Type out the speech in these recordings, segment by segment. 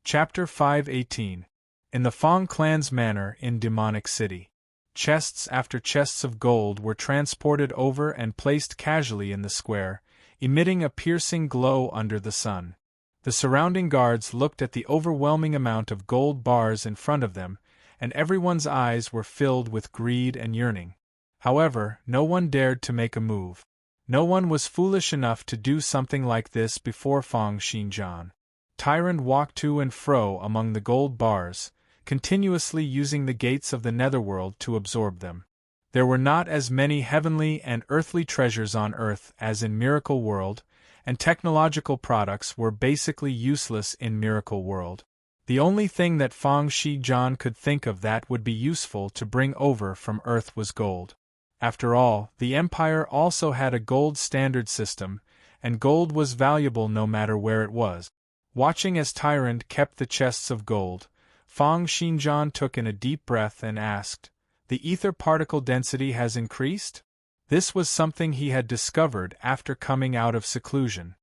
Chapter 518. In the Fang clan's manor in Demonic City. Chests after chests of gold were transported over and placed casually in the square, emitting a piercing glow under the sun. The surrounding guards looked at the overwhelming amount of gold bars in front of them, and everyone's eyes were filled with greed and yearning. However, no one dared to make a move. No one was foolish enough to do something like this before Fang Xinjian. Tyrant walked to and fro among the gold bars, continuously using the gates of the netherworld to absorb them. There were not as many heavenly and earthly treasures on Earth as in Miracle World, and technological products were basically useless in Miracle World. The only thing that Fang Xinjian could think of that would be useful to bring over from Earth was gold. After all, the Empire also had a gold standard system, and gold was valuable no matter where it was. Watching as Tyrant kept the chests of gold, Fang Xinjian took in a deep breath and asked, "The ether particle density has increased?" This was something he had discovered after coming out of seclusion.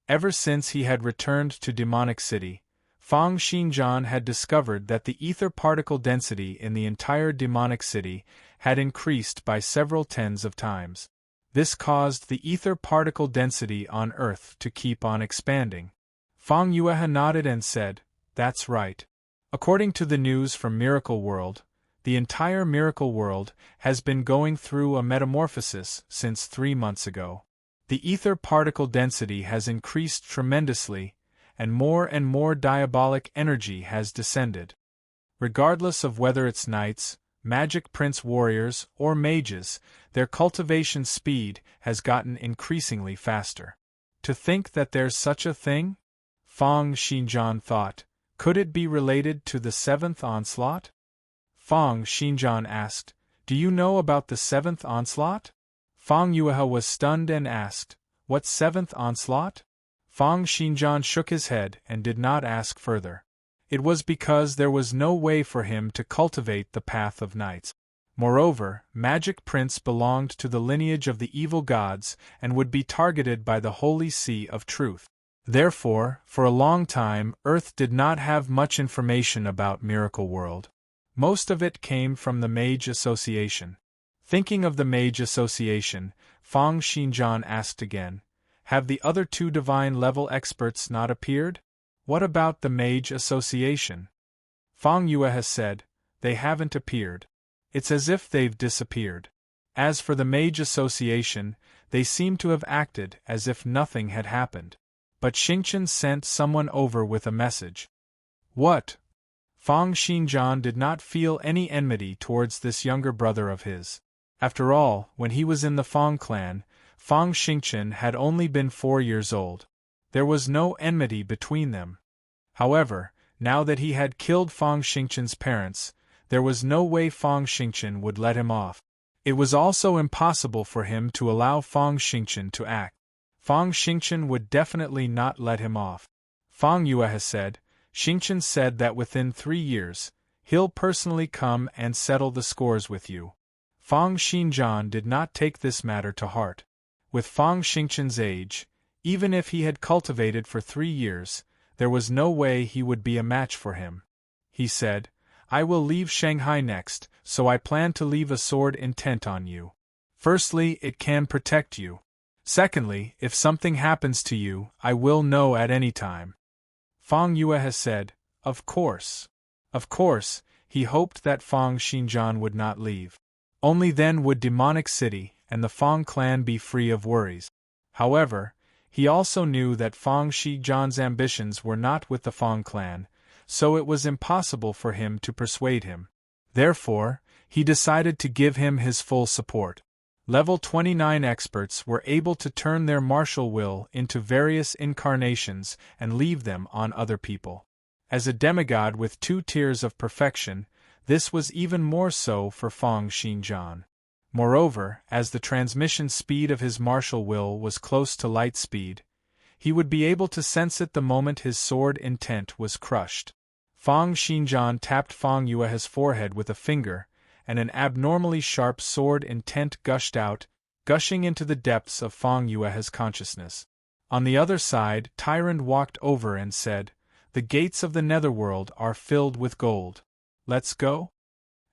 Ever since he had returned to Demonic City, Fang Xinjian had discovered that the ether particle density in the entire Demonic City had increased by several tens of times. This caused the ether particle density on Earth to keep on expanding. Fang Yuehe nodded and said, "That's right. According to the news from Miracle World, the entire Miracle World has been going through a metamorphosis since 3 months ago. The ether particle density has increased tremendously, and more diabolic energy has descended. Regardless of whether it's knights, magic prince warriors, or mages, their cultivation speed has gotten increasingly faster. To think that there's such a thing?" Fang Xinjian thought. Could it be related to the 7th onslaught? Fang Xinjian asked, "Do you know about the 7th onslaught?" Fang Yuehe was stunned and asked, "What 7th onslaught?" Fang Xinjian shook his head and did not ask further. It was because there was no way for him to cultivate the path of knights. Moreover, Magic Prince belonged to the lineage of the evil gods and would be targeted by the Holy Sea of Truth. Therefore, for a long time, Earth did not have much information about Miracle World. Most of it came from the Mage Association. Thinking of the Mage Association, Fang Xinjian asked again, "Have the other 2 divine-level experts not appeared? What about the Mage Association?" Fang Yuehe said, "They haven't appeared. It's as if they've disappeared. As for the Mage Association, they seem to have acted as if nothing had happened. But Xingqian sent someone over with a message." "What?" Fang Xinjian did not feel any enmity towards this younger brother of his. After all, when he was in the Fang clan, Fang Xingqian had only been 4 years old. There was no enmity between them. However, now that he had killed Fang Xingqian's parents, there was no way Fang Xingqian would let him off. It was also impossible for him to allow Fang Xingqian to act. Fang Xingqian would definitely not let him off. Fang Yuehe said, "Xingqian said that within 3 years, he'll personally come and settle the scores with you." Fang Xinjian did not take this matter to heart. With Fang Xingqian's age, even if he had cultivated for 3 years, there was no way he would be a match for him. He said, "I will leave Shanghai next, so I plan to leave a sword intent on you. Firstly, it can protect you. Secondly, if something happens to you, I will know at any time." Fang Yuehe said, "Of course." Of course, he hoped that Fang Xinjian would not leave. Only then would Demonic City and the Fang clan be free of worries. However, he also knew that Fang Xinjian's ambitions were not with the Fang clan, so it was impossible for him to persuade him. Therefore, he decided to give him his full support. Level 29 experts were able to turn their martial will into various incarnations and leave them on other people. As a demigod with 2 tiers of perfection, this was even more so for Fang Xinjian. Moreover, as the transmission speed of his martial will was close to light speed, he would be able to sense it the moment his sword intent was crushed. Fang Xinjian tapped Fang Yuehe's forehead with a finger, and an abnormally sharp sword intent gushed out, gushing into the depths of Fang Yuehe's consciousness. On the other side, Tyrant walked over and said, The gates of the netherworld are filled with gold. Let's go?"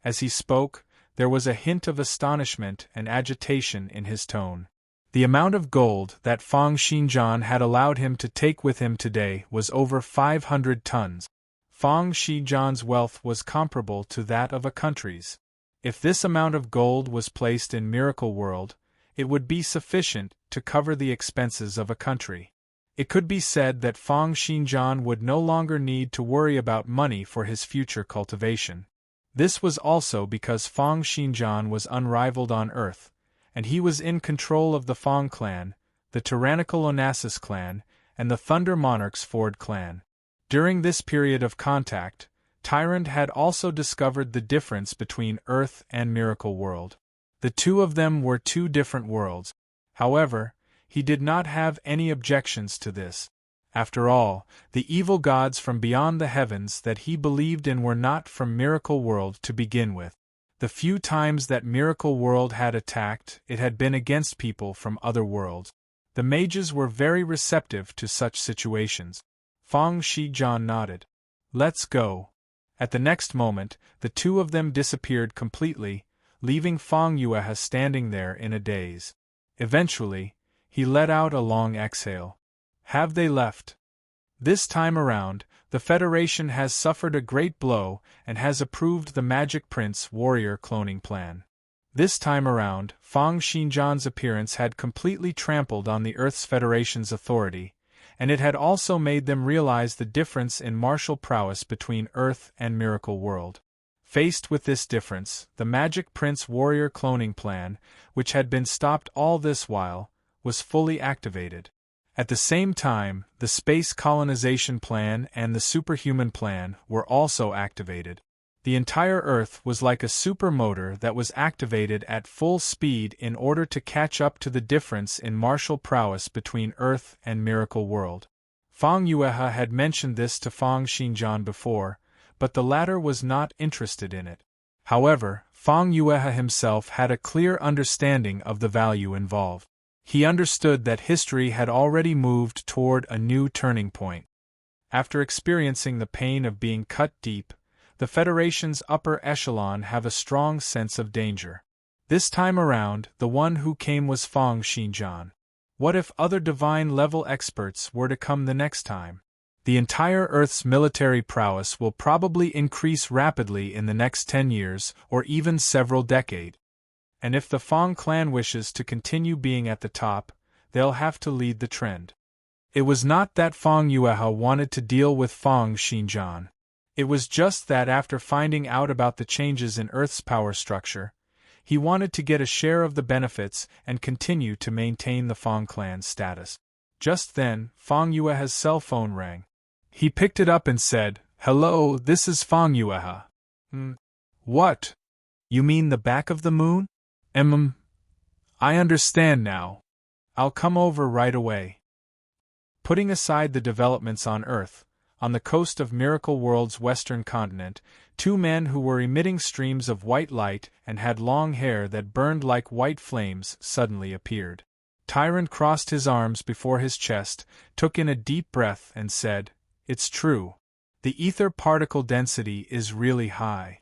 As he spoke, there was a hint of astonishment and agitation in his tone. The amount of gold that Fang Xinjian had allowed him to take with him today was over 500 tons. Fang Xinjian's wealth was comparable to that of a country's. If this amount of gold was placed in Miracle World, it would be sufficient to cover the expenses of a country. It could be said that Fang Xinjian would no longer need to worry about money for his future cultivation. This was also because Fang Xinjian was unrivaled on Earth, and he was in control of the Fang clan, the tyrannical Onassis clan, and the Thunder Monarch's Ford clan. During this period of contact, Tyrant had also discovered the difference between Earth and Miracle World. The two of them were two different worlds. However, he did not have any objections to this. After all, the evil gods from beyond the heavens that he believed in were not from Miracle World to begin with. The few times that Miracle World had attacked, it had been against people from other worlds. The mages were very receptive to such situations. Fang Xinjian nodded. "Let's go." At the next moment, the two of them disappeared completely, leaving Fang Yuehe standing there in a daze. Eventually, he let out a long exhale. "Have they left? This time around, the Federation has suffered a great blow and has approved the Magic Prince warrior cloning plan. This time around, Fang Xinjian's appearance had completely trampled on the Earth's Federation's authority, and it had also made them realize the difference in martial prowess between Earth and Miracle World. Faced with this difference, the Magic Prince warrior cloning plan, which had been stopped all this while, was fully activated. At the same time, the space colonization plan and the superhuman plan were also activated. The entire Earth was like a supermotor that was activated at full speed in order to catch up to the difference in martial prowess between Earth and Miracle World. Fang Yuehe had mentioned this to Fang Xinjian before, but the latter was not interested in it. However, Fang Yuehe himself had a clear understanding of the value involved. He understood that history had already moved toward a new turning point. After experiencing the pain of being cut deep, the Federation's upper echelon have a strong sense of danger. This time around, the one who came was Fang Xinjian. What if other divine-level experts were to come the next time? The entire Earth's military prowess will probably increase rapidly in the next 10 years or even several decades. And if the Fang clan wishes to continue being at the top, they'll have to lead the trend. It was not that Fang Yuehe wanted to deal with Fang Xinjian. It was just that after finding out about the changes in Earth's power structure, he wanted to get a share of the benefits and continue to maintain the Fang clan's status. Just then, Fang Yuehe's cell phone rang. He picked it up and said, "Hello, this is Fang Yuehe." What? You mean the back of the moon? I understand now. I'll come over right away." Putting aside the developments on Earth, on the coast of Miracle World's western continent, two men who were emitting streams of white light and had long hair that burned like white flames suddenly appeared. Tyrant crossed his arms before his chest, took in a deep breath and said, "It's true. The ether particle density is really high."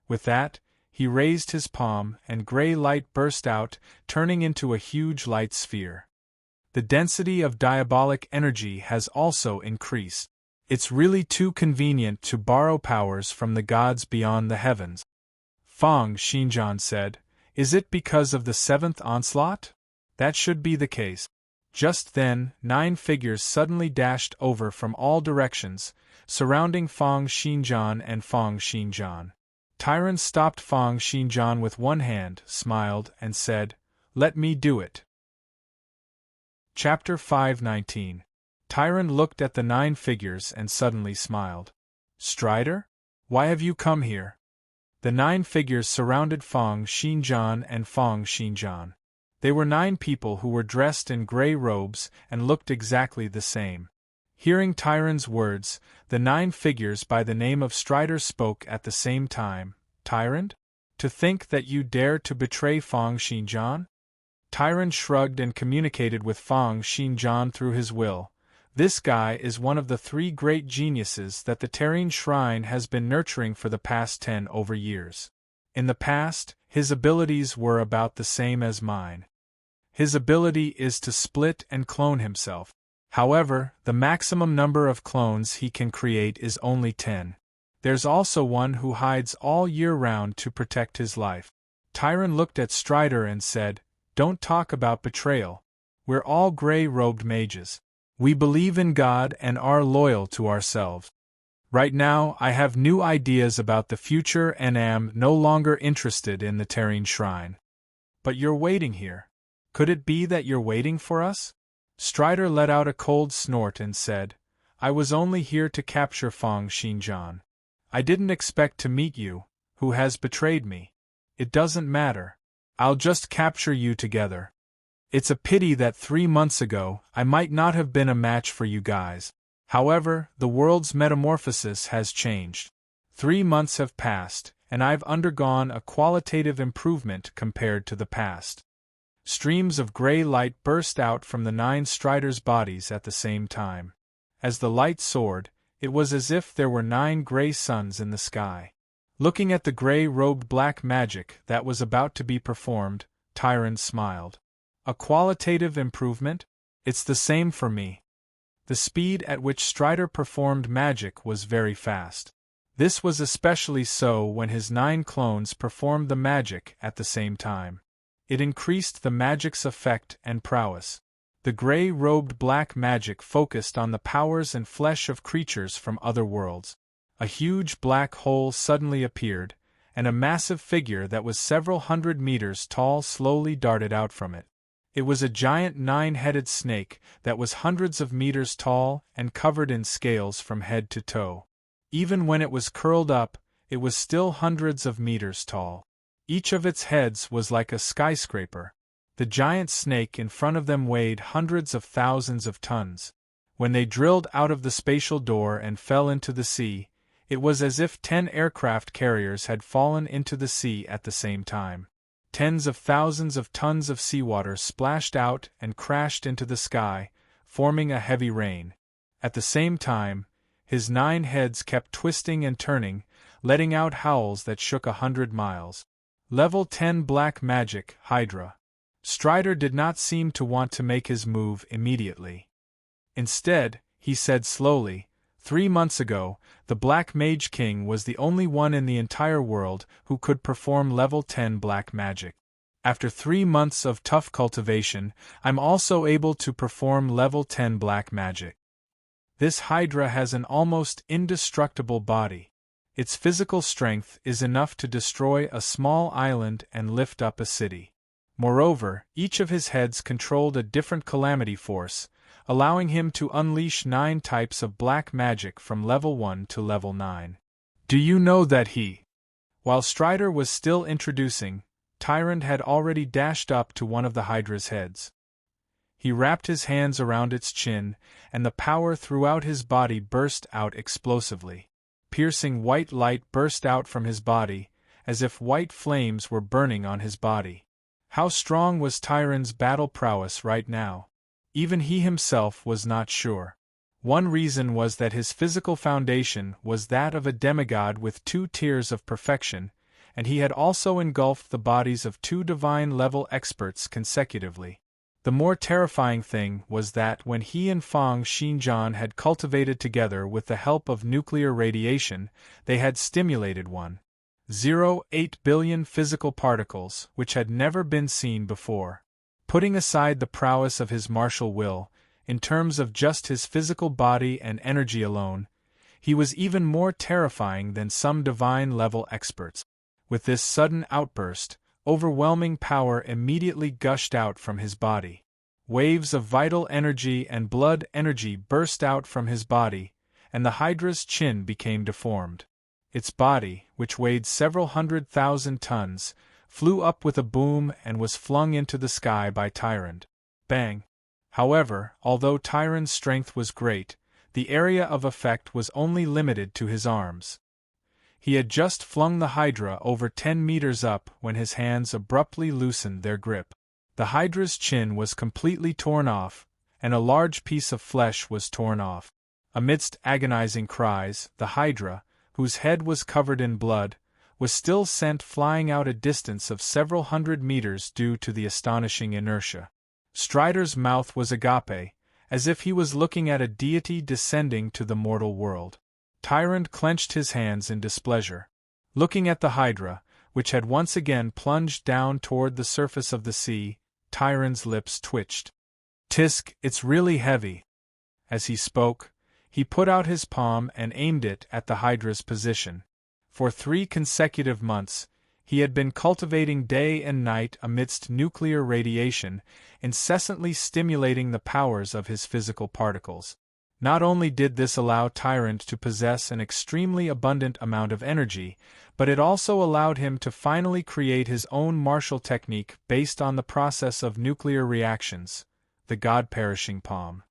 With that, he raised his palm and gray light burst out, turning into a huge light sphere. The density of diabolic energy has also increased. It's really too convenient to borrow powers from the gods beyond the heavens. Fang Xinjian said, "Is it because of the seventh onslaught? That should be the case." Just then, 9 figures suddenly dashed over from all directions, surrounding Fang Xinjian and Fang Xinjian. Tyrant stopped Fang Xinjian with one hand, smiled, and said, "Let me do it." Chapter 519. Tyrant looked at the 9 figures and suddenly smiled. "Strider? Why have you come here?" The 9 figures surrounded Fang Xinjian and Fang Xinjian. They were 9 people who were dressed in gray robes and looked exactly the same. Hearing Tyrant's words, the 9 figures by the name of Strider spoke at the same time. "Tyrant? To think that you dare to betray Fang Xinjian?" Tyrant shrugged and communicated with Fang Xinjian through his will, This guy is one of the 3 great geniuses that the Serene Shrine has been nurturing for the past 10 over years. In the past, his abilities were about the same as mine. His ability is to split and clone himself. However, the maximum number of clones he can create is only 10. There's also one who hides all year round to protect his life. Tyron looked at Strider and said, "Don't talk about betrayal. We're all gray-robed mages. We believe in God and are loyal to ourselves. Right now, I have new ideas about the future and am no longer interested in the Serene Shrine." "But you're waiting here. Could it be that you're waiting for us?" Strider let out a cold snort and said, "I was only here to capture Feng Xinjian. I didn't expect to meet you, who has betrayed me. It doesn't matter. I'll just capture you together. It's a pity that 3 months ago I might not have been a match for you guys. However, the world's metamorphosis has changed. 3 months have passed, and I've undergone a qualitative improvement compared to the past." Streams of gray light burst out from the 9 Striders' bodies at the same time. As the light soared, it was as if there were 9 gray suns in the sky. Looking at the gray-robed black magic that was about to be performed, Tyron smiled. "A qualitative improvement? It's the same for me." The speed at which Strider performed magic was very fast. This was especially so when his 9 clones performed the magic at the same time. It increased the magic's effect and prowess. The gray-robed black magic focused on the powers and flesh of creatures from other worlds. A huge black hole suddenly appeared, and a massive figure that was several hundred meters tall slowly darted out from it. It was a giant 9-headed snake that was hundreds of meters tall and covered in scales from head to toe. Even when it was curled up, it was still hundreds of meters tall. Each of its heads was like a skyscraper. The giant snake in front of them weighed hundreds of thousands of tons. When they drilled out of the spatial door and fell into the sea, it was as if 10 aircraft carriers had fallen into the sea at the same time. Tens of thousands of tons of seawater splashed out and crashed into the sky, forming a heavy rain. At the same time, his 9 heads kept twisting and turning, letting out howls that shook 100 miles. Level 10 Black Magic, Hydra. Strider did not seem to want to make his move immediately. Instead, he said slowly, 3 months ago, the Black Mage King was the only one in the entire world who could perform level 10 black magic. After 3 months of tough cultivation, I'm also able to perform level 10 black magic. This Hydra has an almost indestructible body. Its physical strength is enough to destroy a small island and lift up a city. Moreover, each of his heads controlled a different calamity force, allowing him to unleash 9 types of black magic from level 1 to level 9. Do you know that he? While Strider was still introducing, Tyrant had already dashed up to one of the Hydra's heads. He wrapped his hands around its chin, and the power throughout his body burst out explosively. Piercing white light burst out from his body, as if white flames were burning on his body. How strong was Tyrant's battle prowess right now? Even he himself was not sure. One reason was that his physical foundation was that of a demigod with 2 tiers of perfection, and he had also engulfed the bodies of 2 divine-level experts consecutively. The more terrifying thing was that when he and Feng Xinjian had cultivated together with the help of nuclear radiation, they had stimulated 1.08 billion physical particles which had never been seen before. Putting aside the prowess of his martial will, in terms of just his physical body and energy alone, he was even more terrifying than some divine-level experts. With this sudden outburst, overwhelming power immediately gushed out from his body. Waves of vital energy and blood energy burst out from his body, and the Hydra's chin became deformed. Its body, which weighed several 100,000 tons, flew up with a boom and was flung into the sky by Tyrant. Bang! However, although Tyrant's strength was great, the area of effect was only limited to his arms. He had just flung the Hydra over 10 meters up when his hands abruptly loosened their grip. The Hydra's chin was completely torn off, and a large piece of flesh was torn off. Amidst agonizing cries, the Hydra, whose head was covered in blood, was still sent flying out a distance of several hundred meters due to the astonishing inertia. Strider's mouth was agape, as if he was looking at a deity descending to the mortal world. Tyrant clenched his hands in displeasure. Looking at the Hydra, which had once again plunged down toward the surface of the sea, Tyrant's lips twitched. "Tisk, it's really heavy." As he spoke, he put out his palm and aimed it at the Hydra's position. For 3 consecutive months, he had been cultivating day and night amidst nuclear radiation, incessantly stimulating the powers of his physical particles. Not only did this allow Tyrant to possess an extremely abundant amount of energy, but it also allowed him to finally create his own martial technique based on the process of nuclear reactions, the God-perishing palm.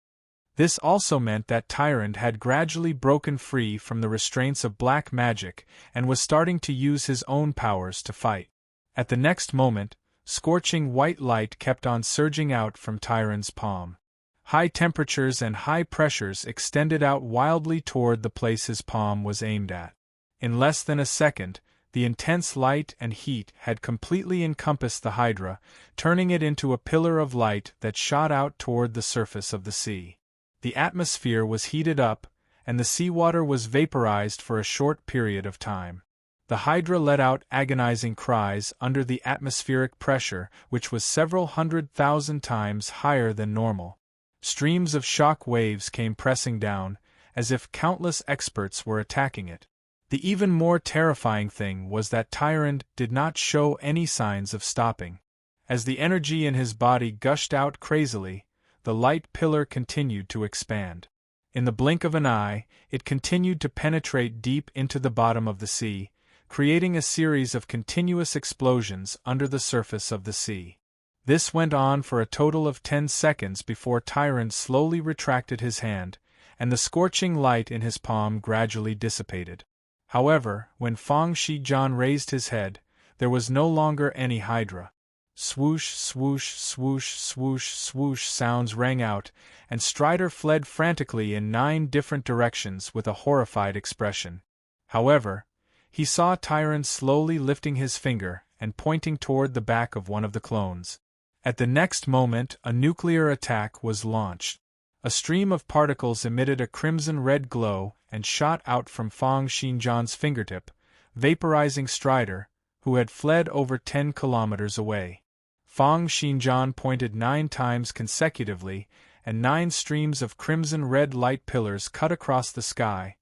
This also meant that Tyrant had gradually broken free from the restraints of black magic and was starting to use his own powers to fight. At the next moment, scorching white light kept on surging out from Tyrant's palm. High temperatures and high pressures extended out wildly toward the place his palm was aimed at. In less than a second, the intense light and heat had completely encompassed the Hydra, turning it into a pillar of light that shot out toward the surface of the sea. The atmosphere was heated up, and the seawater was vaporized for a short period of time. The Hydra let out agonizing cries under the atmospheric pressure, which was several 100,000 times higher than normal. Streams of shock waves came pressing down, as if countless experts were attacking it. The even more terrifying thing was that Tyrant did not show any signs of stopping. As the energy in his body gushed out crazily, the light pillar continued to expand. In the blink of an eye, it continued to penetrate deep into the bottom of the sea, creating a series of continuous explosions under the surface of the sea. This went on for a total of 10 seconds before Tyrant slowly retracted his hand, and the scorching light in his palm gradually dissipated. However, when Fang Shijian raised his head, there was no longer any Hydra. Swoosh, swoosh, swoosh, swoosh, swoosh sounds rang out, and Strider fled frantically in 9 different directions with a horrified expression. However, he saw Tyrant slowly lifting his finger and pointing toward the back of one of the clones. At the next moment, a nuclear attack was launched. A stream of particles emitted a crimson-red glow and shot out from Fang Shijian's fingertip, vaporizing Strider, who had fled over 10 kilometers away. Fang Shijian pointed 9 times consecutively, and 9 streams of crimson-red light pillars cut across the sky,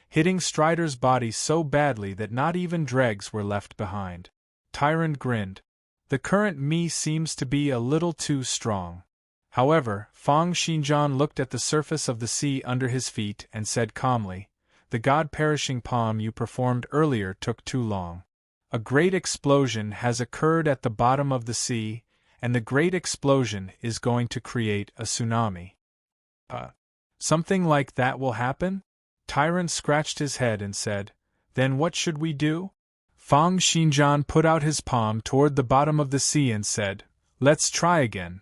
hitting Strider's body so badly that not even dregs were left behind. Tyrant grinned. "The current me seems to be a little too strong." However, Fang Shijian looked at the surface of the sea under his feet and said calmly, "The God-perishing palm you performed earlier took too long. A great explosion has occurred at the bottom of the sea, and the great explosion is going to create a tsunami." Something like that will happen?" Tyrant scratched his head and said, "Then what should we do?" Fang Shijian put out his palm toward the bottom of the sea and said, "Let's try again."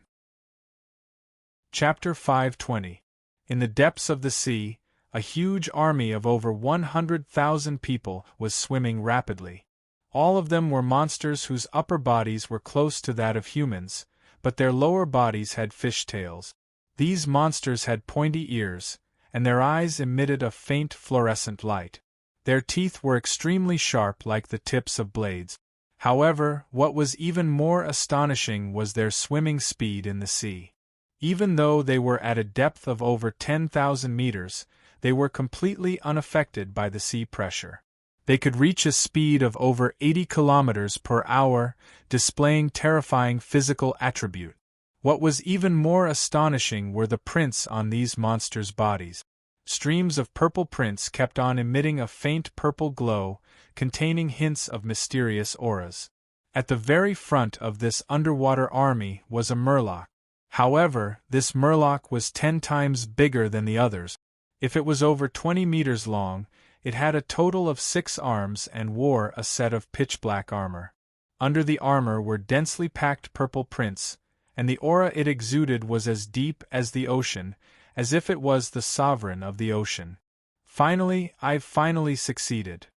Chapter 520. In the depths of the sea, a huge army of over 100,000 people was swimming rapidly. All of them were monsters whose upper bodies were close to that of humans, but their lower bodies had fish tails. These monsters had pointy ears, and their eyes emitted a faint fluorescent light. Their teeth were extremely sharp like the tips of blades. However, what was even more astonishing was their swimming speed in the sea. Even though they were at a depth of over 10,000 meters, they were completely unaffected by the sea pressure. They could reach a speed of over 80 kilometers per hour, displaying terrifying physical attribute. What was even more astonishing were the prints on these monsters' bodies. Streams of purple prints kept on emitting a faint purple glow, containing hints of mysterious auras. At the very front of this underwater army was a murloc. However, this murloc was 10 times bigger than the others. If it was over 20 meters long, it had a total of 6 arms and wore a set of pitch-black armor. Under the armor were densely packed purple prints, and the aura it exuded was as deep as the ocean, as if it was the sovereign of the ocean. I've finally succeeded.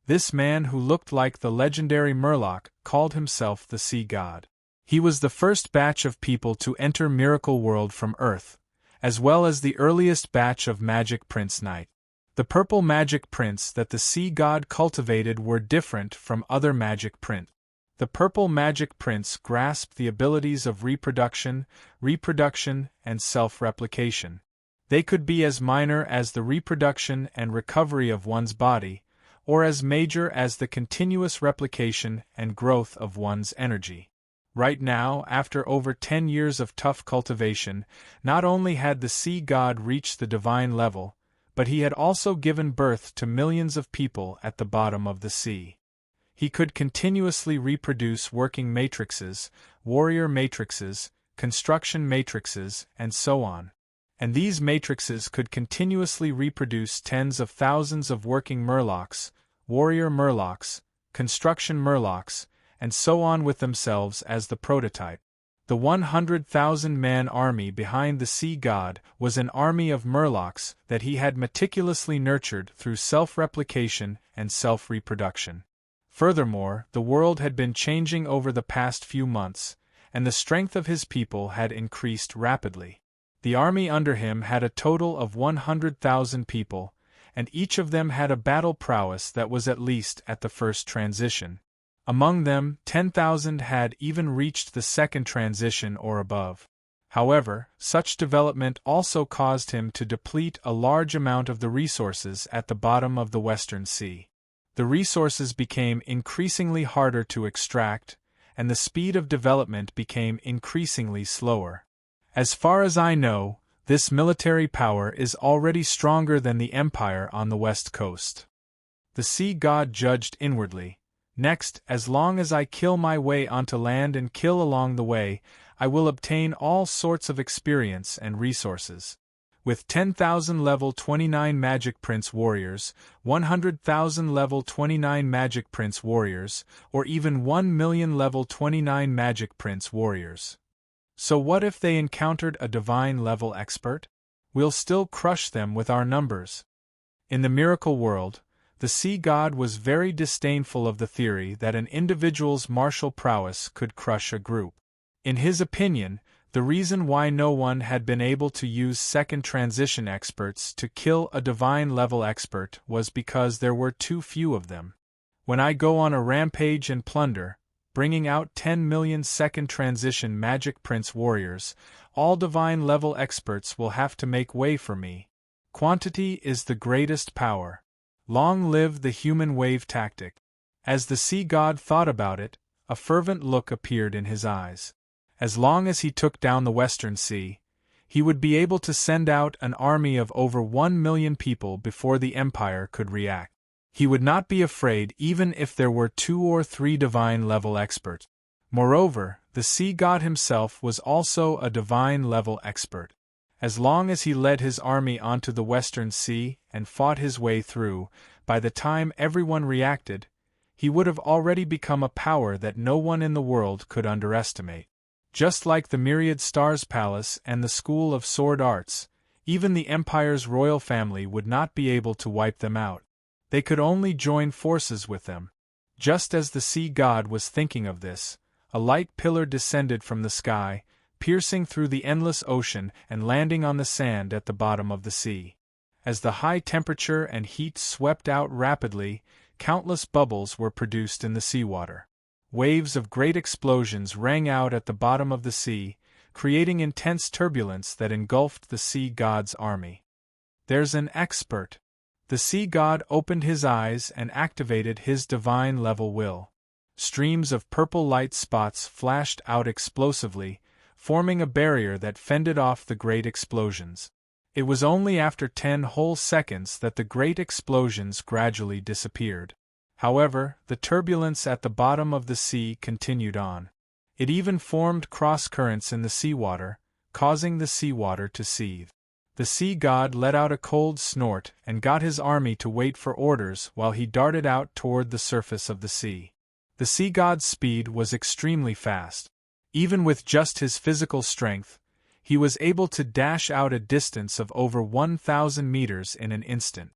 This man who looked like the legendary Murloc called himself the Sea God. He was the first batch of people to enter Miracle World from Earth, as well as the earliest batch of Magic Prince Knight. The purple Magic Prince that the Sea God cultivated were different from other Magic Prince. The purple Magic Prince grasped the abilities of reproduction, and self-replication. They could be as minor as the reproduction and recovery of one's body, or as major as the continuous replication and growth of one's energy. Right now, after over 10 years of tough cultivation, not only had the Sea God reached the divine level, but he had also given birth to millions of people at the bottom of the sea. He could continuously reproduce working matrices, warrior matrices, construction matrices, and so on. And these matrices could continuously reproduce tens of thousands of working Murlocs, warrior Murlocs, construction Murlocs, and so on with themselves as the prototype. The 100,000-man army behind the Sea God was an army of Murlocs that he had meticulously nurtured through self-replication and self-reproduction. Furthermore, the world had been changing over the past few months, and the strength of his people had increased rapidly. The army under him had a total of 100,000 people, and each of them had a battle prowess that was at least at the first transition. Among them, 10,000 had even reached the second transition or above. However, such development also caused him to deplete a large amount of the resources at the bottom of the Western Sea. The resources became increasingly harder to extract, and the speed of development became increasingly slower. As far as I know, this military power is already stronger than the Empire on the West Coast. The Sea God judged inwardly. Next, as long as I kill my way onto land and kill along the way, I will obtain all sorts of experience and resources. With 10,000 level 29 Magic Prince warriors, 100,000 level 29 Magic Prince warriors, or even 1 million level 29 Magic Prince warriors. So what if they encountered a divine level expert? We'll still crush them with our numbers. In the Miracle World, the Sea God was very disdainful of the theory that an individual's martial prowess could crush a group. In his opinion, the reason why no one had been able to use second transition experts to kill a divine level expert was because there were too few of them. When I go on a rampage and plunder, bringing out 10 million second transition Magic Prince warriors, all divine level experts will have to make way for me. Quantity is the greatest power. Long live the human wave tactic. As the Sea God thought about it, a fervent look appeared in his eyes. As long as he took down the Western Sea, he would be able to send out an army of over 1 million people before the Empire could react. He would not be afraid even if there were 2 or 3 divine-level experts. Moreover, the Sea God himself was also a divine-level expert. As long as he led his army onto the Western Sea and fought his way through, by the time everyone reacted, he would have already become a power that no one in the world could underestimate. Just like the Myriad Stars Palace and the School of Sword Arts, even the Empire's royal family would not be able to wipe them out. They could only join forces with them. Just as the Sea God was thinking of this, a light pillar descended from the sky, piercing through the endless ocean and landing on the sand at the bottom of the sea. As the high temperature and heat swept out rapidly, countless bubbles were produced in the seawater. Waves of great explosions rang out at the bottom of the sea, creating intense turbulence that engulfed the Sea God's army. "There's an expert." The Sea God opened his eyes and activated his divine-level will. Streams of purple light spots flashed out explosively, forming a barrier that fended off the great explosions. It was only after 10 whole seconds that the great explosions gradually disappeared. However, the turbulence at the bottom of the sea continued on. It even formed cross-currents in the seawater, causing the seawater to seethe. The Sea God let out a cold snort and got his army to wait for orders while he darted out toward the surface of the sea. The Sea God's speed was extremely fast. Even with just his physical strength, he was able to dash out a distance of over 1,000 meters in an instant.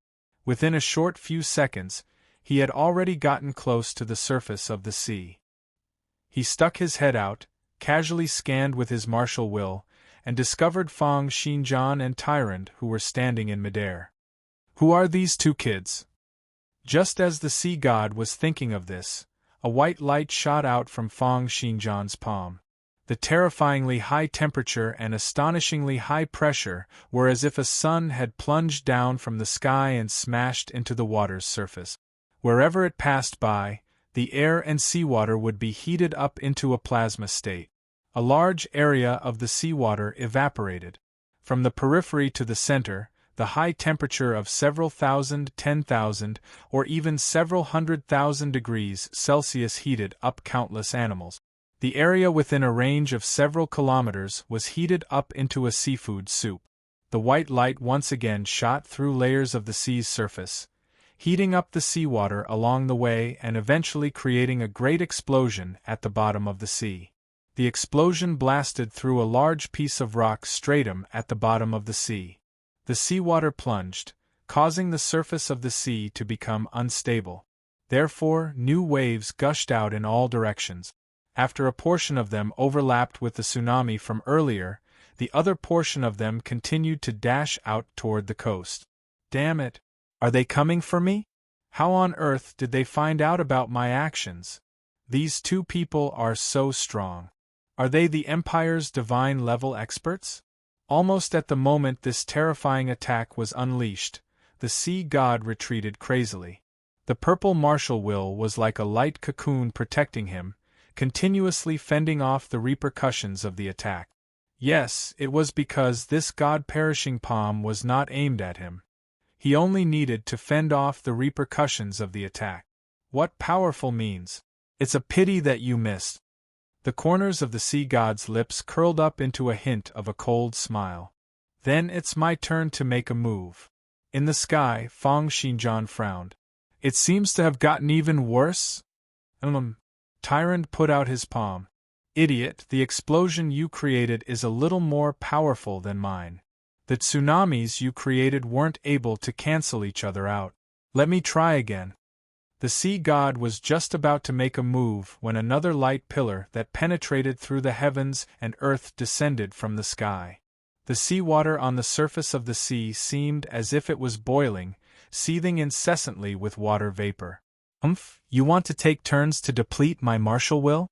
Within a short few seconds, he had already gotten close to the surface of the sea. He stuck his head out, casually scanned with his martial will, and discovered Fang Xinjian and Tyrant, who were standing in midair. Who are these two kids? Just as the sea god was thinking of this, a white light shot out from Fang Xinjian's palm. The terrifyingly high temperature and astonishingly high pressure were as if a sun had plunged down from the sky and smashed into the water's surface. Wherever it passed by, the air and seawater would be heated up into a plasma state. A large area of the seawater evaporated. From the periphery to the center, the high temperature of several thousand, 10,000, or even several 100,000 degrees Celsius heated up countless animals. The area within a range of several kilometers was heated up into a seafood soup. The white light once again shot through layers of the sea's surface, heating up the seawater along the way and eventually creating a great explosion at the bottom of the sea. The explosion blasted through a large piece of rock stratum at the bottom of the sea. The seawater plunged, causing the surface of the sea to become unstable. Therefore, new waves gushed out in all directions. After a portion of them overlapped with the tsunami from earlier, the other portion of them continued to dash out toward the coast. Damn it! Are they coming for me? How on earth did they find out about my actions? These two people are so strong. Are they the Empire's divine-level experts? Almost at the moment this terrifying attack was unleashed, the sea god retreated crazily. The purple martial will was like a light cocoon protecting him, continuously fending off the repercussions of the attack. Yes, it was because this god-perishing palm was not aimed at him. He only needed to fend off the repercussions of the attack. What powerful means! It's a pity that you missed. The corners of the sea god's lips curled up into a hint of a cold smile. Then it's my turn to make a move. In the sky, Fang Xinjian frowned. It seems to have gotten even worse? Tyrant put out his palm. Idiot, the explosion you created is a little more powerful than mine. The tsunamis you created weren't able to cancel each other out. Let me try again. The sea god was just about to make a move when another light pillar that penetrated through the heavens and earth descended from the sky. The seawater on the surface of the sea seemed as if it was boiling, seething incessantly with water vapor. You want to take turns to deplete my martial will?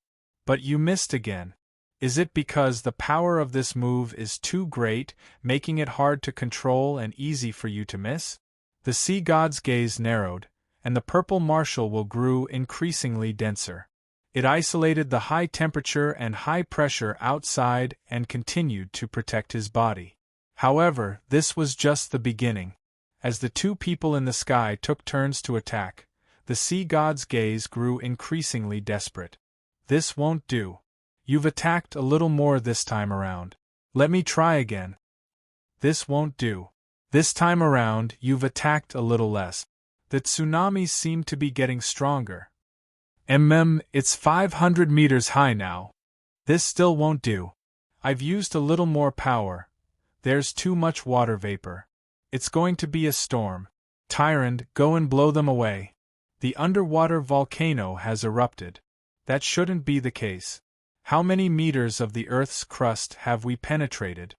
But you missed again. Is it because the power of this move is too great, making it hard to control and easy for you to miss? The sea god's gaze narrowed, and the purple martial will grew increasingly denser. It isolated the high temperature and high pressure outside and continued to protect his body. However, this was just the beginning. As the two people in the sky took turns to attack, the sea god's gaze grew increasingly desperate. This won't do. You've attacked a little more this time around. Let me try again. This won't do. This time around, you've attacked a little less. The tsunamis seem to be getting stronger. It's 500 meters high now. This still won't do. I've used a little more power. There's too much water vapor. It's going to be a storm. Tyrant, go and blow them away. The underwater volcano has erupted. That shouldn't be the case. How many meters of the Earth's crust have we penetrated?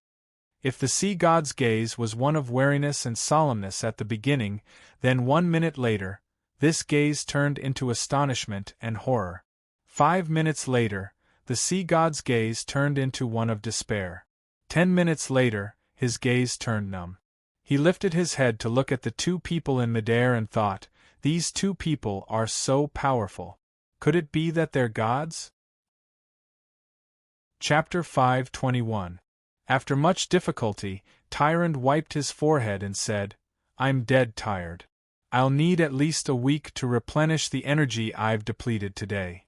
If the sea god's gaze was one of wariness and solemnness at the beginning, then 1 minute later, this gaze turned into astonishment and horror. 5 minutes later, the sea god's gaze turned into one of despair. 10 minutes later, his gaze turned numb. He lifted his head to look at the two people in midair and thought, these two people are so powerful. Could it be that they're gods? Chapter 521. After much difficulty, Tyrant wiped his forehead and said, I'm dead tired. I'll need at least a week to replenish the energy I've depleted today.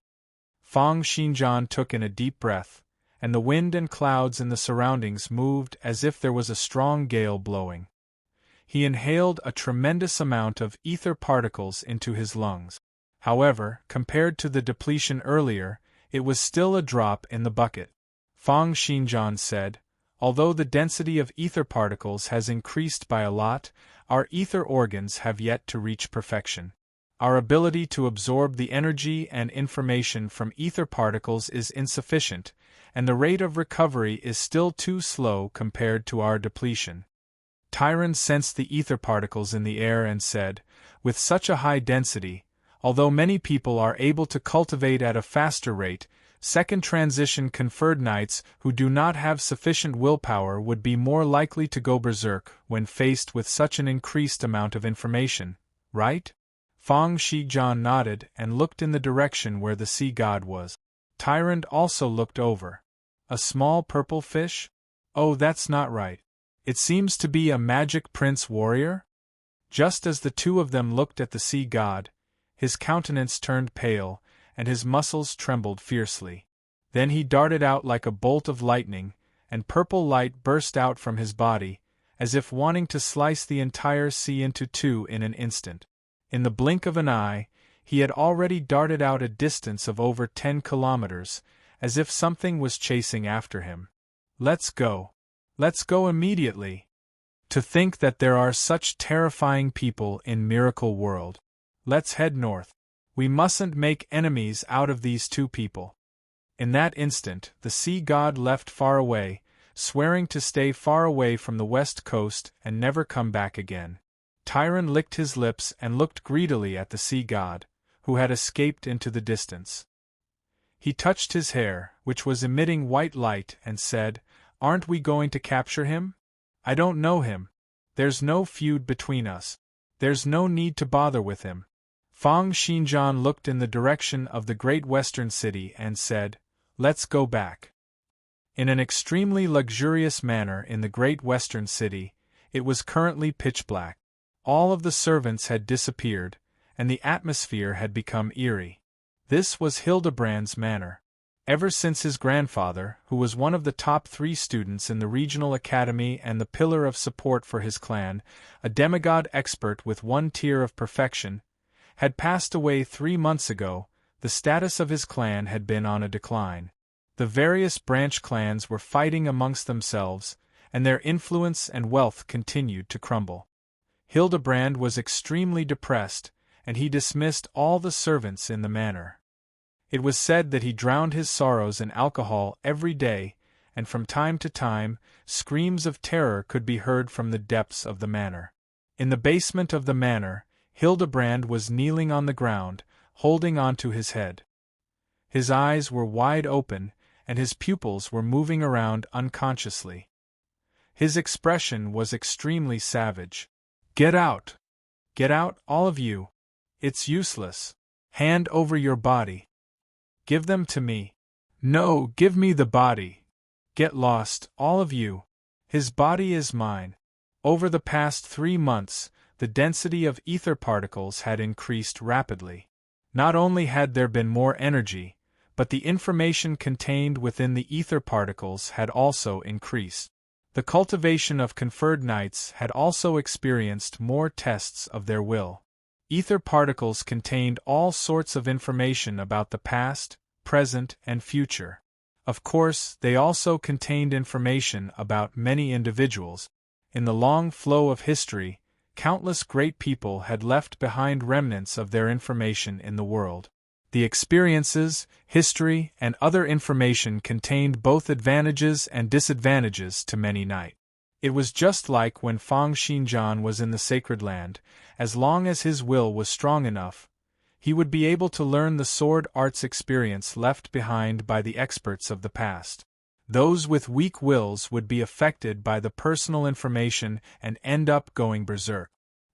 Fang Xinjian took in a deep breath, and the wind and clouds in the surroundings moved as if there was a strong gale blowing. He inhaled a tremendous amount of ether particles into his lungs. However, compared to the depletion earlier, It was still a drop in the bucket. Fang Xinjian said, "Although the density of ether particles has increased by a lot, our ether organs have yet to reach perfection. Our ability to absorb the energy and information from ether particles is insufficient, and the rate of recovery is still too slow compared to our depletion." Tyron sensed the ether particles in the air and said, "With such a high density, although many people are able to cultivate at a faster rate, second transition conferred knights who do not have sufficient willpower would be more likely to go berserk when faced with such an increased amount of information, right?" Fang Xinjian nodded and looked in the direction where the sea god was. Tyrant also looked over. "A small purple fish? Oh, that's not right. It seems to be a magic prince warrior?" Just as the two of them looked at the sea god, his countenance turned pale, and his muscles trembled fiercely. Then he darted out like a bolt of lightning, and purple light burst out from his body, as if wanting to slice the entire sea into two in an instant. In the blink of an eye, he had already darted out a distance of over 10 kilometers, as if something was chasing after him. "Let's go. Let's go immediately. To think that there are such terrifying people in Miracle World. Let's head north. We mustn't make enemies out of these two people." In that instant, the sea god left far away, swearing to stay far away from the west coast and never come back again. Tyron licked his lips and looked greedily at the sea god, who had escaped into the distance. He touched his hair, which was emitting white light, and said, "Aren't we going to capture him? I don't know him. There's no feud between us. There's no need to bother with him." Fang Xinjian looked in the direction of the great western city and said, "Let's go back." In an extremely luxurious manner in the great western city, it was currently pitch black. All of the servants had disappeared, and the atmosphere had become eerie. This was Hildebrand's manor. Ever since his grandfather, who was one of the top 3 students in the regional academy and the pillar of support for his clan, a demigod expert with 1 tier of perfection, had passed away 3 months ago, the status of his clan had been on a decline. The various branch clans were fighting amongst themselves, and their influence and wealth continued to crumble. Hildebrand was extremely depressed, and he dismissed all the servants in the manor. It was said that he drowned his sorrows in alcohol every day, and from time to time, screams of terror could be heard from the depths of the manor. In the basement of the manor, Hildebrand was kneeling on the ground, holding onto his head. His eyes were wide open, and his pupils were moving around unconsciously. His expression was extremely savage. "Get out! Get out, all of you! It's useless. Hand over your body. Give them to me. No, give me the body. Get lost, all of you. His body is mine." Over the past 3 months, the density of ether particles had increased rapidly. Not only had there been more energy, but the information contained within the ether particles had also increased. The cultivation of conferred knights had also experienced more tests of their will. Ether particles contained all sorts of information about the past, present, and future. Of course, they also contained information about many individuals. In the long flow of history, countless great people had left behind remnants of their information in the world. The experiences, history, and other information contained both advantages and disadvantages to many knights. It was just like when Fang Xinjian was in the Sacred Land. As long as his will was strong enough, he would be able to learn the sword arts experience left behind by the experts of the past. Those with weak wills would be affected by the personal information and end up going berserk.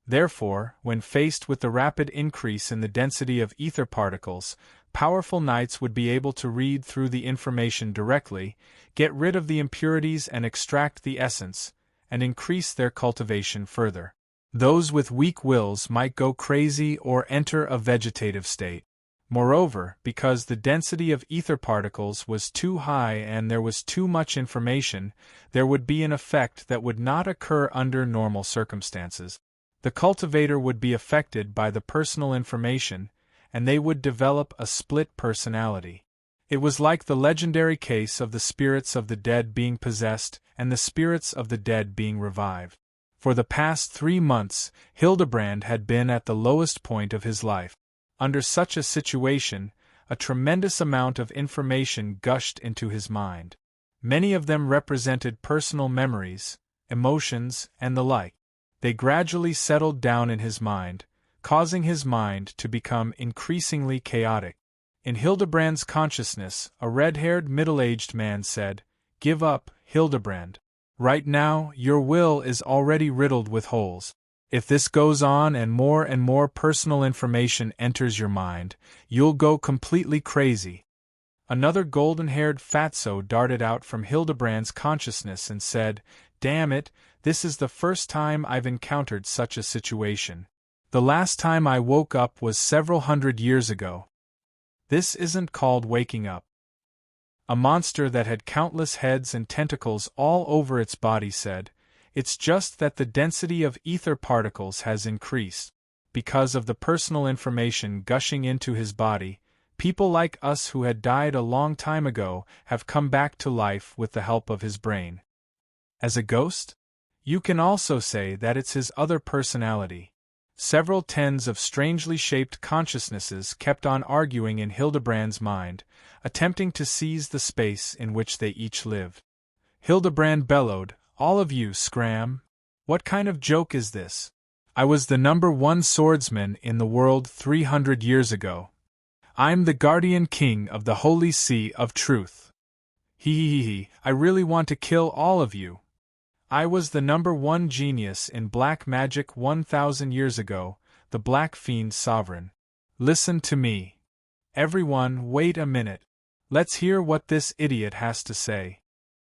Therefore, when faced with the rapid increase in the density of ether particles, powerful knights would be able to read through the information directly, get rid of the impurities and extract the essence, and increase their cultivation further. Those with weak wills might go crazy or enter a vegetative state. Moreover, because the density of ether particles was too high and there was too much information, there would be an effect that would not occur under normal circumstances. The cultivator would be affected by the personal information, and they would develop a split personality. It was like the legendary case of the spirits of the dead being possessed and the spirits of the dead being revived. For the past 3 months, Hildebrand had been at the lowest point of his life. Under such a situation, a tremendous amount of information gushed into his mind. Many of them represented personal memories, emotions, and the like. They gradually settled down in his mind, causing his mind to become increasingly chaotic. In Hildebrand's consciousness, a red-haired middle-aged man said, "Give up, Hildebrand. Right now, your will is already riddled with holes. If this goes on and more personal information enters your mind, you'll go completely crazy." Another golden-haired fatso darted out from Hildebrand's consciousness and said, "Damn it, this is the first time I've encountered such a situation. The last time I woke up was several hundred years ago. This isn't called waking up." A monster that had countless heads and tentacles all over its body said, "It's just that the density of ether particles has increased. Because of the personal information gushing into his body, people like us who had died a long time ago have come back to life with the help of his brain." As a ghost? You can also say that it's his other personality. Several tens of strangely shaped consciousnesses kept on arguing in Hildebrand's mind, attempting to seize the space in which they each lived. Hildebrand bellowed, "All of you, scram! What kind of joke is this? I was the #1 swordsman in the world 300 years ago. I'm the guardian king of the holy sea of truth. Hee, I really want to kill all of you. I was the #1 genius in black magic 1,000 years ago, the Black Fiend Sovereign. Listen to me. Everyone, wait a minute. Let's hear what this idiot has to say."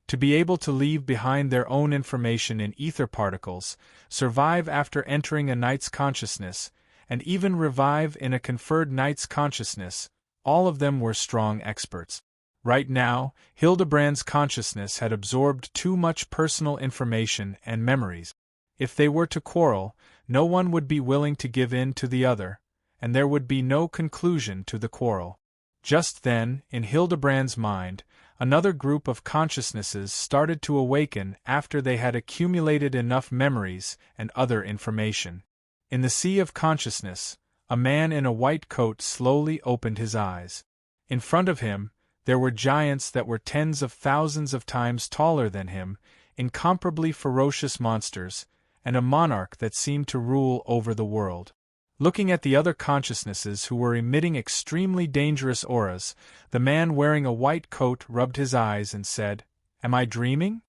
To be able to leave behind their own information in ether particles, survive after entering a knight's consciousness, and even revive in a conferred knight's consciousness, all of them were strong experts. Right now, Hildebrand's consciousness had absorbed too much personal information and memories. If they were to quarrel, no one would be willing to give in to the other, and there would be no conclusion to the quarrel. Just then, in Hildebrand's mind, another group of consciousnesses started to awaken after they had accumulated enough memories and other information. In the sea of consciousness, a man in a white coat slowly opened his eyes. In front of him, there were giants that were tens of thousands of times taller than him, incomparably ferocious monsters, and a monarch that seemed to rule over the world. Looking at the other consciousnesses who were emitting extremely dangerous auras, the man wearing a white coat rubbed his eyes and said, "Am I dreaming?"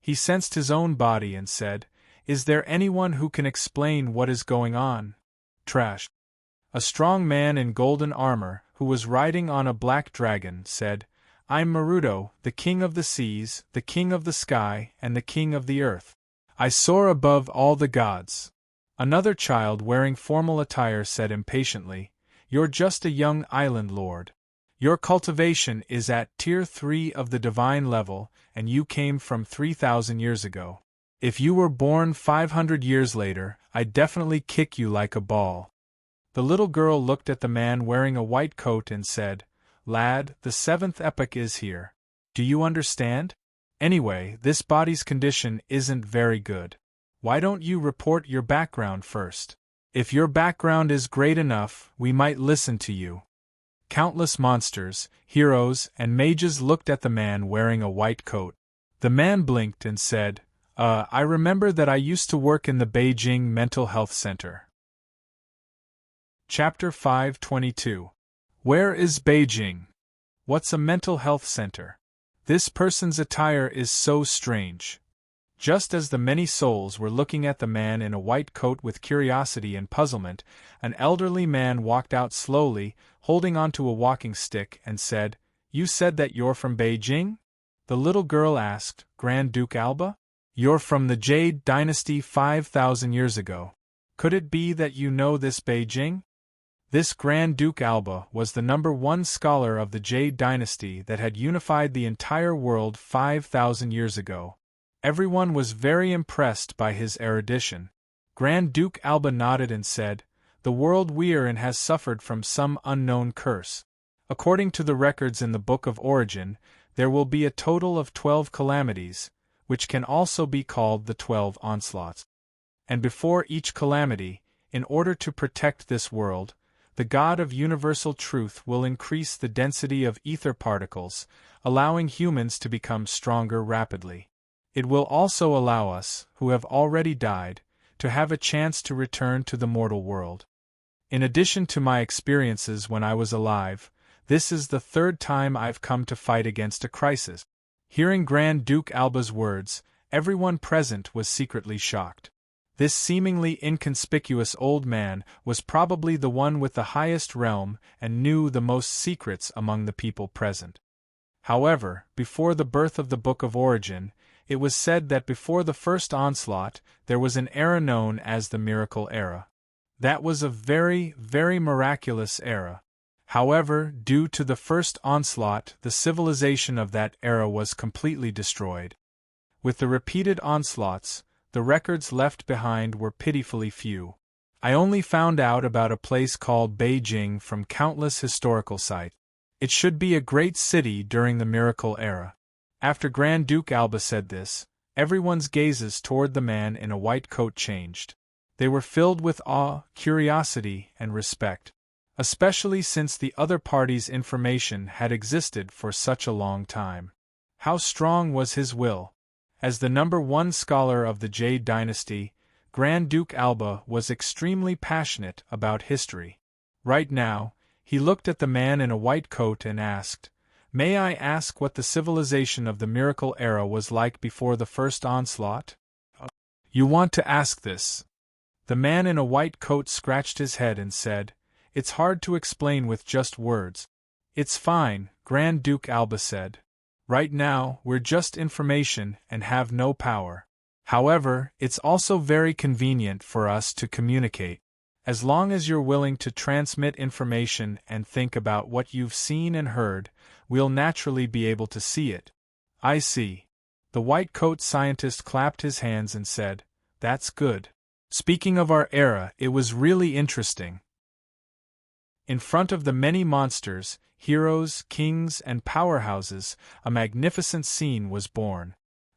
He sensed his own body and said, "Is there anyone who can explain what is going on?" Trash. A strong man in golden armor, who was riding on a black dragon, said, "I'm Marudo, the king of the seas, the king of the sky, and the king of the earth. I soar above all the gods." Another child wearing formal attire said impatiently, "You're just a young island lord. Your cultivation is at tier 3 of the divine level, and you came from 3,000 years ago. If you were born 500 years later, I'd definitely kick you like a ball." The little girl looked at the man wearing a white coat and said, "Lad, the 7th epoch is here. Do you understand? Anyway, this body's condition isn't very good. Why don't you report your background first? If your background is great enough, we might listen to you." Countless monsters, heroes, and mages looked at the man wearing a white coat. The man blinked and said, I remember that I used to work in the Beijing Mental Health Center." Chapter 522. Where is Beijing? What's a mental health center? This person's attire is so strange. Just as the many souls were looking at the man in a white coat with curiosity and puzzlement, an elderly man walked out slowly, holding onto a walking stick, and said, "You said that you're from Beijing?" The little girl asked, "Grand Duke Alba? You're from the Jade Dynasty 5,000 years ago. Could it be that you know this Beijing?" This Grand Duke Alba was the #1 scholar of the Jade Dynasty that had unified the entire world 5,000 years ago. Everyone was very impressed by his erudition. Grand Duke Alba nodded and said, "The world we're in has suffered from some unknown curse. According to the records in the Book of Origin, there will be a total of 12 calamities, which can also be called the 12 onslaughts. And before each calamity, in order to protect this world, the God of universal truth will increase the density of ether particles, allowing humans to become stronger rapidly. It will also allow us, who have already died, to have a chance to return to the mortal world. In addition to my experiences when I was alive, this is the third time I've come to fight against a crisis. Hearing Grand Duke Alba's words, everyone present was secretly shocked. This seemingly inconspicuous old man was probably the one with the highest realm and knew the most secrets among the people present. However, before the birth of the Book of Origin, it was said that before the first onslaught, there was an era known as the Miracle Era. That was a very, very miraculous era. However, due to the first onslaught, the civilization of that era was completely destroyed. With the repeated onslaughts, the records left behind were pitifully few. I only found out about a place called Beijing from countless historical sites. It should be a great city during the Miracle Era. After Grand Duke Alba said this, everyone's gazes toward the man in a white coat changed. They were filled with awe, curiosity, and respect, especially since the other party's information had existed for such a long time. How strong was his will! As the #1 scholar of the Jade Dynasty, Grand Duke Alba was extremely passionate about history. Right now, he looked at the man in a white coat and asked, "May I ask what the civilization of the Miracle Era was like before the first onslaught?" "You want to ask this?" The man in a white coat scratched his head and said, "It's hard to explain with just words." "It's fine," Grand Duke Alba said. "Right now, we're just information and have no power. However, it's also very convenient for us to communicate. As long as you're willing to transmit information and think about what you've seen and heard, we'll naturally be able to see it." "I see." The white coat scientist clapped his hands and said, "That's good. Speaking of our era, it was really interesting." In front of the many monsters, heroes, kings, and powerhouses, a magnificent scene was born.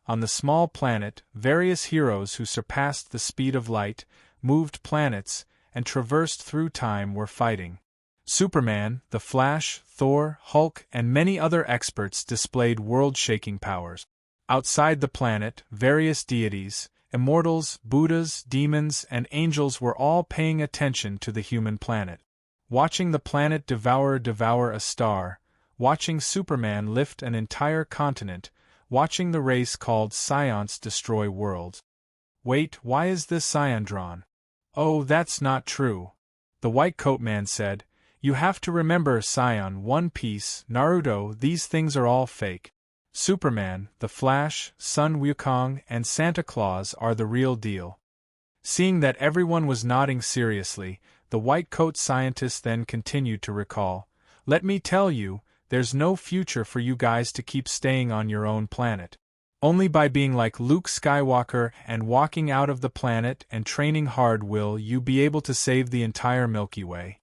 On the small planet, various heroes who surpassed the speed of light, moved planets, and traversed through time were fighting. Superman, the Flash, Thor, Hulk, and many other experts displayed world-shaking powers. Outside the planet, various deities, immortals, Buddhas, demons, and angels were all paying attention to the human planet. Watching the planet devour a star, watching Superman lift an entire continent, watching the race called Scions destroy worlds. "Wait, why is this scion drawn?" "Oh, that's not true," the white coat man said. "You have to remember Scion, One Piece, Naruto, these things are all fake. Superman, the Flash, Sun Wukong, and Santa Claus are the real deal." Seeing that everyone was nodding seriously, the white coat scientist then continued to recall, "Let me tell you, there's no future for you guys to keep staying on your own planet. Only by being like Luke Skywalker and walking out of the planet and training hard will you be able to save the entire Milky Way."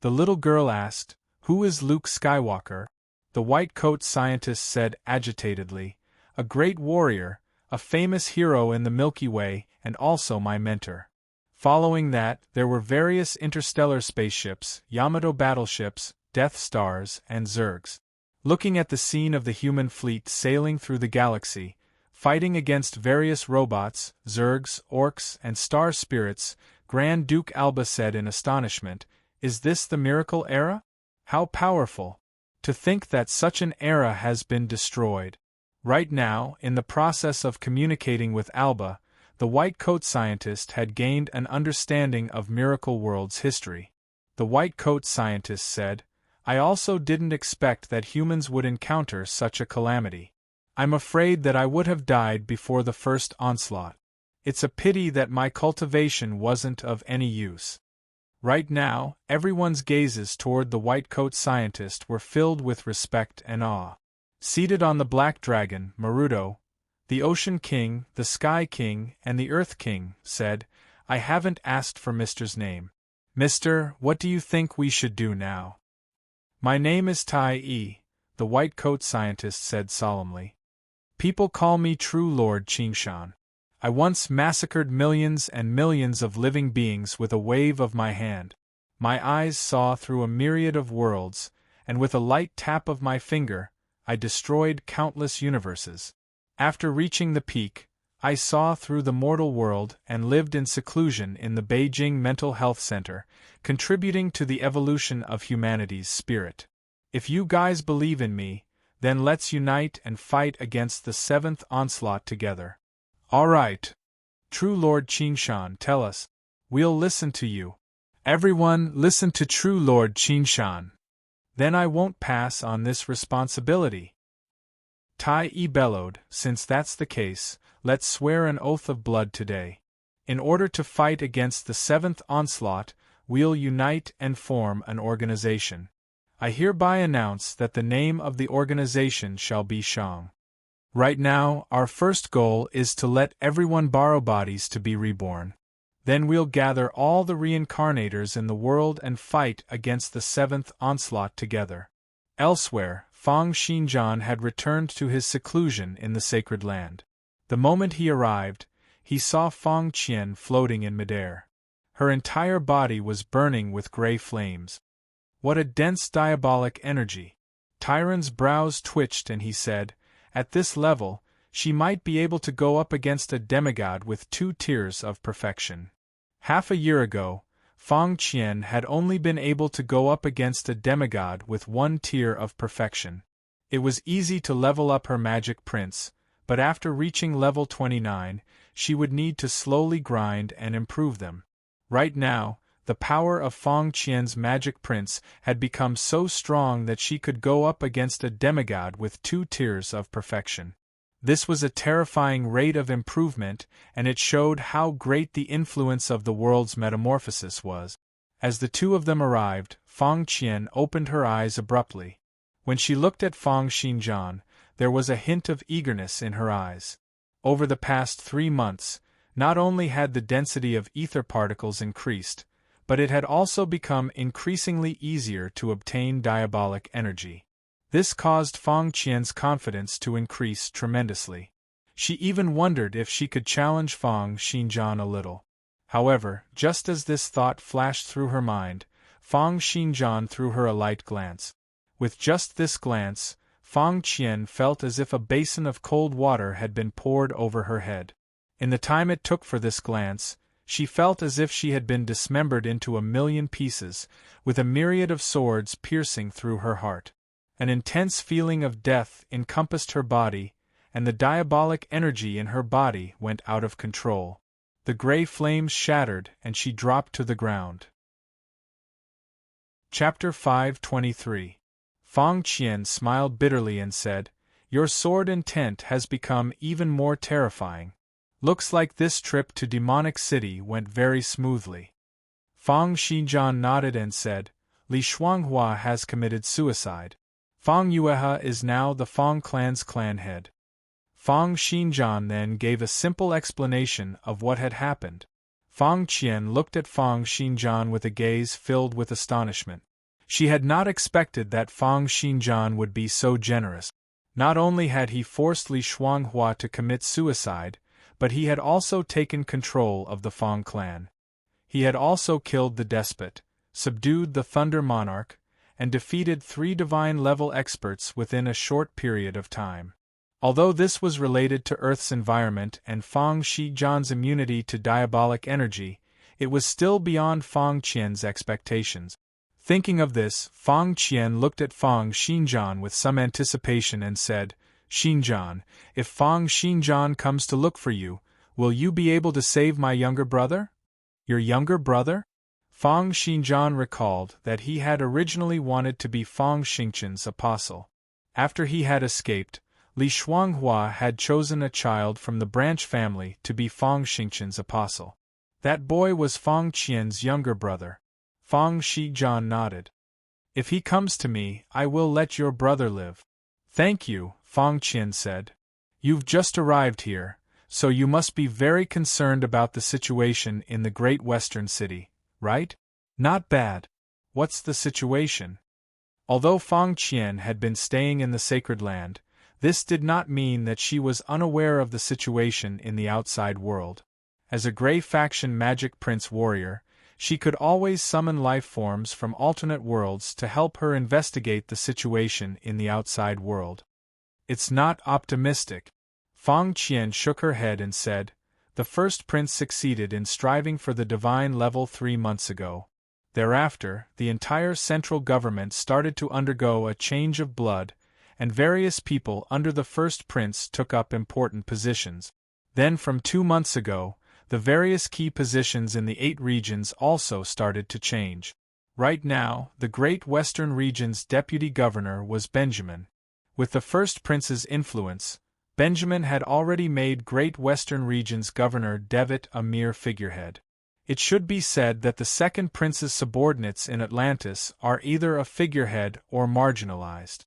The little girl asked, "Who is Luke Skywalker?" The white coat scientist said agitatedly, "A great warrior, a famous hero in the Milky Way, and also my mentor." Following that, there were various interstellar spaceships, Yamato battleships, Death Stars, and Zergs. Looking at the scene of the human fleet sailing through the galaxy, fighting against various robots, Zergs, orcs, and star spirits, Grand Duke Alba said in astonishment, "Is this the Miracle Era? How powerful! To think that such an era has been destroyed." Right now, in the process of communicating with Alba, the white coat scientist had gained an understanding of Miracle World's history. The white coat scientist said, "I also didn't expect that humans would encounter such a calamity. I'm afraid that I would have died before the first onslaught. It's a pity that my cultivation wasn't of any use." Right now, everyone's gazes toward the white coat scientist were filled with respect and awe. Seated on the black dragon, Maruto, the Ocean King, the Sky King, and the Earth King, said, "I haven't asked for Mister's name. Mister, what do you think we should do now?" My name is Tai Yi, the white coat scientist said solemnly. People call me True Lord Qingshan. I once massacred millions and millions of living beings with a wave of my hand. My eyes saw through a myriad of worlds, and with a light tap of my finger, I destroyed countless universes. After reaching the peak, I saw through the mortal world and lived in seclusion in the Beijing Mental Health Center, contributing to the evolution of humanity's spirit. If you guys believe in me, then let's unite and fight against the seventh onslaught together. All right. True Lord Qingshan, tell us. We'll listen to you. Everyone, listen to True Lord Qingshan. Then I won't pass on this responsibility. Tai Yi bellowed, since that's the case, let's swear an oath of blood today. In order to fight against the seventh onslaught, we'll unite and form an organization. I hereby announce that the name of the organization shall be Shang. Right now, our first goal is to let everyone borrow bodies to be reborn. Then we'll gather all the reincarnators in the world and fight against the seventh onslaught together. Elsewhere, Fang Xinjian had returned to his seclusion in the sacred land. The moment he arrived, he saw Fang Qian floating in midair. Her entire body was burning with gray flames. What a dense diabolic energy! Tyron's brows twitched and he said, at this level, she might be able to go up against a demigod with 2 tiers of perfection. Half a year ago, Fang Qian had only been able to go up against a demigod with 1 tier of perfection. It was easy to level up her magic prince, but after reaching level 29, she would need to slowly grind and improve them. Right now, the power of Fang Qian's magic prince had become so strong that she could go up against a demigod with 2 tiers of perfection. This was a terrifying rate of improvement, and it showed how great the influence of the world's metamorphosis was. As the two of them arrived, Fang Qian opened her eyes abruptly. When she looked at Fang Xinjian, there was a hint of eagerness in her eyes. Over the past 3 months, not only had the density of ether particles increased, but it had also become increasingly easier to obtain diabolic energy. This caused Fang Qian's confidence to increase tremendously. She even wondered if she could challenge Fang Xinjian a little. However, just as this thought flashed through her mind, Fang Xinjian threw her a light glance. With just this glance, Fang Qian felt as if a basin of cold water had been poured over her head. In the time it took for this glance, she felt as if she had been dismembered into a million pieces, with a myriad of swords piercing through her heart. An intense feeling of death encompassed her body, and the diabolic energy in her body went out of control. The gray flames shattered and she dropped to the ground. Chapter 523. Fang Qian smiled bitterly and said, "Your sword intent has become even more terrifying. Looks like this trip to Demonic City went very smoothly." Fang Xinjian nodded and said, "Li Shuanghua has committed suicide. Fang Yuehe is now the Fang clan's clan head." Fang Xinjian then gave a simple explanation of what had happened. Fang Qian looked at Fang Xinjian with a gaze filled with astonishment. She had not expected that Fang Xinjian would be so generous. Not only had he forced Li Shuanghua to commit suicide, but he had also taken control of the Fang clan. He had also killed the despot, subdued the Thunder Monarch, and defeated 3 divine-level experts within a short period of time. Although this was related to Earth's environment and Fang Xinjian's immunity to diabolic energy, it was still beyond Fang Qian's expectations. Thinking of this, Fang Qian looked at Fang Xinjian with some anticipation and said, "Xinjian, if Fang Xinjian comes to look for you, will you be able to save my younger brother?" "Your younger brother?" Fang Xinjian recalled that he had originally wanted to be Fang Xingqian's apostle. After he had escaped, Li Shuanghua had chosen a child from the branch family to be Fang Xingqian's apostle. That boy was Fang Qian's younger brother. Fang Xinjian nodded. "If he comes to me, I will let your brother live." "Thank you," Fang Qian said. "You've just arrived here, so you must be very concerned about the situation in the Great Western City, right?" "Not bad. What's the situation?" Although Fang Qian had been staying in the sacred land, this did not mean that she was unaware of the situation in the outside world. As a Grey Faction Magic Prince warrior, she could always summon life forms from alternate worlds to help her investigate the situation in the outside world. It's not optimistic. Fang Qian shook her head and said, "The first prince succeeded in striving for the divine level 3 months ago. Thereafter, the entire central government started to undergo a change of blood, and various people under the first prince took up important positions. Then from 2 months ago, the various key positions in the 8 regions also started to change. Right now, the Great Western Region's deputy governor was Benjamin. With the first prince's influence, Benjamin had already made Great Western Region's governor Devitt a mere figurehead. It should be said that the second prince's subordinates in Atlantis are either a figurehead or marginalized."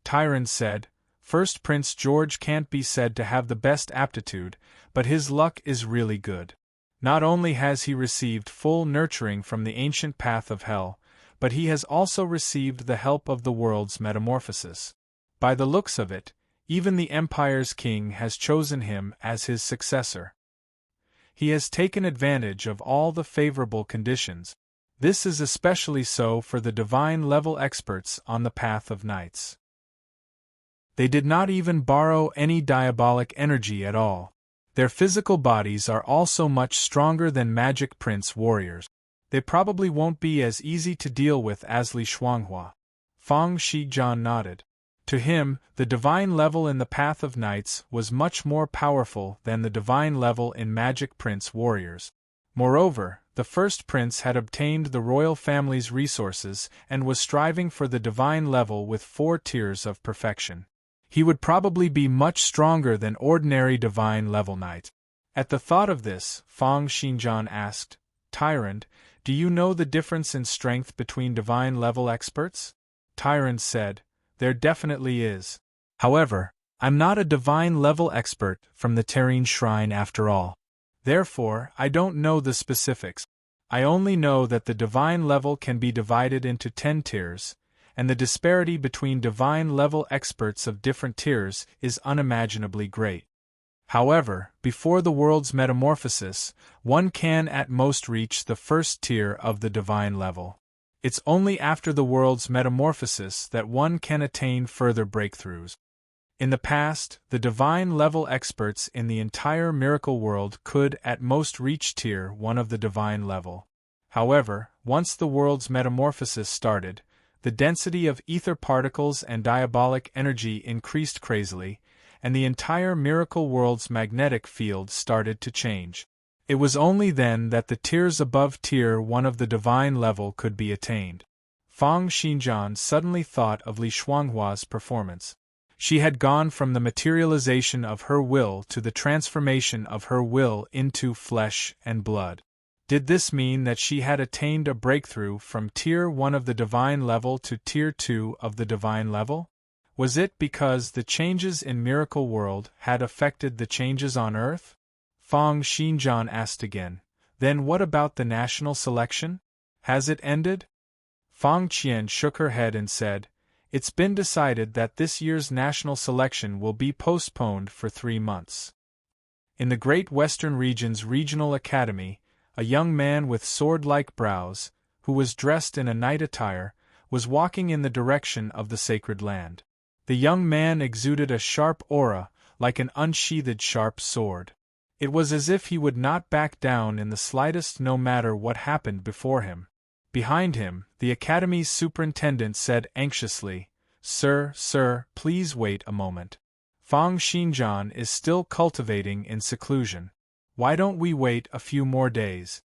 Tyron said, "First Prince George can't be said to have the best aptitude, but his luck is really good. Not only has he received full nurturing from the ancient path of hell, but he has also received the help of the world's metamorphosis. By the looks of it, even the Empire's king has chosen him as his successor. He has taken advantage of all the favorable conditions. This is especially so for the divine level experts on the path of knights. They did not even borrow any diabolic energy at all. Their physical bodies are also much stronger than Magic Prince warriors. They probably won't be as easy to deal with as Li Shuanghua." Fang Shijian nodded. To him, the divine level in the Path of Knights was much more powerful than the divine level in Magic Prince warriors. Moreover, the first prince had obtained the royal family's resources and was striving for the divine level with 4 tiers of perfection. He would probably be much stronger than ordinary divine level knight. At the thought of this, Fang Xinjian asked, "Tyrant, do you know the difference in strength between divine level experts?" Tyrant said, "There definitely is. However, I'm not a divine level expert from the Terrene Shrine after all. Therefore, I don't know the specifics. I only know that the divine level can be divided into 10 tiers, and the disparity between divine level experts of different tiers is unimaginably great. However, before the world's metamorphosis, one can at most reach the first tier of the divine level. It's only after the world's metamorphosis that one can attain further breakthroughs. In the past, the divine level experts in the entire miracle world could at most reach tier 1 of the divine level. However, once the world's metamorphosis started, the density of ether particles and diabolic energy increased crazily, and the entire miracle world's magnetic field started to change. It was only then that the tiers above tier 1 of the divine level could be attained. Fang Xinjian suddenly thought of Li Shuanghua's performance. She had gone from the materialization of her will to the transformation of her will into flesh and blood. Did this mean that she had attained a breakthrough from tier 1 of the divine level to tier 2 of the divine level? Was it because the changes in Miracle World had affected the changes on Earth? Fang Xinjian asked again. Then what about the national selection? Has it ended? Fang Qian shook her head and said, "It's been decided that this year's national selection will be postponed for 3 months." In the Great Western Region's Regional Academy, a young man with sword-like brows, who was dressed in a knight attire, was walking in the direction of the sacred land. The young man exuded a sharp aura, like an unsheathed sharp sword. It was as if he would not back down in the slightest no matter what happened before him. Behind him, the Academy's superintendent said anxiously, Sir, please wait a moment. Fang Xinjian is still cultivating in seclusion. Why don't we wait a few more days?"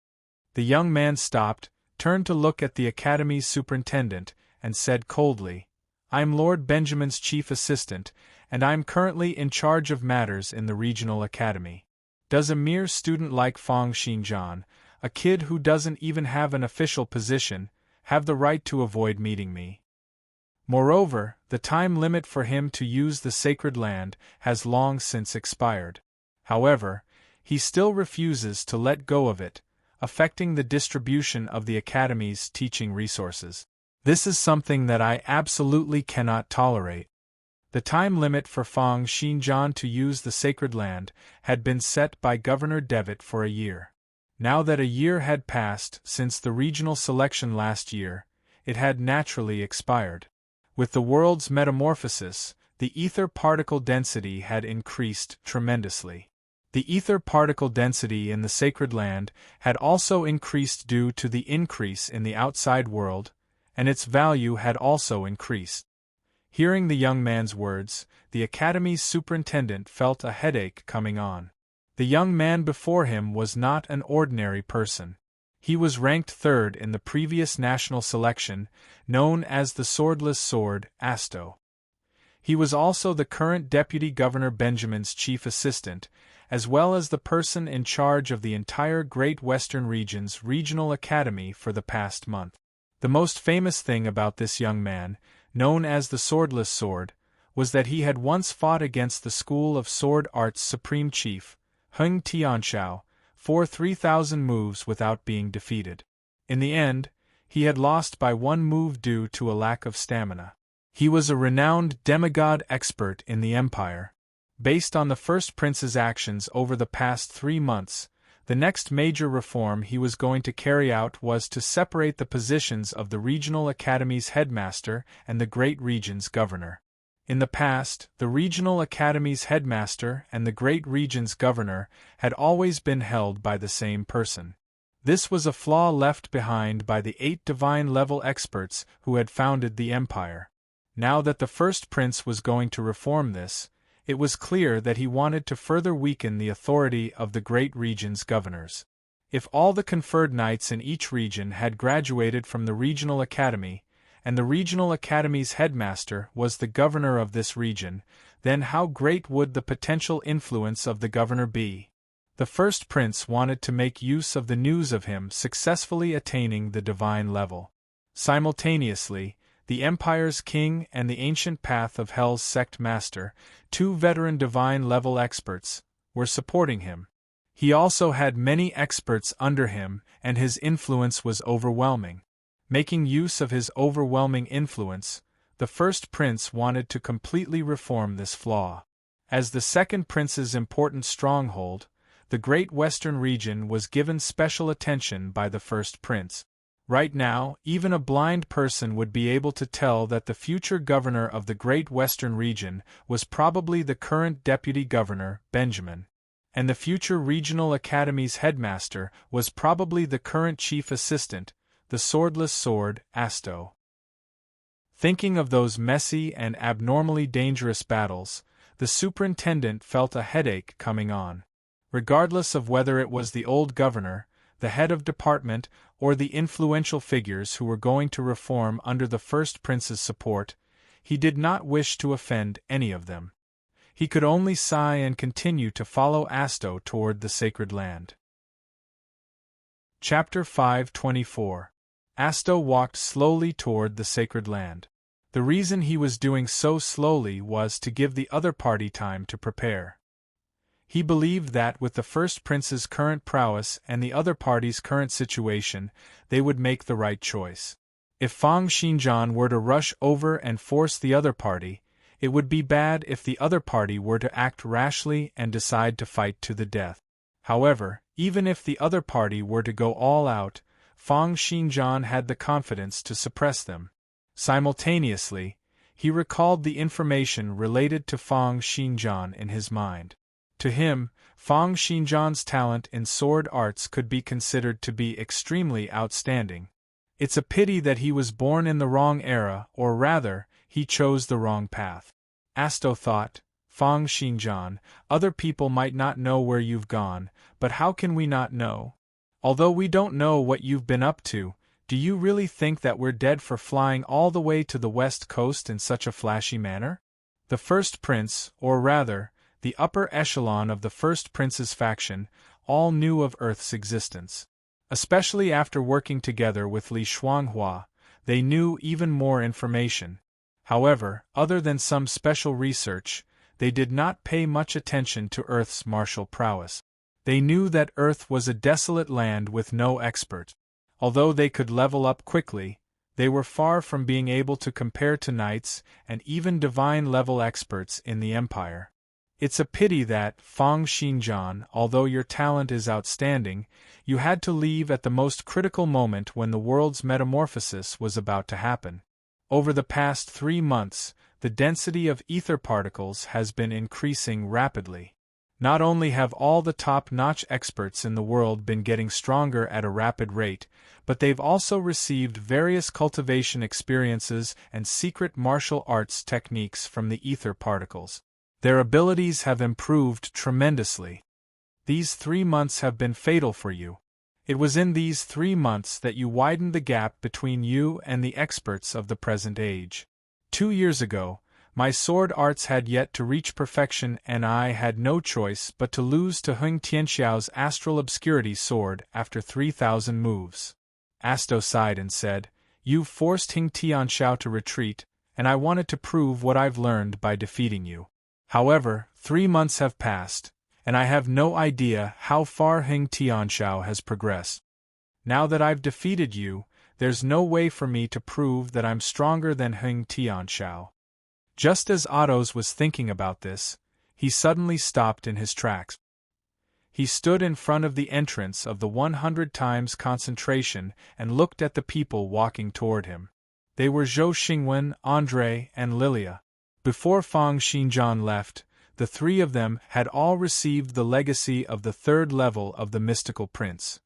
The young man stopped, turned to look at the Academy's superintendent, and said coldly, "I'm Lord Benjamin's chief assistant, and I'm currently in charge of matters in the Regional Academy. Does a mere student like Fang Xinjian, a kid who doesn't even have an official position, have the right to avoid meeting me? Moreover, the time limit for him to use the sacred land has long since expired. However, he still refuses to let go of it, affecting the distribution of the Academy's teaching resources. This is something that I absolutely cannot tolerate. The time limit for Fang Xinjian to use the sacred land had been set by Governor Devitt for a year. Now that a year had passed since the regional selection last year, it had naturally expired. With the world's metamorphosis, the ether particle density had increased tremendously. The ether particle density in the sacred land had also increased due to the increase in the outside world, and its value had also increased. Hearing the young man's words, the academy's superintendent felt a headache coming on. The young man before him was not an ordinary person. He was ranked third in the previous national selection, known as the Swordless Sword, Asto. He was also the current Deputy Governor Benjamin's chief assistant, as well as the person in charge of the entire Great Western Region's regional academy for the past month. The most famous thing about this young man, known as the Swordless Sword, was that he had once fought against the School of Sword Art's supreme chief, Heng Tianxiao, for 3,000 moves without being defeated. In the end, he had lost by one move due to a lack of stamina. He was a renowned demigod expert in the Empire. Based on the first prince's actions over the past 3 months, the next major reform he was going to carry out was to separate the positions of the regional academy's headmaster and the great region's governor. In the past, the regional academy's headmaster and the great region's governor had always been held by the same person. This was a flaw left behind by the 8 divine-level experts who had founded the empire. Now that the first prince was going to reform this, it was clear that he wanted to further weaken the authority of the great region's governors. If all the conferred knights in each region had graduated from the regional academy, and the regional academy's headmaster was the governor of this region, then how great would the potential influence of the governor be? The first prince wanted to make use of the news of him successfully attaining the divine level. Simultaneously, the Empire's king and the ancient path of Hell's sect master, 2 veteran divine-level experts, were supporting him. He also had many experts under him, and his influence was overwhelming. Making use of his overwhelming influence, the first prince wanted to completely reform this flaw. As the second prince's important stronghold, the Great Western region was given special attention by the first prince. Right now, even a blind person would be able to tell that the future governor of the Great Western region was probably the current deputy governor, Benjamin, and the future regional academy's headmaster was probably the current chief assistant, the Swordless Sword, Asto. Thinking of those messy and abnormally dangerous battles, the superintendent felt a headache coming on. Regardless of whether it was the old governor, the head of department, or the influential figures who were going to reform under the first prince's support, he did not wish to offend any of them. He could only sigh and continue to follow Asto toward the sacred land. Chapter 524. Asto walked slowly toward the sacred land. The reason he was doing so slowly was to give the other party time to prepare. He believed that with the first prince's current prowess and the other party's current situation, they would make the right choice. If Fang Xinjian were to rush over and force the other party, it would be bad if the other party were to act rashly and decide to fight to the death. However, even if the other party were to go all out, Fang Xinjian had the confidence to suppress them. Simultaneously, he recalled the information related to Fang Xinjian in his mind. To him, Fang Xinjian's talent in sword arts could be considered to be extremely outstanding. It's a pity that he was born in the wrong era, or rather, he chose the wrong path. Asto thought, Fang Xinjian, other people might not know where you've gone, but how can we not know? Although we don't know what you've been up to, do you really think that we're dead for flying all the way to the west coast in such a flashy manner? The first prince, or rather, the upper echelon of the first prince's faction, all knew of Earth's existence. Especially after working together with Li Shuanghua, they knew even more information. However, other than some special research, they did not pay much attention to Earth's martial prowess. They knew that Earth was a desolate land with no expert. Although they could level up quickly, they were far from being able to compare to knights and even divine-level experts in the Empire. It's a pity that, Fang Xinjian, although your talent is outstanding, you had to leave at the most critical moment when the world's metamorphosis was about to happen. Over the past 3 months, the density of ether particles has been increasing rapidly. Not only have all the top-notch experts in the world been getting stronger at a rapid rate, but they've also received various cultivation experiences and secret martial arts techniques from the ether particles. Their abilities have improved tremendously. These 3 months have been fatal for you. It was in these 3 months that you widened the gap between you and the experts of the present age. 2 years ago, my sword arts had yet to reach perfection and I had no choice but to lose to Heng Tianxiao's Astral Obscurity sword after 3,000 moves. Asto sighed and said, "You've forced Heng Tianxiao to retreat, and I wanted to prove what I've learned by defeating you. However, 3 months have passed, and I have no idea how far Heng Tianxiao has progressed. Now that I've defeated you, there's no way for me to prove that I'm stronger than Heng Tianxiao." Just as Ottos was thinking about this, he suddenly stopped in his tracks. He stood in front of the entrance of the 100 times concentration and looked at the people walking toward him. They were Zhou Xingwen, Andre, and Lilia. Before Fang Xinjian left, the 3 of them had all received the legacy of the 3rd level of the mystical prince.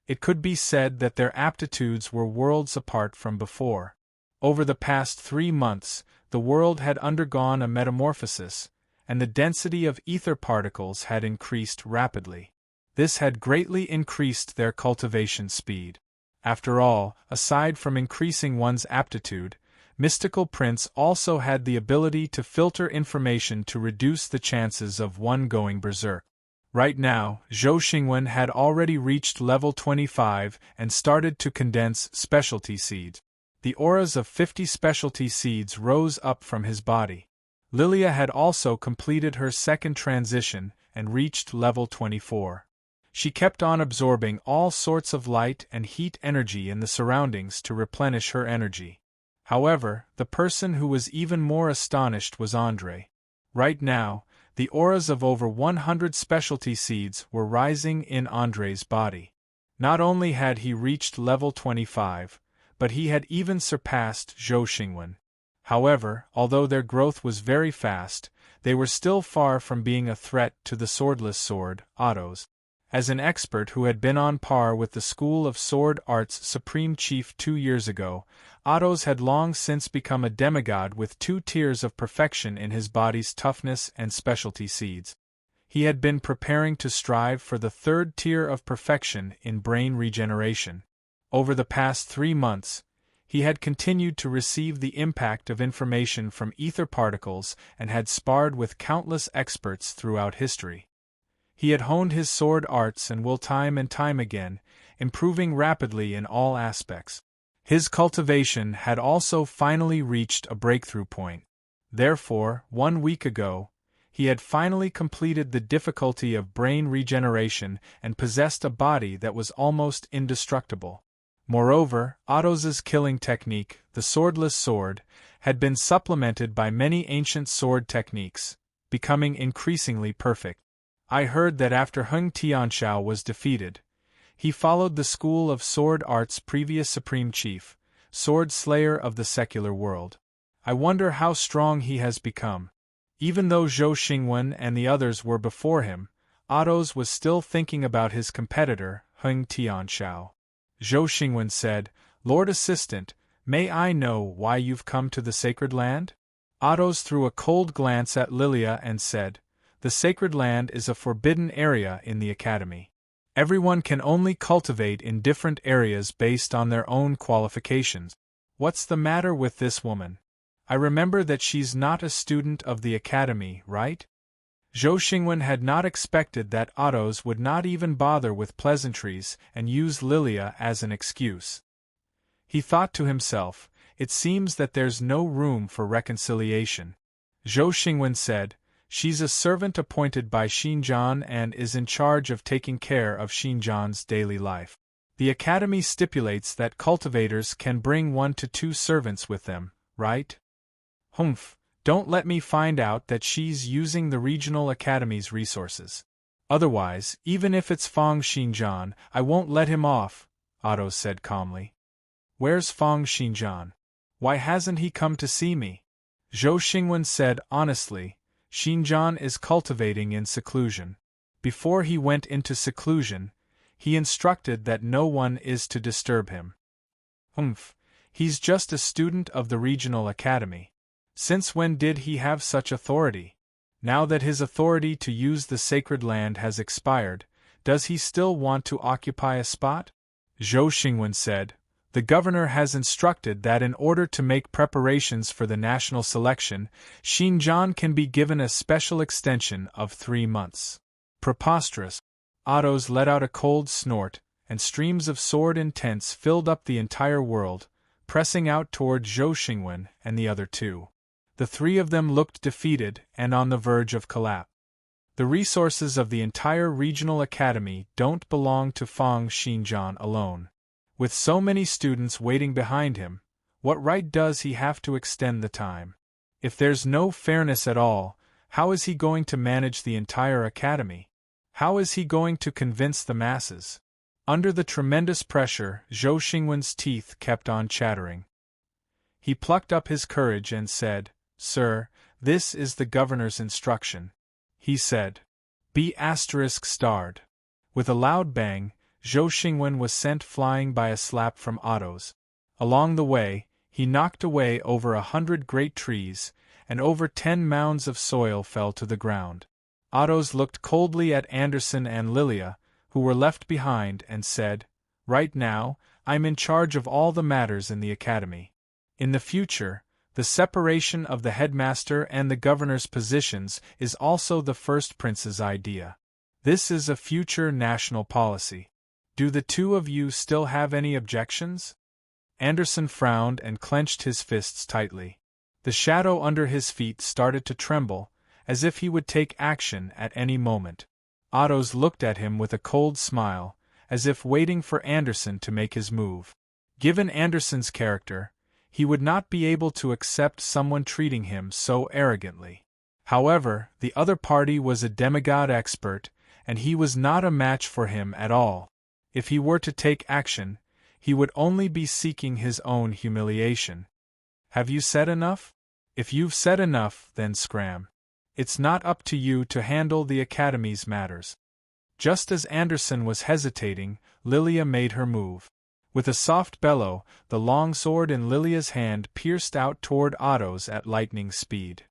It could be said that their aptitudes were worlds apart from before. Over the past 3 months, the world had undergone a metamorphosis, and the density of ether particles had increased rapidly. This had greatly increased their cultivation speed. After all, aside from increasing one's aptitude, Mystical Prince also had the ability to filter information to reduce the chances of one going berserk. Right now, Zhou Xingwen had already reached level 25 and started to condense specialty seeds. The auras of 50 specialty seeds rose up from his body. Lilia had also completed her second transition and reached level 24. She kept on absorbing all sorts of light and heat energy in the surroundings to replenish her energy. However, the person who was even more astonished was Andre. Right now, the auras of over 100 specialty seeds were rising in Andre's body. Not only had he reached level 25, but he had even surpassed Zhou Xingwen. However, although their growth was very fast, they were still far from being a threat to the swordless sword, Ottos. As an expert who had been on par with the School of Sword Arts Supreme Chief 2 years ago, Ottos had long since become a demigod with 2 tiers of perfection in his body's toughness and specialty seeds. He had been preparing to strive for the 3rd tier of perfection in brain regeneration. Over the past 3 months, he had continued to receive the impact of information from ether particles and had sparred with countless experts throughout history. He had honed his sword arts and will time and time again, improving rapidly in all aspects. His cultivation had also finally reached a breakthrough point. Therefore, 1 week ago, he had finally completed the difficulty of brain regeneration and possessed a body that was almost indestructible. Moreover, Ottos's killing technique, the swordless sword, had been supplemented by many ancient sword techniques, becoming increasingly perfect. I heard that after Heng Tianxiao was defeated, he followed the School of Sword Arts' previous Supreme Chief, Sword Slayer of the secular world. I wonder how strong he has become. Even though Zhou Xingwen and the others were before him, Ottos was still thinking about his competitor, Heng Tianxiao. Zhou Xingwen said, "Lord Assistant, may I know why you've come to the Sacred Land?" Ottos threw a cold glance at Lilia and said, "The Sacred Land is a forbidden area in the Academy. Everyone can only cultivate in different areas based on their own qualifications. What's the matter with this woman? I remember that she's not a student of the Academy, right?" Zhou Xingwen had not expected that Ottos would not even bother with pleasantries and use Lilia as an excuse. He thought to himself, it seems that there's no room for reconciliation. Zhou Xingwen said, "She's a servant appointed by Xinjiang and is in charge of taking care of Xinjiang's daily life. The Academy stipulates that cultivators can bring 1 to 2 servants with them, right? Humph, don't let me find out that she's using the regional academy's resources. Otherwise, even if it's Fang Xinjian, I won't let him off, Otto said calmly. Where's Fang Xinjian? Why hasn't he come to see me? Zhou Xingwen said honestly, Xinjian is cultivating in seclusion. Before he went into seclusion, he instructed that no one is to disturb him. Humph, he's just a student of the regional academy. Since when did he have such authority? Now that his authority to use the sacred land has expired, does he still want to occupy a spot? Zhou Xingwen said, the governor has instructed that in order to make preparations for the national selection, Xinjiang can be given a special extension of 3 months. Preposterous. Otto's let out a cold snort, and streams of sword intents filled up the entire world, pressing out toward Zhou Xingwen and the other 2. The 3 of them looked defeated and on the verge of collapse. The resources of the entire regional academy don't belong to Fang Xinjian alone. With so many students waiting behind him, what right does he have to extend the time? If there's no fairness at all, how is he going to manage the entire academy? How is he going to convince the masses? Under the tremendous pressure, Zhou Xingwen's teeth kept on chattering. He plucked up his courage and said, Sir, this is the governor's instruction. He said. Be ****. With a loud bang, Zhou Xingwen was sent flying by a slap from Otto's. Along the way, he knocked away over 100 great trees, and over 10 mounds of soil fell to the ground. Otto's looked coldly at Anderson and Lilia, who were left behind, and said, Right now, I'm in charge of all the matters in the academy. In the future, the separation of the headmaster and the governor's positions is also the first prince's idea. This is a future national policy. Do the 2 of you still have any objections? Anderson frowned and clenched his fists tightly. The shadow under his feet started to tremble, as if he would take action at any moment. Otto's looked at him with a cold smile, as if waiting for Anderson to make his move. Given Anderson's character, he would not be able to accept someone treating him so arrogantly. However, the other party was a demigod expert, and he was not a match for him at all. If he were to take action, he would only be seeking his own humiliation. Have you said enough? If you've said enough, then scram. It's not up to you to handle the academy's matters. Just as Anderson was hesitating, Lilia made her move. With a soft bellow, the long sword in Lilia's hand pierced out toward Otto's at lightning speed.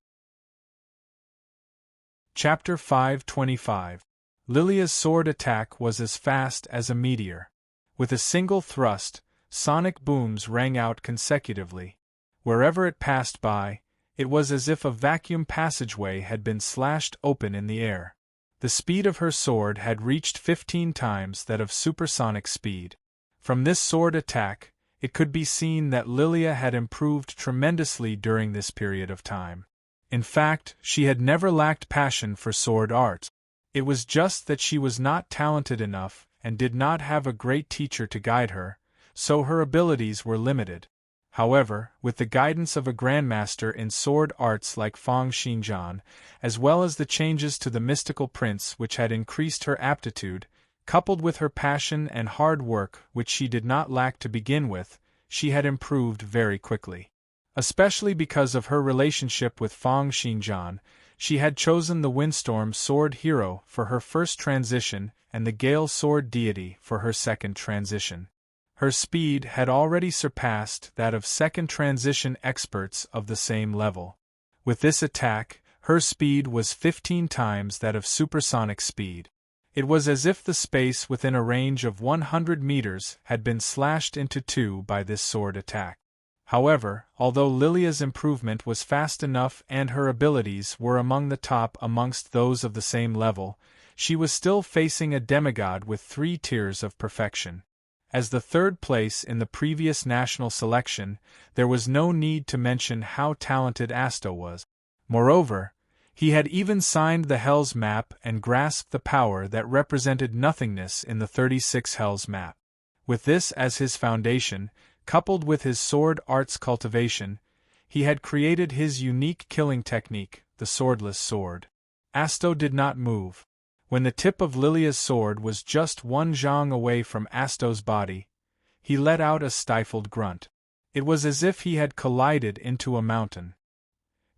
Chapter 525. Lilia's sword attack was as fast as a meteor. With a single thrust, sonic booms rang out consecutively. Wherever it passed by, it was as if a vacuum passageway had been slashed open in the air. The speed of her sword had reached 15 times that of supersonic speed. From this sword attack, it could be seen that Lilia had improved tremendously during this period of time. In fact, she had never lacked passion for sword art. It was just that she was not talented enough and did not have a great teacher to guide her, so her abilities were limited. However, with the guidance of a grandmaster in sword arts like Fang Xinjian, as well as the changes to the mystical prince which had increased her aptitude, coupled with her passion and hard work which she did not lack to begin with, she had improved very quickly. Especially because of her relationship with Fang Xinjian, she had chosen the Windstorm Sword Hero for her first transition and the Gale Sword Deity for her second transition. Her speed had already surpassed that of second transition experts of the same level. With this attack, her speed was 15 times that of supersonic speed. It was as if the space within a range of 100 meters had been slashed into 2 by this sword attack. However, although Lilia's improvement was fast enough and her abilities were among the top amongst those of the same level, she was still facing a demigod with 3 tiers of perfection. As the third place in the previous national selection, there was no need to mention how talented Asto was. Moreover, he had even signed the Hells map and grasped the power that represented nothingness in the 36 Hells map. With this as his foundation, coupled with his sword art's cultivation, he had created his unique killing technique, the swordless sword. Asto did not move. When the tip of Lilia's sword was just 1 zhang away from Asto's body, he let out a stifled grunt. It was as if he had collided into a mountain.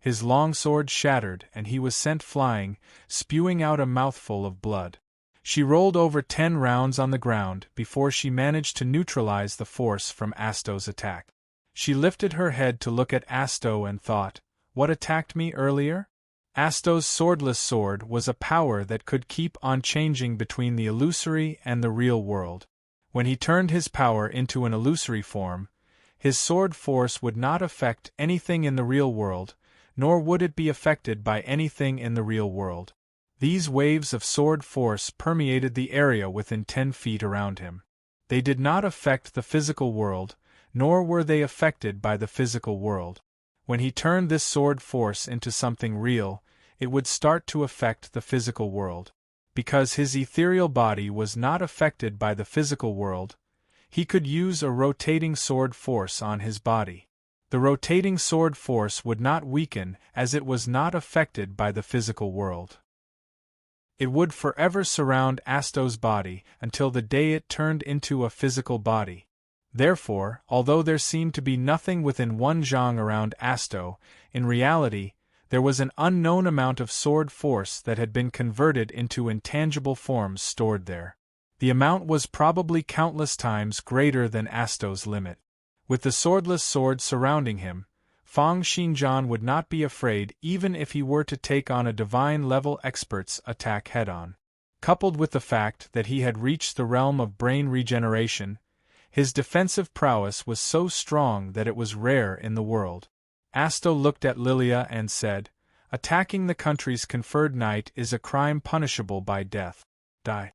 His long sword shattered and he was sent flying, spewing out a mouthful of blood. She rolled over 10 rounds on the ground before she managed to neutralize the force from Asto's attack. She lifted her head to look at Asto and thought, "What attacked me earlier?" Asto's swordless sword was a power that could keep on changing between the illusory and the real world. When he turned his power into an illusory form, his sword force would not affect anything in the real world, nor would it be affected by anything in the real world. These waves of sword force permeated the area within 10 feet around him. They did not affect the physical world, nor were they affected by the physical world. When he turned this sword force into something real, it would start to affect the physical world. Because his ethereal body was not affected by the physical world, he could use a rotating sword force on his body. The rotating sword force would not weaken as it was not affected by the physical world. It would forever surround Asto's body until the day it turned into a physical body. Therefore, although there seemed to be nothing within 1 zhang around Asto, in reality, there was an unknown amount of sword force that had been converted into intangible forms stored there. The amount was probably countless times greater than Asto's limit. With the swordless sword surrounding him, Fang Xinjian would not be afraid even if he were to take on a divine-level expert's attack head-on. Coupled with the fact that he had reached the realm of brain regeneration, his defensive prowess was so strong that it was rare in the world. Asto looked at Lilia and said, "Attacking the country's conferred knight is a crime punishable by death. Die."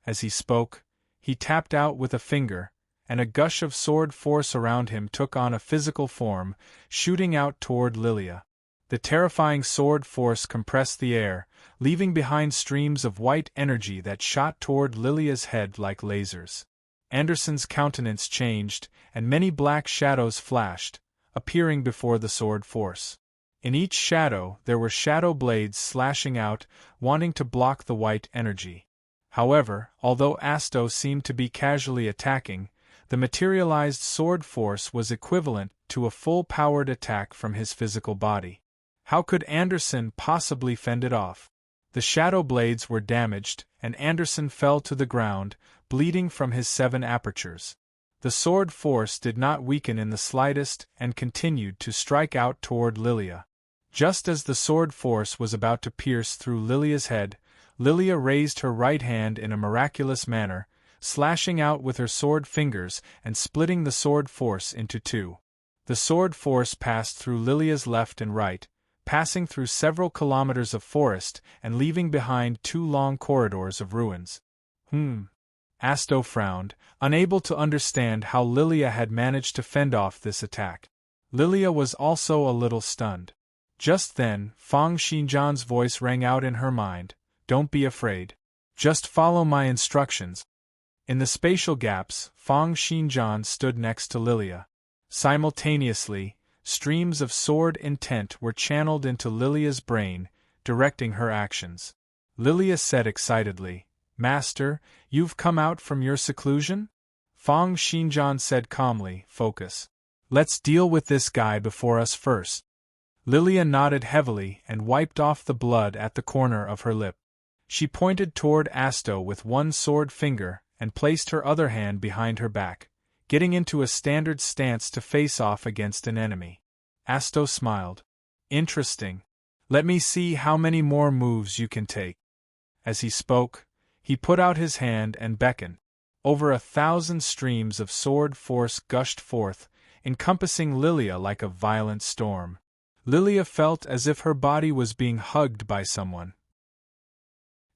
As he spoke, he tapped out with a finger, and a gush of sword force around him took on a physical form, shooting out toward Lilia. The terrifying sword force compressed the air, leaving behind streams of white energy that shot toward Lilia's head like lasers. Anderson's countenance changed, and many black shadows flashed, appearing before the sword force. In each shadow there were shadow blades slashing out, wanting to block the white energy. However, although Asto seemed to be casually attacking, the materialized sword force was equivalent to a full-powered attack from his physical body. How could Anderson possibly fend it off? The shadow blades were damaged, and Anderson fell to the ground, bleeding from his 7 apertures. The sword force did not weaken in the slightest and continued to strike out toward Lilia. Just as the sword force was about to pierce through Lilia's head, Lilia raised her right hand in a miraculous manner, slashing out with her sword fingers and splitting the sword force into 2. The sword force passed through Lilia's left and right, passing through several kilometers of forest and leaving behind 2 long corridors of ruins. Asto frowned, unable to understand how Lilia had managed to fend off this attack. Lilia was also a little stunned. Just then, Fang Xinjian's voice rang out in her mind, "Don't be afraid. Just follow my instructions." In the spatial gaps, Fang Xinjian stood next to Lilia. Simultaneously, streams of sword intent were channeled into Lilia's brain, directing her actions. Lilia said excitedly, "Master, you've come out from your seclusion?" Fang Xinjian said calmly, "Focus. Let's deal with this guy before us first." Lilia nodded heavily and wiped off the blood at the corner of her lip. She pointed toward Asto with one sword finger and placed her other hand behind her back, getting into a standard stance to face off against an enemy. Asto smiled. "Interesting. Let me see how many more moves you can take." As he spoke, he put out his hand and beckoned. Over 1,000 streams of sword force gushed forth, encompassing Lilia like a violent storm. Lilia felt as if her body was being hugged by someone.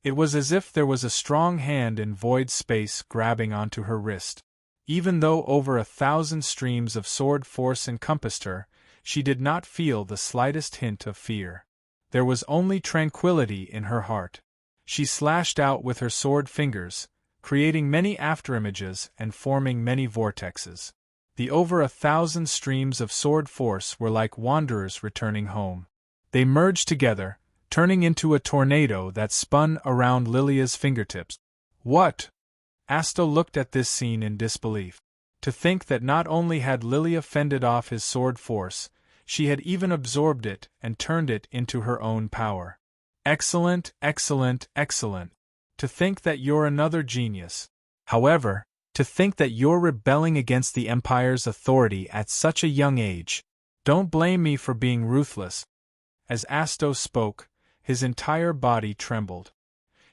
It was as if there was a strong hand in void space grabbing onto her wrist. Even though over 1,000 streams of sword force encompassed her, she did not feel the slightest hint of fear. There was only tranquility in her heart. She slashed out with her sword fingers, creating many afterimages and forming many vortexes. The over 1,000 streams of sword force were like wanderers returning home. They merged together, turning into a tornado that spun around Lilia's fingertips. What? Asto looked at this scene in disbelief. To think that not only had Lilia fended off his sword force, she had even absorbed it and turned it into her own power. Excellent, excellent, excellent. To think that you're another genius. However, to think that you're rebelling against the Empire's authority at such a young age. Don't blame me for being ruthless. As Asto spoke, his entire body trembled.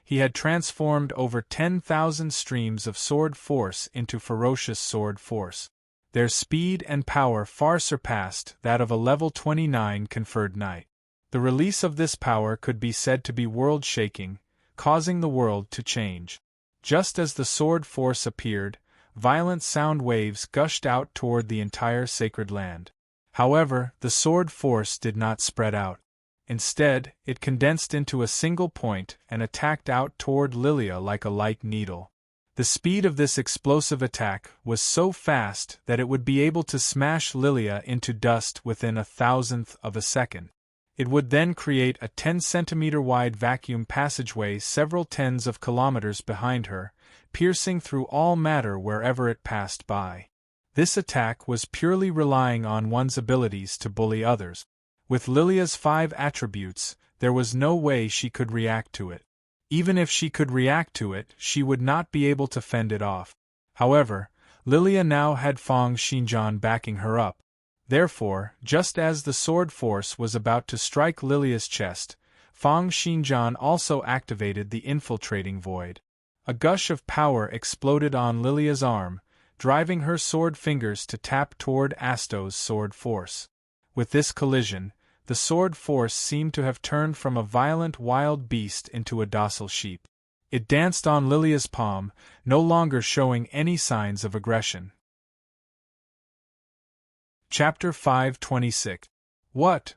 He had transformed over 10,000 streams of sword force into ferocious sword force. Their speed and power far surpassed that of a level 29 conferred knight. The release of this power could be said to be world-shaking, causing the world to change. Just as the sword force appeared, violent sound waves gushed out toward the entire sacred land. However, the sword force did not spread out. Instead, it condensed into a single point and attacked out toward Lilia like a light needle. The speed of this explosive attack was so fast that it would be able to smash Lilia into dust within 1,000th of a second. It would then create a 10-centimeter-wide vacuum passageway several tens of kilometers behind her, piercing through all matter wherever it passed by. This attack was purely relying on one's abilities to bully others. With Lilia's 5 attributes, there was no way she could react to it. Even if she could react to it, she would not be able to fend it off. However, Lilia now had Fang Xinjian backing her up. Therefore, just as the sword force was about to strike Lilia's chest, Fang Xinjian also activated the infiltrating void. A gush of power exploded on Lilia's arm, driving her sword fingers to tap toward Asto's sword force. With this collision, the sword force seemed to have turned from a violent wild beast into a docile sheep. It danced on Lilia's palm, no longer showing any signs of aggression. Chapter 526. What?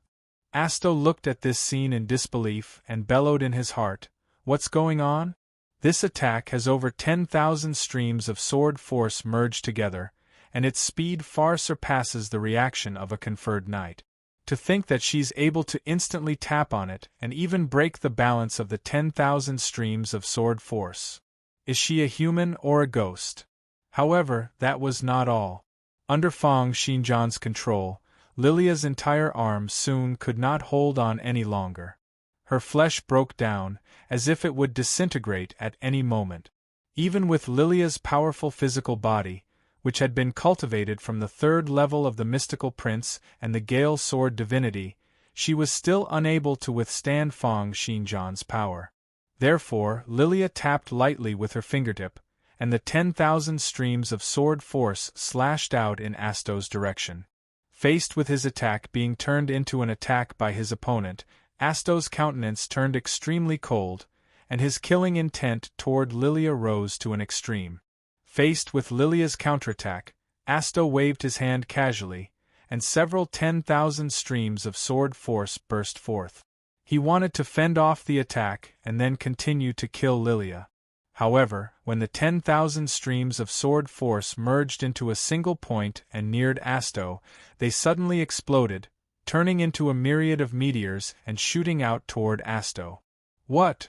Asto looked at this scene in disbelief and bellowed in his heart, "What's going on? This attack has over 10,000 streams of sword force merged together, and its speed far surpasses the reaction of a conferred knight. To think that she's able to instantly tap on it and even break the balance of the 10,000 streams of sword force. Is she a human or a ghost?" However, that was not all. Under Fang Xinjian's control, Lilia's entire arm soon could not hold on any longer. Her flesh broke down, as if it would disintegrate at any moment. Even with Lilia's powerful physical body, which had been cultivated from the 3rd level of the mystical prince and the Gale Sword divinity, she was still unable to withstand Fang Xinjian's power. Therefore, Lilia tapped lightly with her fingertip, and the 10,000 streams of sword force slashed out in Asto's direction. Faced with his attack being turned into an attack by his opponent, Asto's countenance turned extremely cold, and his killing intent toward Lilia rose to an extreme. Faced with Lilia's counterattack, Asto waved his hand casually, and several 10,000 streams of sword force burst forth. He wanted to fend off the attack and then continue to kill Lilia. However, when the 10,000 streams of sword force merged into a single point and neared Asto, they suddenly exploded, turning into a myriad of meteors and shooting out toward Asto. What?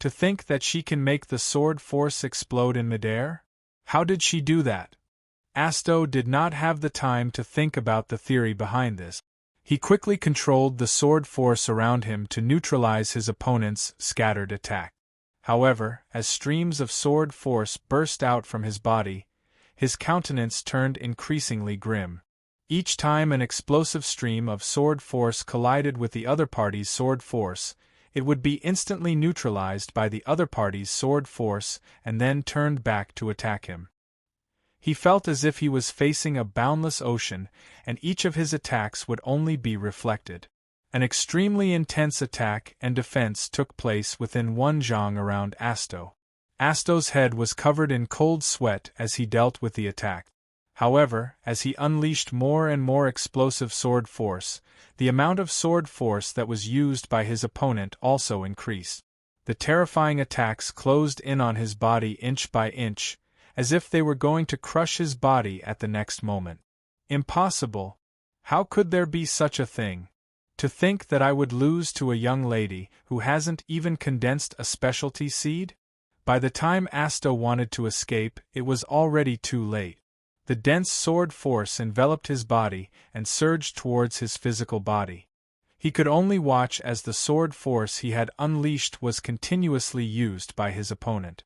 To think that she can make the sword force explode in midair? How did she do that? Asto did not have the time to think about the theory behind this. He quickly controlled the sword force around him to neutralize his opponent's scattered attack. However, as streams of sword force burst out from his body, his countenance turned increasingly grim. Each time an explosive stream of sword force collided with the other party's sword force, it would be instantly neutralized by the other party's sword force and then turned back to attack him. He felt as if he was facing a boundless ocean, and each of his attacks would only be reflected. An extremely intense attack and defense took place within 1 zhang around Asto. Asto's head was covered in cold sweat as he dealt with the attack. However, as he unleashed more and more explosive sword force, the amount of sword force that was used by his opponent also increased. The terrifying attacks closed in on his body inch by inch, as if they were going to crush his body at the next moment. Impossible! How could there be such a thing? To think that I would lose to a young lady who hasn't even condensed a specialty seed? By the time Asto wanted to escape, it was already too late. The dense sword force enveloped his body and surged towards his physical body. He could only watch as the sword force he had unleashed was continuously used by his opponent.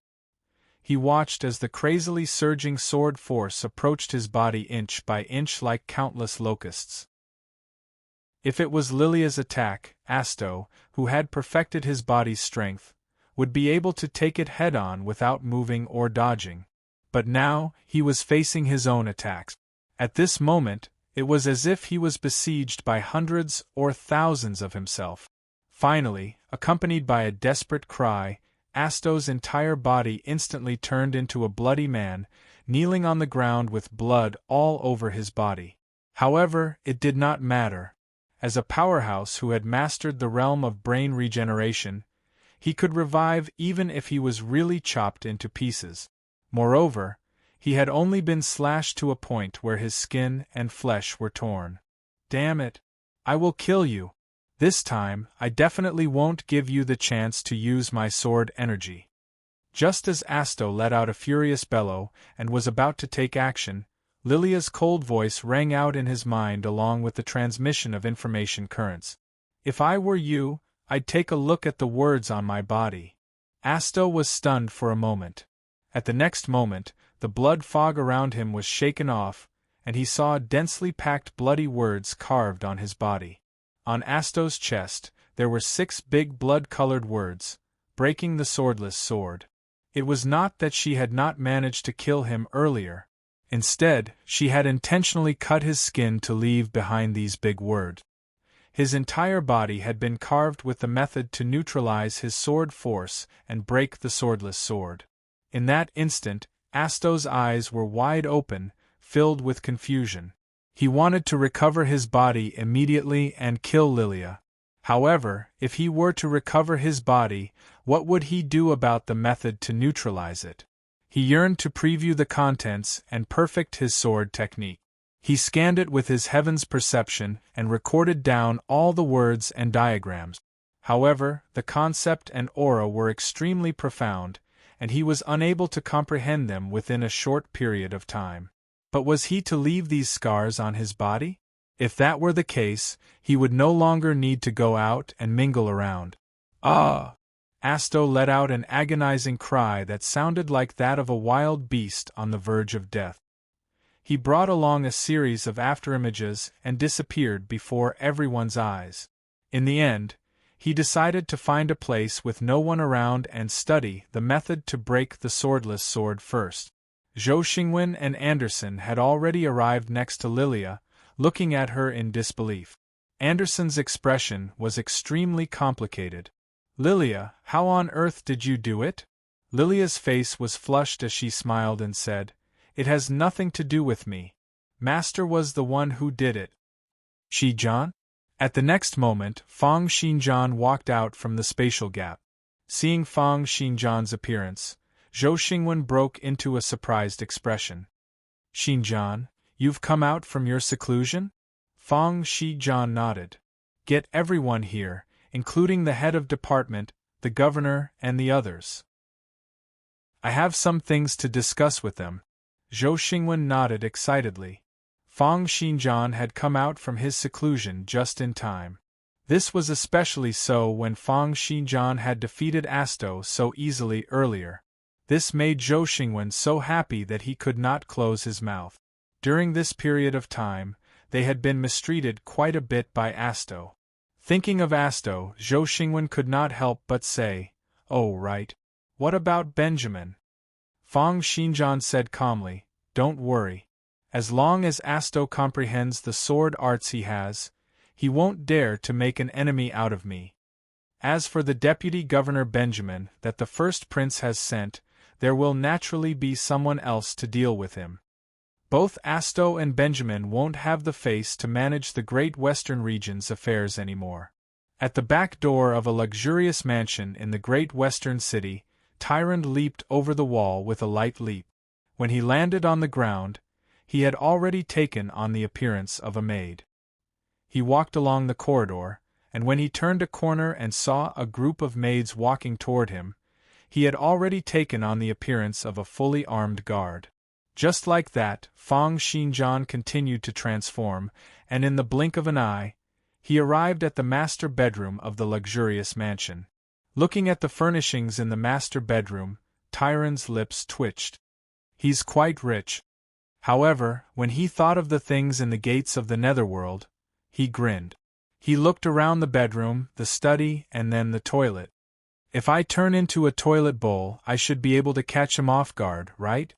He watched as the crazily surging sword force approached his body inch by inch like countless locusts. If it was Lilia's attack, Asto, who had perfected his body's strength, would be able to take it head-on without moving or dodging. But now, he was facing his own attacks. At this moment, it was as if he was besieged by hundreds or thousands of himself. Finally, accompanied by a desperate cry, Asto's entire body instantly turned into a bloody man, kneeling on the ground with blood all over his body. However, it did not matter. As a powerhouse who had mastered the realm of brain regeneration, he could revive even if he was really chopped into pieces. Moreover, he had only been slashed to a point where his skin and flesh were torn. Damn it! I will kill you! This time, I definitely won't give you the chance to use my sword energy. Just as Asto let out a furious bellow and was about to take action, Lilia's cold voice rang out in his mind along with the transmission of information currents. If I were you, I'd take a look at the words on my body. Asto was stunned for a moment. At the next moment, the blood fog around him was shaken off, and he saw densely packed bloody words carved on his body. On Asto's chest, there were 6 big blood-colored words, breaking the swordless sword. It was not that she had not managed to kill him earlier. Instead, she had intentionally cut his skin to leave behind these big words. His entire body had been carved with the method to neutralize his sword force and break the swordless sword. In that instant, Asto's eyes were wide open, filled with confusion. He wanted to recover his body immediately and kill Lilia. However, if he were to recover his body, what would he do about the method to neutralize it? He yearned to preview the contents and perfect his sword technique. He scanned it with his heaven's perception and recorded down all the words and diagrams. However, the concept and aura were extremely profound, and he was unable to comprehend them within a short period of time. But was he to leave these scars on his body? If that were the case, he would no longer need to go out and mingle around. Ah! Asto let out an agonizing cry that sounded like that of a wild beast on the verge of death. He brought along a series of afterimages and disappeared before everyone's eyes. In the end, he decided to find a place with no one around and study the method to break the swordless sword first. Zhou Xingwen and Anderson had already arrived next to Lilia, looking at her in disbelief. Anderson's expression was extremely complicated. "Lilia, how on earth did you do it?" Lilia's face was flushed as she smiled and said, "It has nothing to do with me. Master was the one who did it." "Xizhan?" At the next moment, Fang Xinjian walked out from the spatial gap. Seeing Fang Xinjian's appearance, Zhou Xingwen broke into a surprised expression. "Xinjian, you've come out from your seclusion?" Fang Xinjian nodded. "Get everyone here, including the head of department, the governor, and the others. I have some things to discuss with them." Zhou Xingwen nodded excitedly. Fang Xinjian had come out from his seclusion just in time. This was especially so when Fang Xinjian had defeated Asto so easily earlier. This made Zhou Xingwen so happy that he could not close his mouth. During this period of time, they had been mistreated quite a bit by Asto. Thinking of Asto, Zhou Xingwen could not help but say, "Oh right. What about Benjamin?" Fang Xinjian said calmly, "Don't worry. As long as Asto comprehends the sword arts he won't dare to make an enemy out of me. As for the deputy governor Benjamin that the first prince has sent, there will naturally be someone else to deal with him. Both Asto and Benjamin won't have the face to manage the great western region's affairs anymore." At the back door of a luxurious mansion in the great western city, Tyrande leaped over the wall with a light leap. When he landed on the ground, he had already taken on the appearance of a maid. He walked along the corridor, and when he turned a corner and saw a group of maids walking toward him, he had already taken on the appearance of a fully armed guard. Just like that, Feng Xinjian continued to transform, and in the blink of an eye, he arrived at the master bedroom of the luxurious mansion. Looking at the furnishings in the master bedroom, Tyrande's lips twitched. He's quite rich. However, when he thought of the things in the gates of the netherworld, he grinned. He looked around the bedroom, the study, and then the toilet. If I turn into a toilet bowl, I should be able to catch him off guard, right?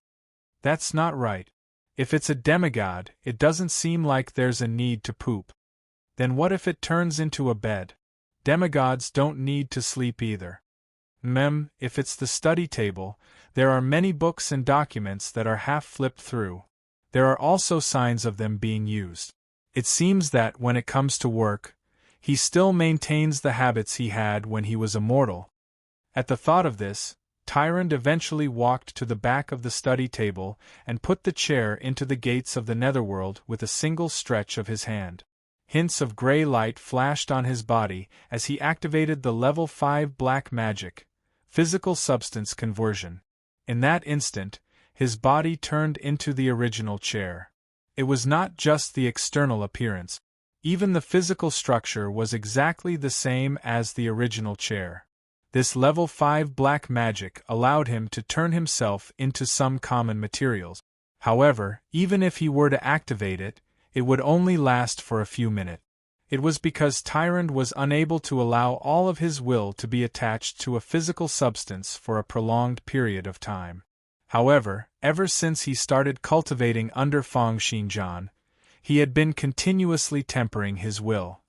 That's not right. If it's a demigod, it doesn't seem like there's a need to poop. Then what if it turns into a bed? Demigods don't need to sleep either. If it's the study table, there are many books and documents that are half flipped through. There are also signs of them being used. It seems that, when it comes to work, he still maintains the habits he had when he was a mortal. At the thought of this, Tyrande eventually walked to the back of the study table and put the chair into the gates of the netherworld with a single stretch of his hand. Hints of gray light flashed on his body as he activated the level 5 black magic, physical substance conversion. In that instant, his body turned into the original chair. It was not just the external appearance. Even the physical structure was exactly the same as the original chair. This level 5 black magic allowed him to turn himself into some common materials. However, even if he were to activate it, it would only last for a few minutes. It was because Tyrande was unable to allow all of his will to be attached to a physical substance for a prolonged period of time. However, ever since he started cultivating under Feng Xinjian, he had been continuously tempering his will.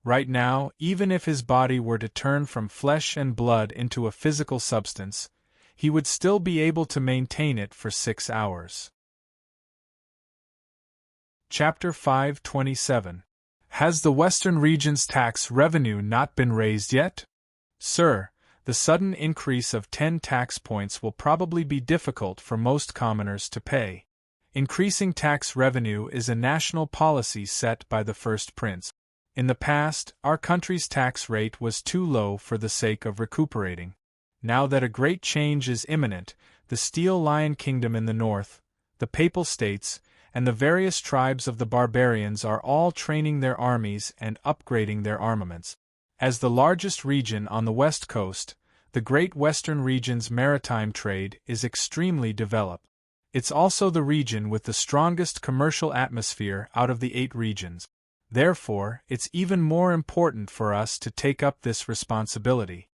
Right now, even if his body were to turn from flesh and blood into a physical substance, he would still be able to maintain it for 6 hours. Chapter 527. Has the Western region's tax revenue not been raised yet? Sir, the sudden increase of 10 tax points will probably be difficult for most commoners to pay. Increasing tax revenue is a national policy set by the first prince. In the past, our country's tax rate was too low for the sake of recuperating. Now that a great change is imminent, the Steel Lion Kingdom in the north, the Papal States, and the various tribes of the barbarians are all training their armies and upgrading their armaments. As the largest region on the west coast, the Great Western region's maritime trade is extremely developed. It's also the region with the strongest commercial atmosphere out of the 8 regions. Therefore, it's even more important for us to take up this responsibility.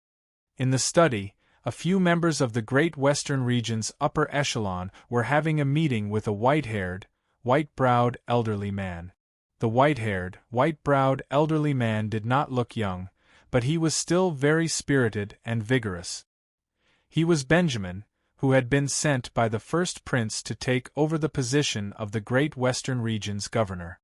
In the study, a few members of the Great Western region's upper echelon were having a meeting with a white-haired, white-browed elderly man. The white-haired, white-browed elderly man did not look young, but he was still very spirited and vigorous. He was Benjamin, who had been sent by the first prince to take over the position of the Great Western region's governor.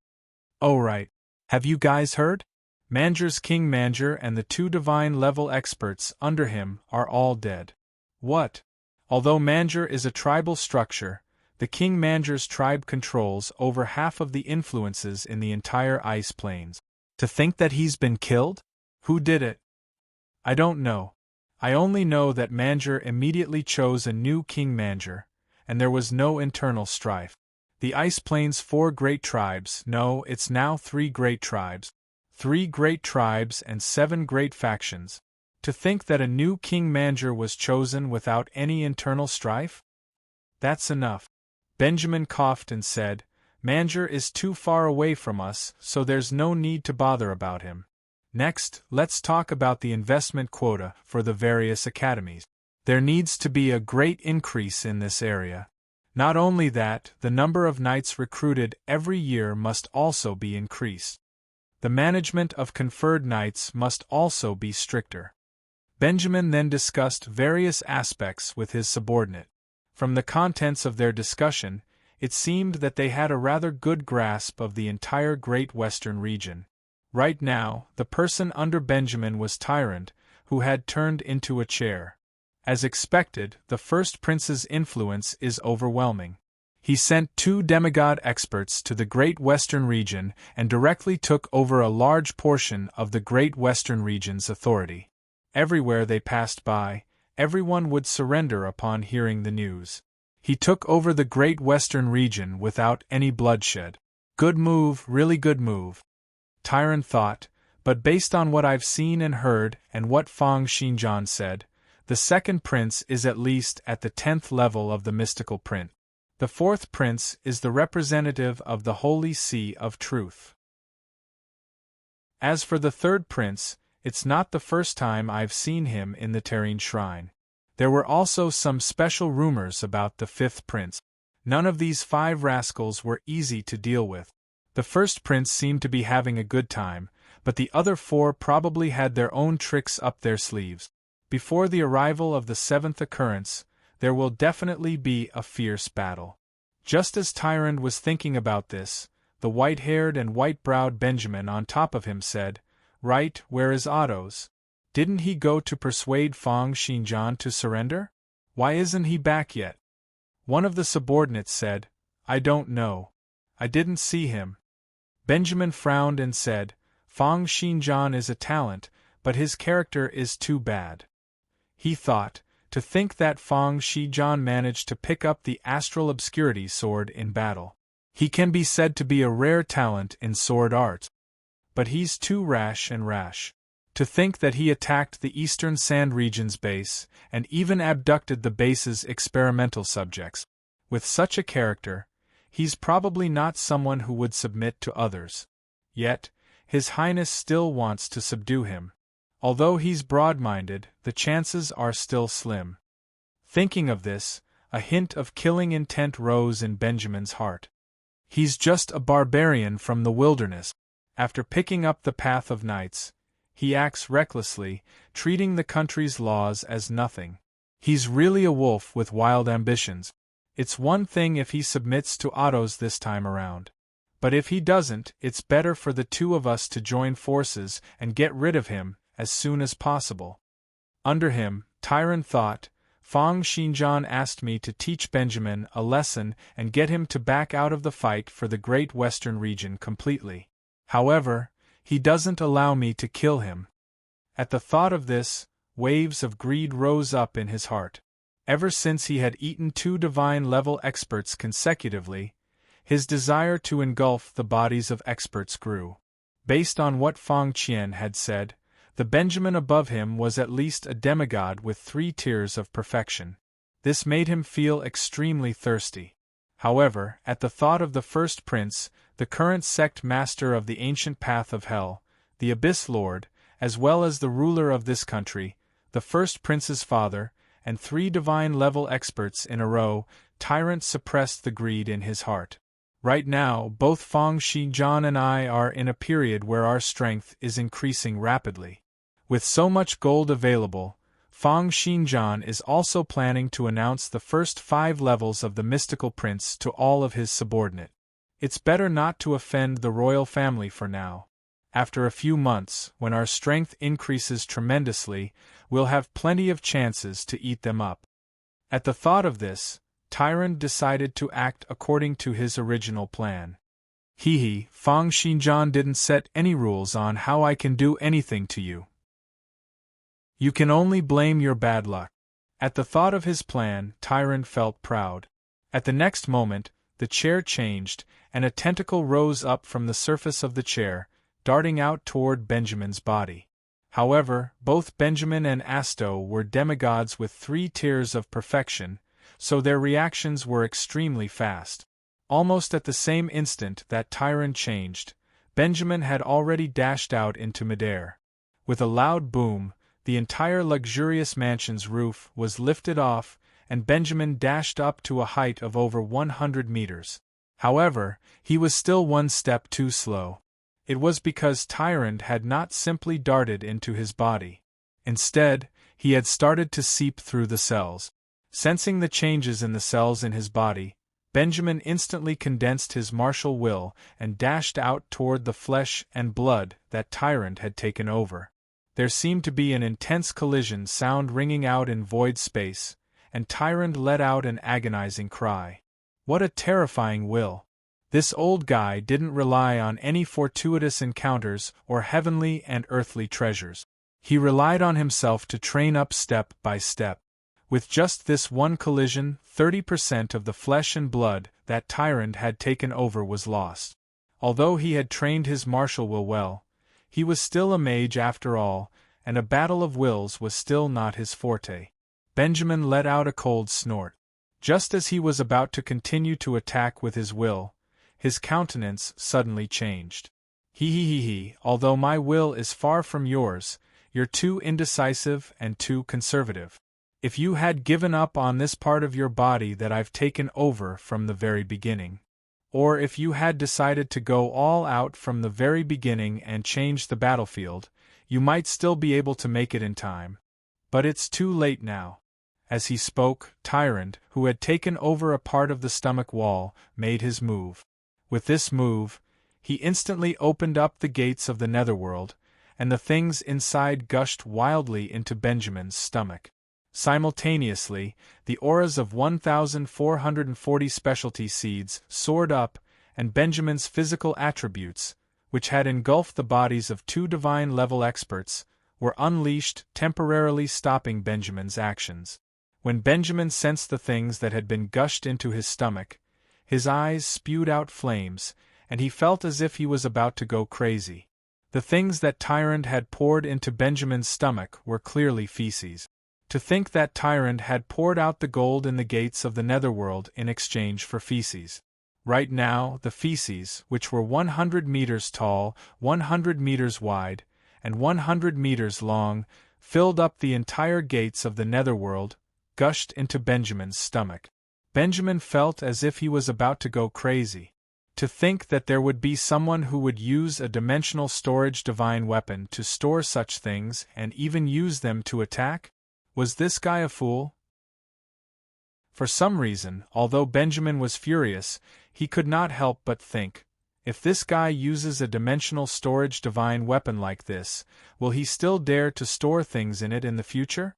Oh right. Have you guys heard? Manger's King Manger and the 2 divine-level experts under him are all dead. What? Although Manger is a tribal structure, the King Manger's tribe controls over half of the influences in the entire ice plains. To think that he's been killed? Who did it? I don't know. I only know that Manger immediately chose a new King Manger, and there was no internal strife. The Ice Plains' 4 great tribes, no, it's now 3 great tribes. 3 great tribes and 7 great factions. To think that a new King Manger was chosen without any internal strife? That's enough. Benjamin coughed and said, Manger is too far away from us, so there's no need to bother about him. Next, let's talk about the investment quota for the various academies. There needs to be a great increase in this area. Not only that, the number of knights recruited every year must also be increased. The management of conferred knights must also be stricter. Benjamin then discussed various aspects with his subordinate. From the contents of their discussion, it seemed that they had a rather good grasp of the entire Great Western region. Right now, the person under Benjamin was Tyrant, who had turned into a chair. As expected, the first prince's influence is overwhelming. He sent 2 demigod experts to the Great Western region and directly took over a large portion of the Great Western region's authority. Everywhere they passed by, everyone would surrender upon hearing the news. He took over the Great Western region without any bloodshed. Good move, really good move. Tyrant thought, but based on what I've seen and heard and what Fang Xinjian said, the second prince is at least at the 10th level of the mystical print. The 4th prince is the representative of the Holy See of Truth. As for the 3rd prince, it's not the first time I've seen him in the Terrene Shrine. There were also some special rumors about the 5th prince. None of these 5 rascals were easy to deal with. The 1st prince seemed to be having a good time, but the other 4 probably had their own tricks up their sleeves. Before the arrival of the 7th occurrence, there will definitely be a fierce battle. Just as Tyrant was thinking about this, the white-haired and white-browed Benjamin on top of him said, "Right, where is Otto's? Didn't he go to persuade Fang Xinjian to surrender? Why isn't he back yet?" One of the subordinates said, "I don't know. I didn't see him." Benjamin frowned and said, "Fang Xinjian is a talent, but his character is too bad." He thought, to think that Fang Xinjian managed to pick up the Astral Obscurity sword in battle. He can be said to be a rare talent in sword art. But he's too rash. To think that he attacked the Eastern Sand Region's base, and even abducted the base's experimental subjects. With such a character, he's probably not someone who would submit to others. Yet, His Highness still wants to subdue him. Although he's broad-minded, the chances are still slim. Thinking of this, a hint of killing intent rose in Benjamin's heart. He's just a barbarian from the wilderness. After picking up the path of knights, he acts recklessly, treating the country's laws as nothing. He's really a wolf with wild ambitions. It's one thing if he submits to Otto's this time around. But if he doesn't, it's better for the 2 of us to join forces and get rid of him as soon as possible. Under him, Tyrant thought, Fang Xinjian asked me to teach Benjamin a lesson and get him to back out of the fight for the Great Western region completely. However, he doesn't allow me to kill him. At the thought of this, waves of greed rose up in his heart. Ever since he had eaten 2 divine-level experts consecutively, his desire to engulf the bodies of experts grew. Based on what Fang Qian had said, the Benjamin above him was at least a demigod with 3 tiers of perfection. This made him feel extremely thirsty. However, at the thought of the 1st prince, the current sect master of the ancient path of hell, the Abyss Lord, as well as the ruler of this country, the 1st prince's father, and 3 divine-level experts in a row, Tyrant suppressed the greed in his heart. Right now, both Fang Xinjian and I are in a period where our strength is increasing rapidly. With so much gold available, Fang Xinjian is also planning to announce the first 5 levels of the mystical prince to all of his subordinate. It's better not to offend the royal family for now. After a few months, when our strength increases tremendously, we'll have plenty of chances to eat them up. At the thought of this, Tyrant decided to act according to his original plan. Fang Xinjian didn't set any rules on how I can do anything to you. You can only blame your bad luck. At the thought of his plan, Tyrant felt proud. At the next moment, the chair changed, and a tentacle rose up from the surface of the chair, darting out toward Benjamin's body. However, both Benjamin and Asto were demigods with 3 tiers of perfection, so their reactions were extremely fast. Almost at the same instant that Tyrant changed, Benjamin had already dashed out into midair. With a loud boom, the entire luxurious mansion's roof was lifted off, and Benjamin dashed up to a height of over 100 meters. However, he was still 1 step too slow. It was because Tyrant had not simply darted into his body. Instead, he had started to seep through the cells. Sensing the changes in the cells in his body, Benjamin instantly condensed his martial will and dashed out toward the flesh and blood that tyrant had taken over. There seemed to be an intense collision sound ringing out in void space, and Tyrant let out an agonizing cry. What a terrifying will! This old guy didn't rely on any fortuitous encounters or heavenly and earthly treasures. He relied on himself to train up step by step. With just this one collision, 30% of the flesh and blood that Tyrant had taken over was lost. Although he had trained his martial will well, he was still a mage after all, and a battle of wills was still not his forte. Benjamin let out a cold snort. Just as he was about to continue to attack with his will, his countenance suddenly changed. He, although my will is far from yours, you're too indecisive and too conservative. If you had given up on this part of your body that I've taken over from the very beginning, or if you had decided to go all out from the very beginning and change the battlefield, you might still be able to make it in time. But it's too late now. As he spoke, Tyrant, who had taken over a part of the stomach wall, made his move. With this move, he instantly opened up the gates of the netherworld, and the things inside gushed wildly into Benjamin's stomach. Simultaneously, the auras of 1,440 specialty seeds soared up, and Benjamin's physical attributes, which had engulfed the bodies of 2 divine-level experts, were unleashed, temporarily stopping Benjamin's actions. When Benjamin sensed the things that had been gushed into his stomach, his eyes spewed out flames, and he felt as if he was about to go crazy. The things that Tyrant had poured into Benjamin's stomach were clearly feces. To think that Tyrant had poured out the gold in the gates of the netherworld in exchange for feces. Right now, the feces, which were 100 meters tall, 100 meters wide, and 100 meters long, filled up the entire gates of the netherworld, gushed into Benjamin's stomach. Benjamin felt as if he was about to go crazy. To think that there would be someone who would use a dimensional storage divine weapon to store such things and even use them to attack? Was this guy a fool? For some reason, although Benjamin was furious, he could not help but think, if this guy uses a dimensional storage divine weapon like this, will he still dare to store things in it in the future?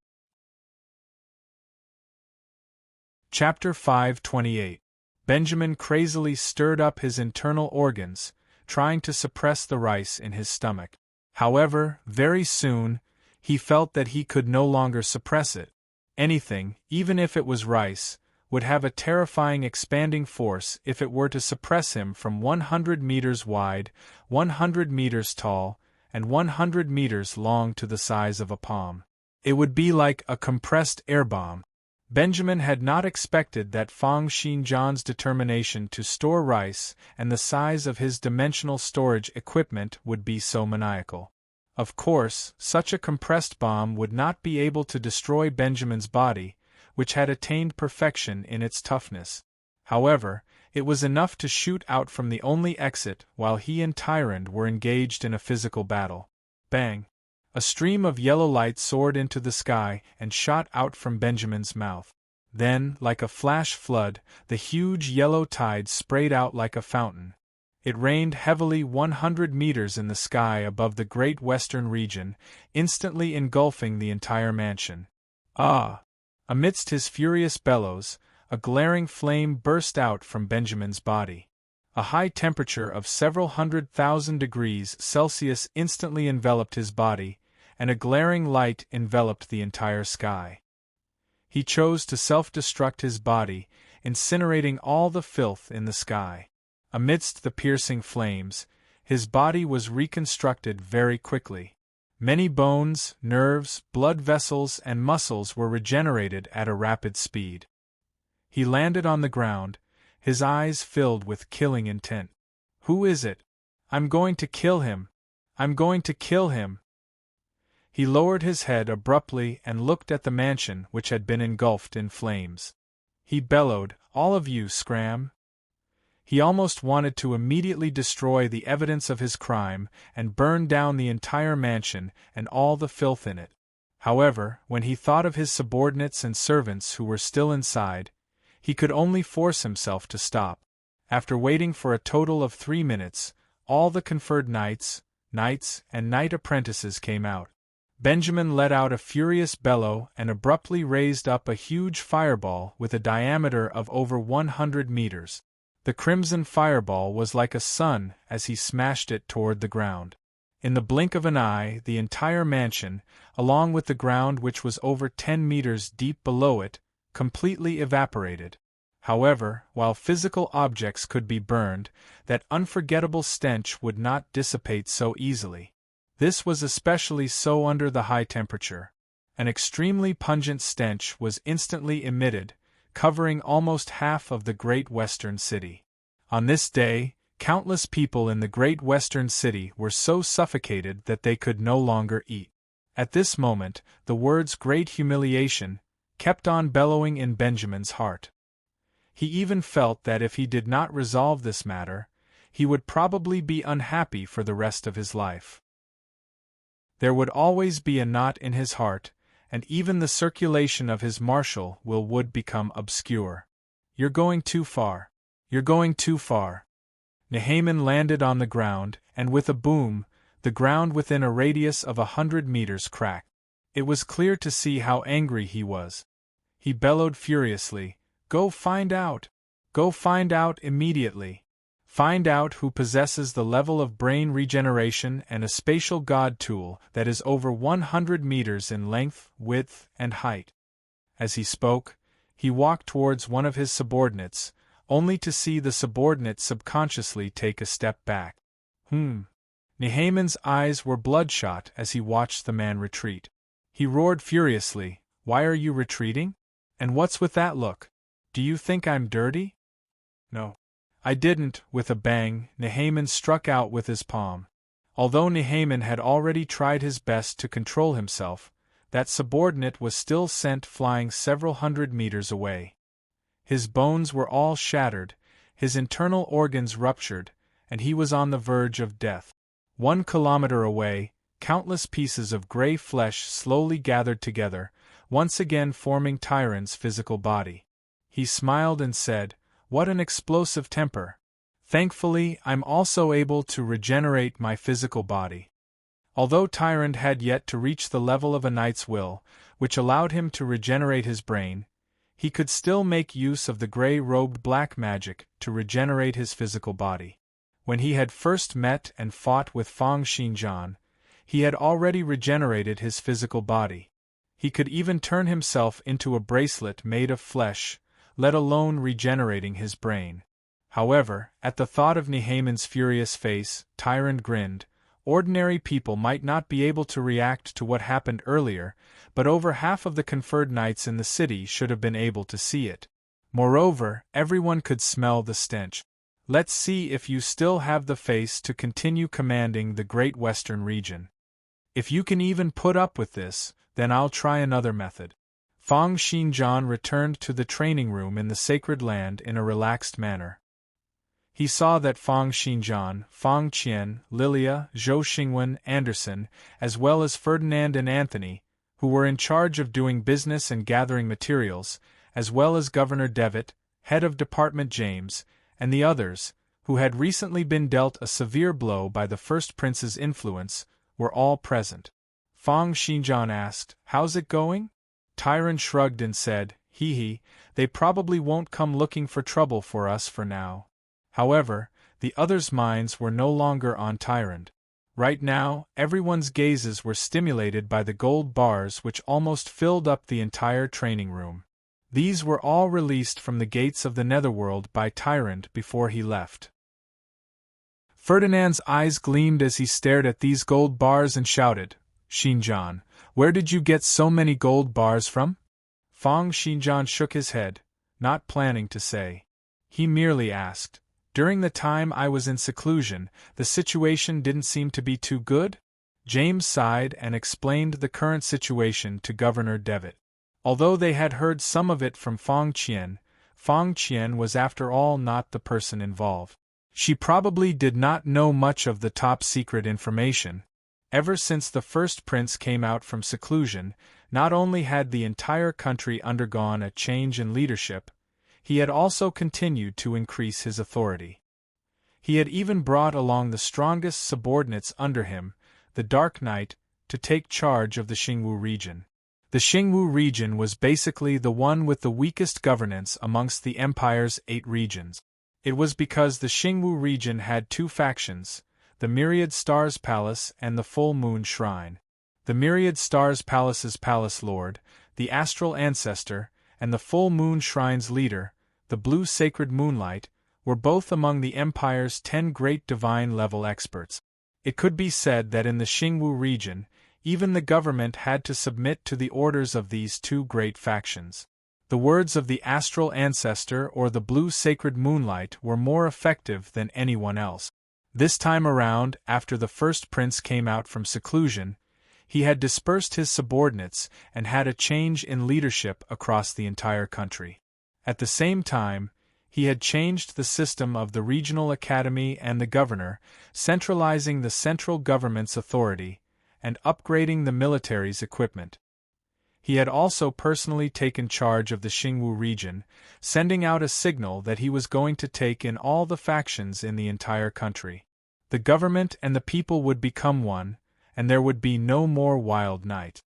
Chapter 528. Benjamin crazily stirred up his internal organs, trying to suppress the rice in his stomach. However, very soon, he felt that he could no longer suppress it. Anything, even if it was rice, would have a terrifying expanding force if it were to suppress him from 100 meters wide, 100 meters tall, and 100 meters long to the size of a palm. It would be like a compressed air bomb. Benjamin had not expected that Fang Xinjian's determination to store rice and the size of his dimensional storage equipment would be so maniacal. Of course, such a compressed bomb would not be able to destroy Benjamin's body, which had attained perfection in its toughness. However, it was enough to shoot out from the only exit while he and Tyrant were engaged in a physical battle. Bang! A stream of yellow light soared into the sky and shot out from Benjamin's mouth. Then, like a flash flood, the huge yellow tide sprayed out like a fountain. It rained heavily 100 meters in the sky above the great western region, instantly engulfing the entire mansion. Ah! Amidst his furious bellows, a glaring flame burst out from Benjamin's body. A high temperature of several 100,000 degrees Celsius instantly enveloped his body, and a glaring light enveloped the entire sky. He chose to self-destruct his body, incinerating all the filth in the sky. Amidst the piercing flames, his body was reconstructed very quickly. Many bones, nerves, blood vessels, and muscles were regenerated at a rapid speed. He landed on the ground, his eyes filled with killing intent. Who is it? I'm going to kill him! I'm going to kill him! He lowered his head abruptly and looked at the mansion which had been engulfed in flames. He bellowed, "All of you, scram!" He almost wanted to immediately destroy the evidence of his crime and burn down the entire mansion and all the filth in it. However, when he thought of his subordinates and servants who were still inside, He could only force himself to stop. After waiting for a total of 3 minutes, all the conferred knights, and knight apprentices came out. Benjamin let out a furious bellow and abruptly raised up a huge fireball with a diameter of over 100 meters. The crimson fireball was like a sun as he smashed it toward the ground. In the blink of an eye, the entire mansion, along with the ground which was over 10 meters deep below it, completely evaporated. However, while physical objects could be burned, that unforgettable stench would not dissipate so easily. This was especially so under the high temperature. An extremely pungent stench was instantly emitted, covering almost half of the great western city. On this day, countless people in the great western city were so suffocated that they could no longer eat. At this moment, the words "great humiliation" kept on bellowing in Benjamin's heart. He even felt that if he did not resolve this matter, he would probably be unhappy for the rest of his life. There would always be a knot in his heart, and even the circulation of his martial will would become obscure. "You're going too far. You're going too far." Nehaman landed on the ground, and with a boom, the ground within a radius of 100 meters cracked. It was clear to see how angry he was. He bellowed furiously, "Go find out! Go find out immediately! Find out who possesses the level of brain regeneration and a spatial god tool that is over 100 meters in length, width, and height." As he spoke, he walked towards one of his subordinates, only to see the subordinate subconsciously take a step back. Nehaman's eyes were bloodshot as he watched the man retreat. He roared furiously, "Why are you retreating? And what's with that look? Do you think I'm dirty?" "No. I didn't." With a bang, Nehaman struck out with his palm. Although Nehaman had already tried his best to control himself, that subordinate was still sent flying several hundred meters away. His bones were all shattered, his internal organs ruptured, and he was on the verge of death. 1 kilometer away, countless pieces of gray flesh slowly gathered together, once again forming Tyrant's physical body. He smiled and said, "What an explosive temper! Thankfully, I'm also able to regenerate my physical body." Although Tyrant had yet to reach the level of a knight's will, which allowed him to regenerate his brain, he could still make use of the gray-robed black magic to regenerate his physical body. When he had first met and fought with Fang Xinjian, he had already regenerated his physical body. He could even turn himself into a bracelet made of flesh, let alone regenerating his brain. However, at the thought of Nehaman's furious face, Tyrant grinned. Ordinary people might not be able to react to what happened earlier, but over half of the conferred knights in the city should have been able to see it. Moreover, everyone could smell the stench. "Let's see if you still have the face to continue commanding the Great Western region. If you can even put up with this, then I'll try another method." Fang Xinjian returned to the training room in the sacred land in a relaxed manner. He saw that Fang Xinjian, Fang Qian, Lilia, Zhou Xingwen, Anderson, as well as Ferdinand and Anthony, who were in charge of doing business and gathering materials, as well as Governor Devitt, head of Department James, and the others, who had recently been dealt a severe blow by the first prince's influence, were all present. Fang Xinjian asked, "How's it going?" Tyrant shrugged and said, "Hee, they probably won't come looking for trouble for us for now." However, the others' minds were no longer on Tyrant. Right now, everyone's gazes were stimulated by the gold bars which almost filled up the entire training room. These were all released from the gates of the netherworld by Tyrant before he left. Ferdinand's eyes gleamed as he stared at these gold bars and shouted, "Xinjian, where did you get so many gold bars from?" Fang Xinjian shook his head, not planning to say. He merely asked, "During the time I was in seclusion, the situation didn't seem to be too good?" James sighed and explained the current situation to Governor Devitt. Although they had heard some of it from Fang Qian was after all not the person involved. She probably did not know much of the top-secret information. Ever since the first prince came out from seclusion, not only had the entire country undergone a change in leadership, he had also continued to increase his authority. He had even brought along the strongest subordinates under him, the Dark Knight, to take charge of the Xingwu region. The Xingwu region was basically the one with the weakest governance amongst the empire's 8 regions. It was because the Xingwu region had 2 factions, the Myriad Stars Palace and the Full Moon Shrine. The Myriad Stars Palace's Palace Lord, the Astral Ancestor, and the Full Moon Shrine's leader, the Blue Sacred Moonlight, were both among the Empire's 10 great divine-level experts. It could be said that in the Xingwu region, even the government had to submit to the orders of these 2 great factions. The words of the Astral Ancestor or the Blue Sacred Moonlight were more effective than anyone else. This time around, after the first prince came out from seclusion, he had dispersed his subordinates and had a change in leadership across the entire country. At the same time, he had changed the system of the regional academy and the governor, centralizing the central government's authority, and upgrading the military's equipment. He had also personally taken charge of the Xingwu region, sending out a signal that he was going to take in all the factions in the entire country. The government and the people would become one, and there would be no more wild night.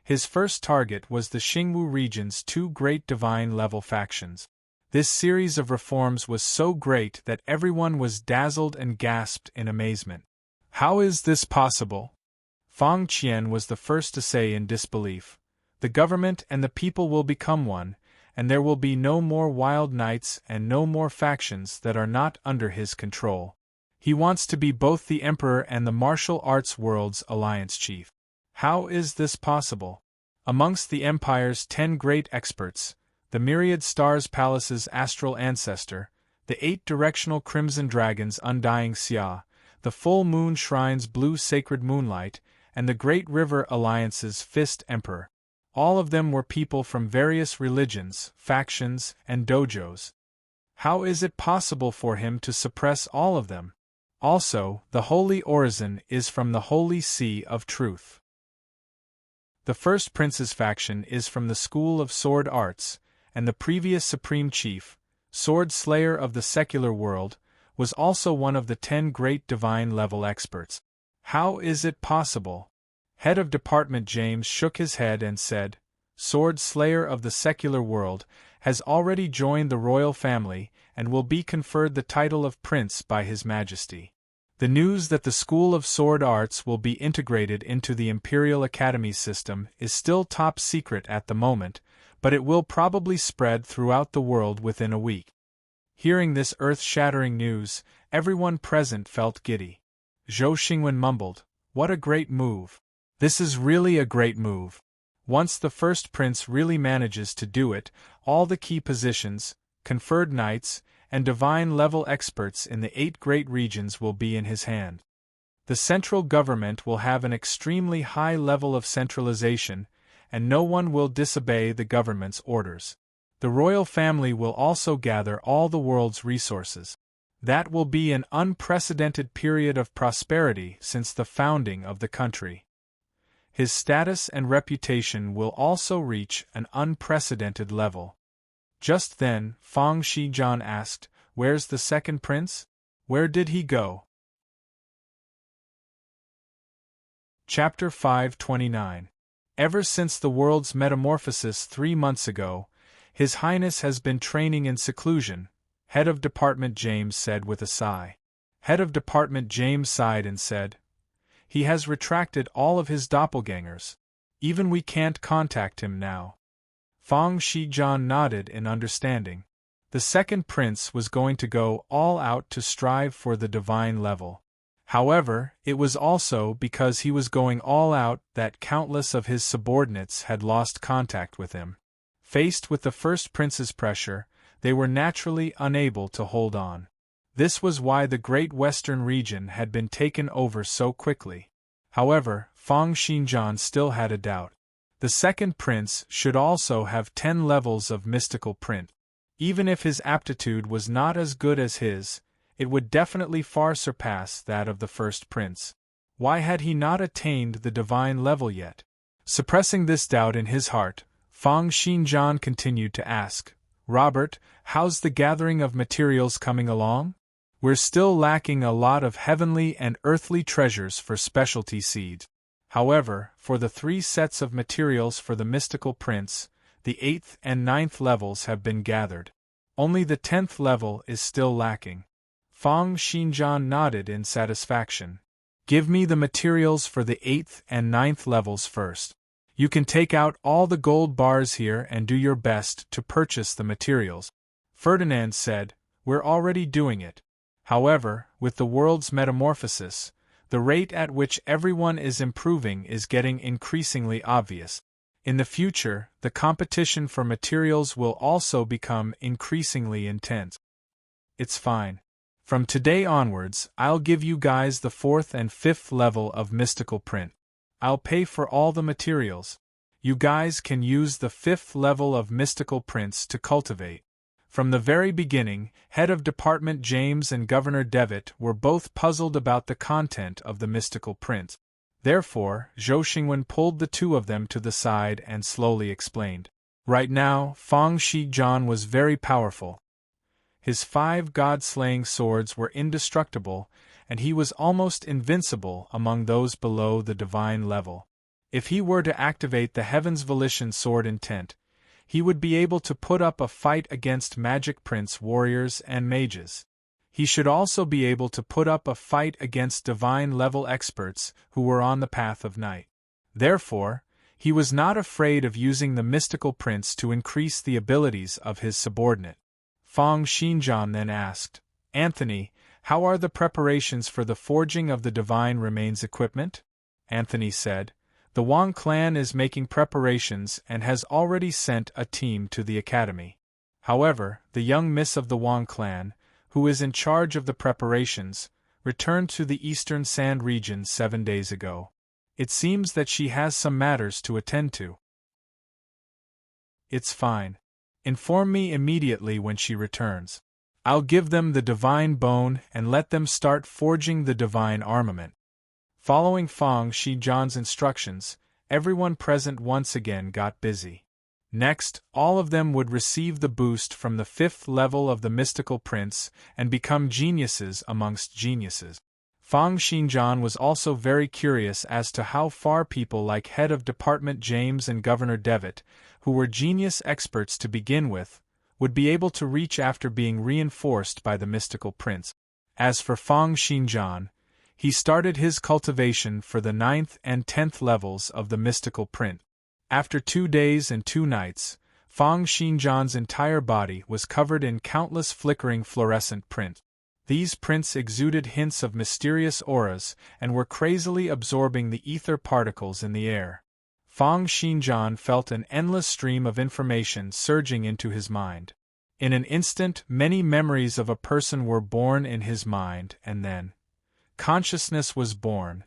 His first target was the Xingwu region's 2 great divine-level factions. This series of reforms was so great that everyone was dazzled and gasped in amazement. How is this possible? Fang Qian was the first to say in disbelief. The government and the people will become one, and there will be no more wild nights and no more factions that are not under his control. He wants to be both the emperor and the martial arts world's alliance chief. How is this possible? Amongst the empire's 10 great experts, the Myriad Stars Palace's Astral Ancestor, the 8 Directional Crimson Dragon's Undying Xia, the Full Moon Shrine's Blue Sacred Moonlight, and the Great River Alliance's Fist Emperor. All of them were people from various religions, factions, and dojos. How is it possible for him to suppress all of them? Also, the Holy Orison is from the Holy See of Truth. The first prince's faction is from the School of Sword Arts, and the previous Supreme Chief, Sword Slayer of the secular world, was also one of the 10 great divine-level experts. How is it possible? Head of Department James shook his head and said, Sword Slayer of the secular world has already joined the royal family and will be conferred the title of Prince by His Majesty. The news that the School of Sword Arts will be integrated into the Imperial Academy system is still top secret at the moment, but it will probably spread throughout the world within a week. Hearing this earth-shattering news, everyone present felt giddy. Zhou Xingwen mumbled, "What a great move! This is really a great move. Once the first prince really manages to do it, all the key positions, conferred knights, and divine-level experts in the 8 great regions will be in his hand. The central government will have an extremely high level of centralization, and no one will disobey the government's orders. The royal family will also gather all the world's resources. That will be an unprecedented period of prosperity since the founding of the country. His status and reputation will also reach an unprecedented level." Just then, Fang Shijian asked, "Where's the second prince? Where did he go?" Chapter 529. Ever since the world's metamorphosis 3 months ago, His Highness has been training in seclusion, Head of Department James said with a sigh. Head of Department James sighed and said, "He has retracted all of his doppelgangers. Even we can't contact him now." Fang Shijian nodded in understanding. The second prince was going to go all out to strive for the divine level. However, it was also because he was going all out that countless of his subordinates had lost contact with him. Faced with the first prince's pressure, they were naturally unable to hold on. This was why the Great Western region had been taken over so quickly. However, Fang Shijian still had a doubt. The second prince should also have 10 levels of mystical print. Even if his aptitude was not as good as his, it would definitely far surpass that of the first prince. Why had he not attained the divine level yet? Suppressing this doubt in his heart, Fang Shijian continued to ask, Robert, how's the gathering of materials coming along? We're still lacking a lot of heavenly and earthly treasures for specialty seeds. However, for the 3 sets of materials for the mystical prince, the 8th and 9th levels have been gathered. Only the 10th level is still lacking. Fang Xinjian nodded in satisfaction. Give me the materials for the 8th and 9th levels first. You can take out all the gold bars here and do your best to purchase the materials. Ferdinand said, We're already doing it. However, with the world's metamorphosis, the rate at which everyone is improving is getting increasingly obvious. In the future, the competition for materials will also become increasingly intense. It's fine. From today onwards, I'll give you guys the 4th and 5th level of mystical print. I'll pay for all the materials. You guys can use the 5th level of mystical prints to cultivate. From the very beginning, Head of Department James and Governor Devitt were both puzzled about the content of the mystical prints. Therefore, Zhou Xingwen pulled the 2 of them to the side and slowly explained. Right now, Fang Xizhan was very powerful. His 5 god-slaying swords were indestructible, and he was almost invincible among those below the divine level. If he were to activate the Heaven's Volition Sword Intent, he would be able to put up a fight against Magic Prince warriors and mages. He should also be able to put up a fight against divine-level experts who were on the path of night. Therefore, he was not afraid of using the mystical prince to increase the abilities of his subordinate. Fang Xinjian then asked, Anthony, how are the preparations for the forging of the divine remains equipment? Anthony said, The Wang clan is making preparations and has already sent a team to the academy. However, the young miss of the Wang clan, who is in charge of the preparations, returned to the Eastern Sand region 7 days ago. It seems that she has some matters to attend to. It's fine. Inform me immediately when she returns. I'll give them the divine bone and let them start forging the divine armament. Following Fang Xizhan's instructions, everyone present once again got busy. Next, all of them would receive the boost from the 5th level of the mystical prince and become geniuses amongst geniuses. Fang Xizhan was also very curious as to how far people like Head of Department James and Governor Devitt, who were genius experts to begin with, would be able to reach after being reinforced by the mystical prince. As for Fang Xizhan, he started his cultivation for the 9th and 10th levels of the mystical print. After 2 days and 2 nights, Fang Xizhan's entire body was covered in countless flickering fluorescent prints. These prints exuded hints of mysterious auras and were crazily absorbing the ether particles in the air. Fang Xizhan felt an endless stream of information surging into his mind. In an instant, many memories of a person were born in his mind, and then consciousness was born.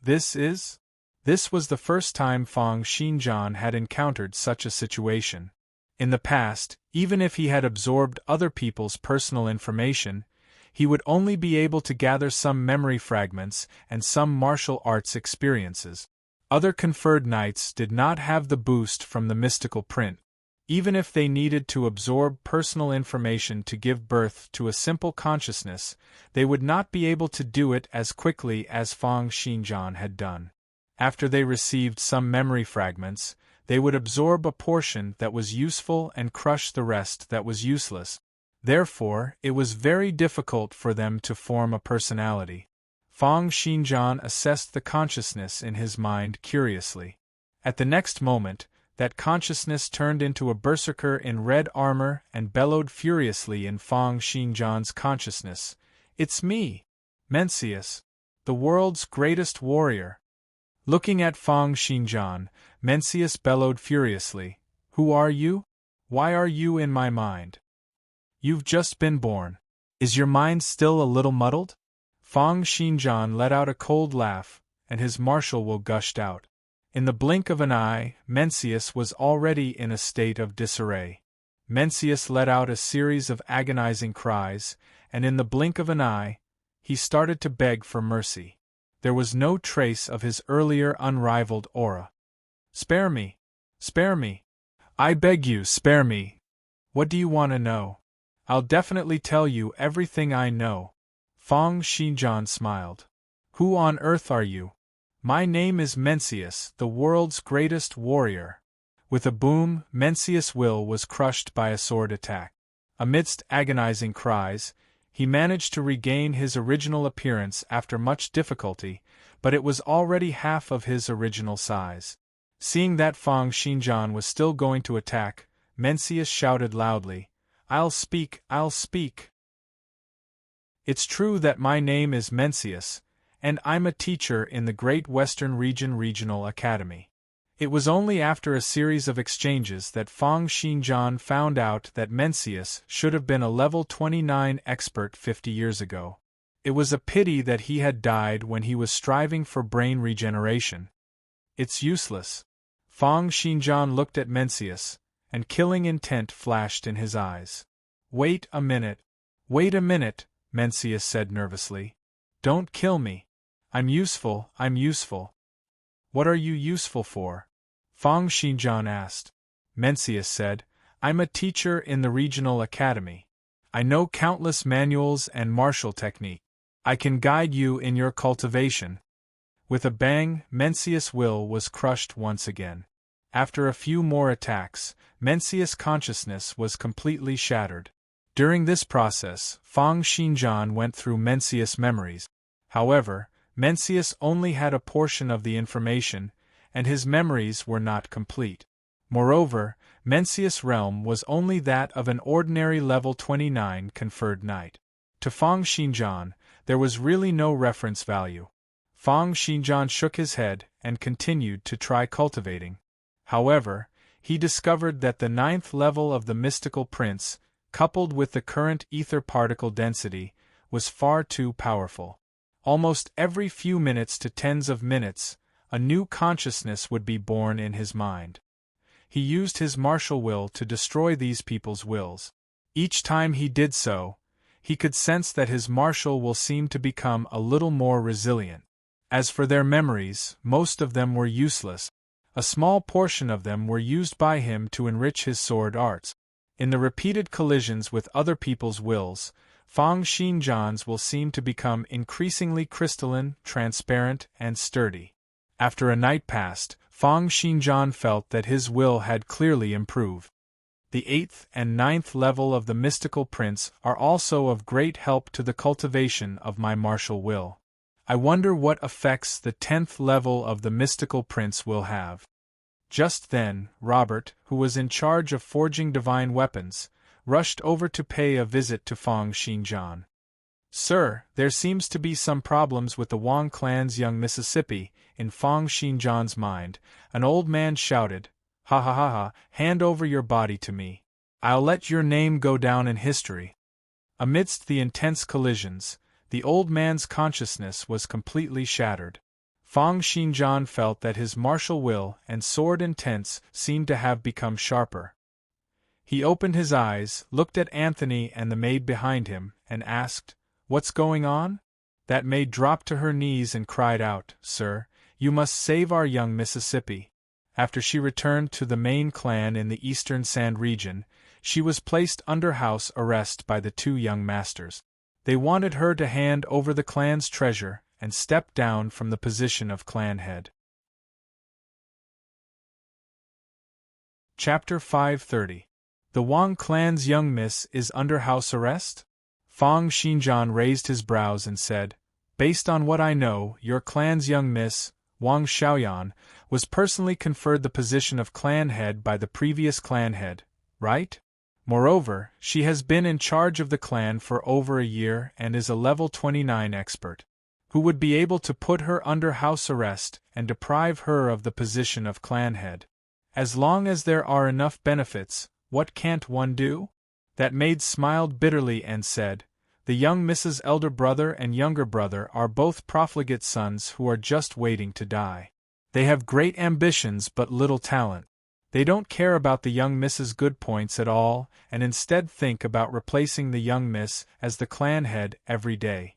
This was the first time Fang Xizhan had encountered such a situation. In the past, even if he had absorbed other people's personal information, he would only be able to gather some memory fragments and some martial arts experiences. Other conferred knights did not have the boost from the mystical print. Even if they needed to absorb personal information to give birth to a simple consciousness, they would not be able to do it as quickly as Fang Xizhan had done. After they received some memory fragments, they would absorb a portion that was useful and crush the rest that was useless. Therefore, it was very difficult for them to form a personality. Fang Xizhan assessed the consciousness in his mind curiously. At the next moment, that consciousness turned into a berserker in red armor and bellowed furiously in Fang Xizhan's consciousness. It's me, Mencius, the world's greatest warrior. Looking at Fang Xizhan, Mencius bellowed furiously, Who are you? Why are you in my mind? You've just been born. Is your mind still a little muddled? Fang Xizhan let out a cold laugh, and his martial will gushed out. In the blink of an eye, Mencius was already in a state of disarray. Mencius let out a series of agonizing cries, and in the blink of an eye, he started to beg for mercy. There was no trace of his earlier unrivaled aura. Spare me! Spare me! I beg you, spare me! What do you want to know? I'll definitely tell you everything I know. Fang Xinjian smiled. Who on earth are you? My name is Mencius, the world's greatest warrior. With a boom, Mencius' will was crushed by a sword attack. Amidst agonizing cries, he managed to regain his original appearance after much difficulty, but it was already half of his original size. Seeing that Fang Xinjian was still going to attack, Mencius shouted loudly, I'll speak, I'll speak. It's true that my name is Mencius, and I'm a teacher in the Great Western Region Regional Academy. It was only after a series of exchanges that Fang Xinjian found out that Mencius should have been a level 29 expert 50 years ago. It was a pity that he had died when he was striving for brain regeneration. It's useless. Fang Xinjian looked at Mencius, and killing intent flashed in his eyes. Wait a minute, Mencius said nervously. Don't kill me. I'm useful. What are you useful for? Fang Xinjian asked. Mencius said, I'm a teacher in the regional academy. I know countless manuals and martial technique. I can guide you in your cultivation. With a bang, Mencius' will was crushed once again. After a few more attacks, Mencius' consciousness was completely shattered. During this process, Fang Xinjian went through Mencius' memories. However, Mencius only had a portion of the information, and his memories were not complete. Moreover, Mencius' realm was only that of an ordinary level 29 conferred knight. To Fang Xinjian, there was really no reference value. Fang Xinjian shook his head and continued to try cultivating. However, he discovered that the 9th level of the mystical prince, coupled with the current ether particle density, was far too powerful. Almost every few minutes to tens of minutes, a new consciousness would be born in his mind. He used his martial will to destroy these people's wills. Each time he did so, he could sense that his martial will seemed to become a little more resilient. As for their memories, most of them were useless. A small portion of them were used by him to enrich his sword arts. In the repeated collisions with other people's wills, Fang Xinjian's will seemed to become increasingly crystalline, transparent, and sturdy. After a night passed, Fang Xinjian felt that his will had clearly improved. The 8th and 9th level of the mystical prince are also of great help to the cultivation of my martial will. I wonder what effects the 10th level of the mystical prince will have. Just then, Robert, who was in charge of forging divine weapons, rushed over to pay a visit to Fang Xinjian. Sir, there seems to be some problems with the Wang clan's young Mississippi. In Fang Xinjian's mind, an old man shouted, Ha ha ha ha, hand over your body to me. I'll let your name go down in history. Amidst the intense collisions, the old man's consciousness was completely shattered. Fang Xinjian felt that his martial will and sword intents seemed to have become sharper. He opened his eyes, looked at Anthony and the maid behind him, and asked, What's going on? That maid dropped to her knees and cried out, Sir, you must save our young Mississippi. After she returned to the main clan in the eastern sand region, she was placed under house arrest by the two young masters. They wanted her to hand over the clan's treasure and step down from the position of clan head. Chapter 530. The Wang clan's young miss is under house arrest? Fang Xinjian raised his brows and said, Based on what I know, your clan's young miss, Wang Xiaoyan, was personally conferred the position of clan head by the previous clan head, right? Moreover, she has been in charge of the clan for over a year and is a level 29 expert, who would be able to put her under house arrest and deprive her of the position of clan head. As long as there are enough benefits, what can't one do? That maid smiled bitterly and said, The young Mrs. elder brother and younger brother are both profligate sons who are just waiting to die. They have great ambitions but little talent. They don't care about the young Miss's good points at all, and instead think about replacing the young Miss as the clan head every day.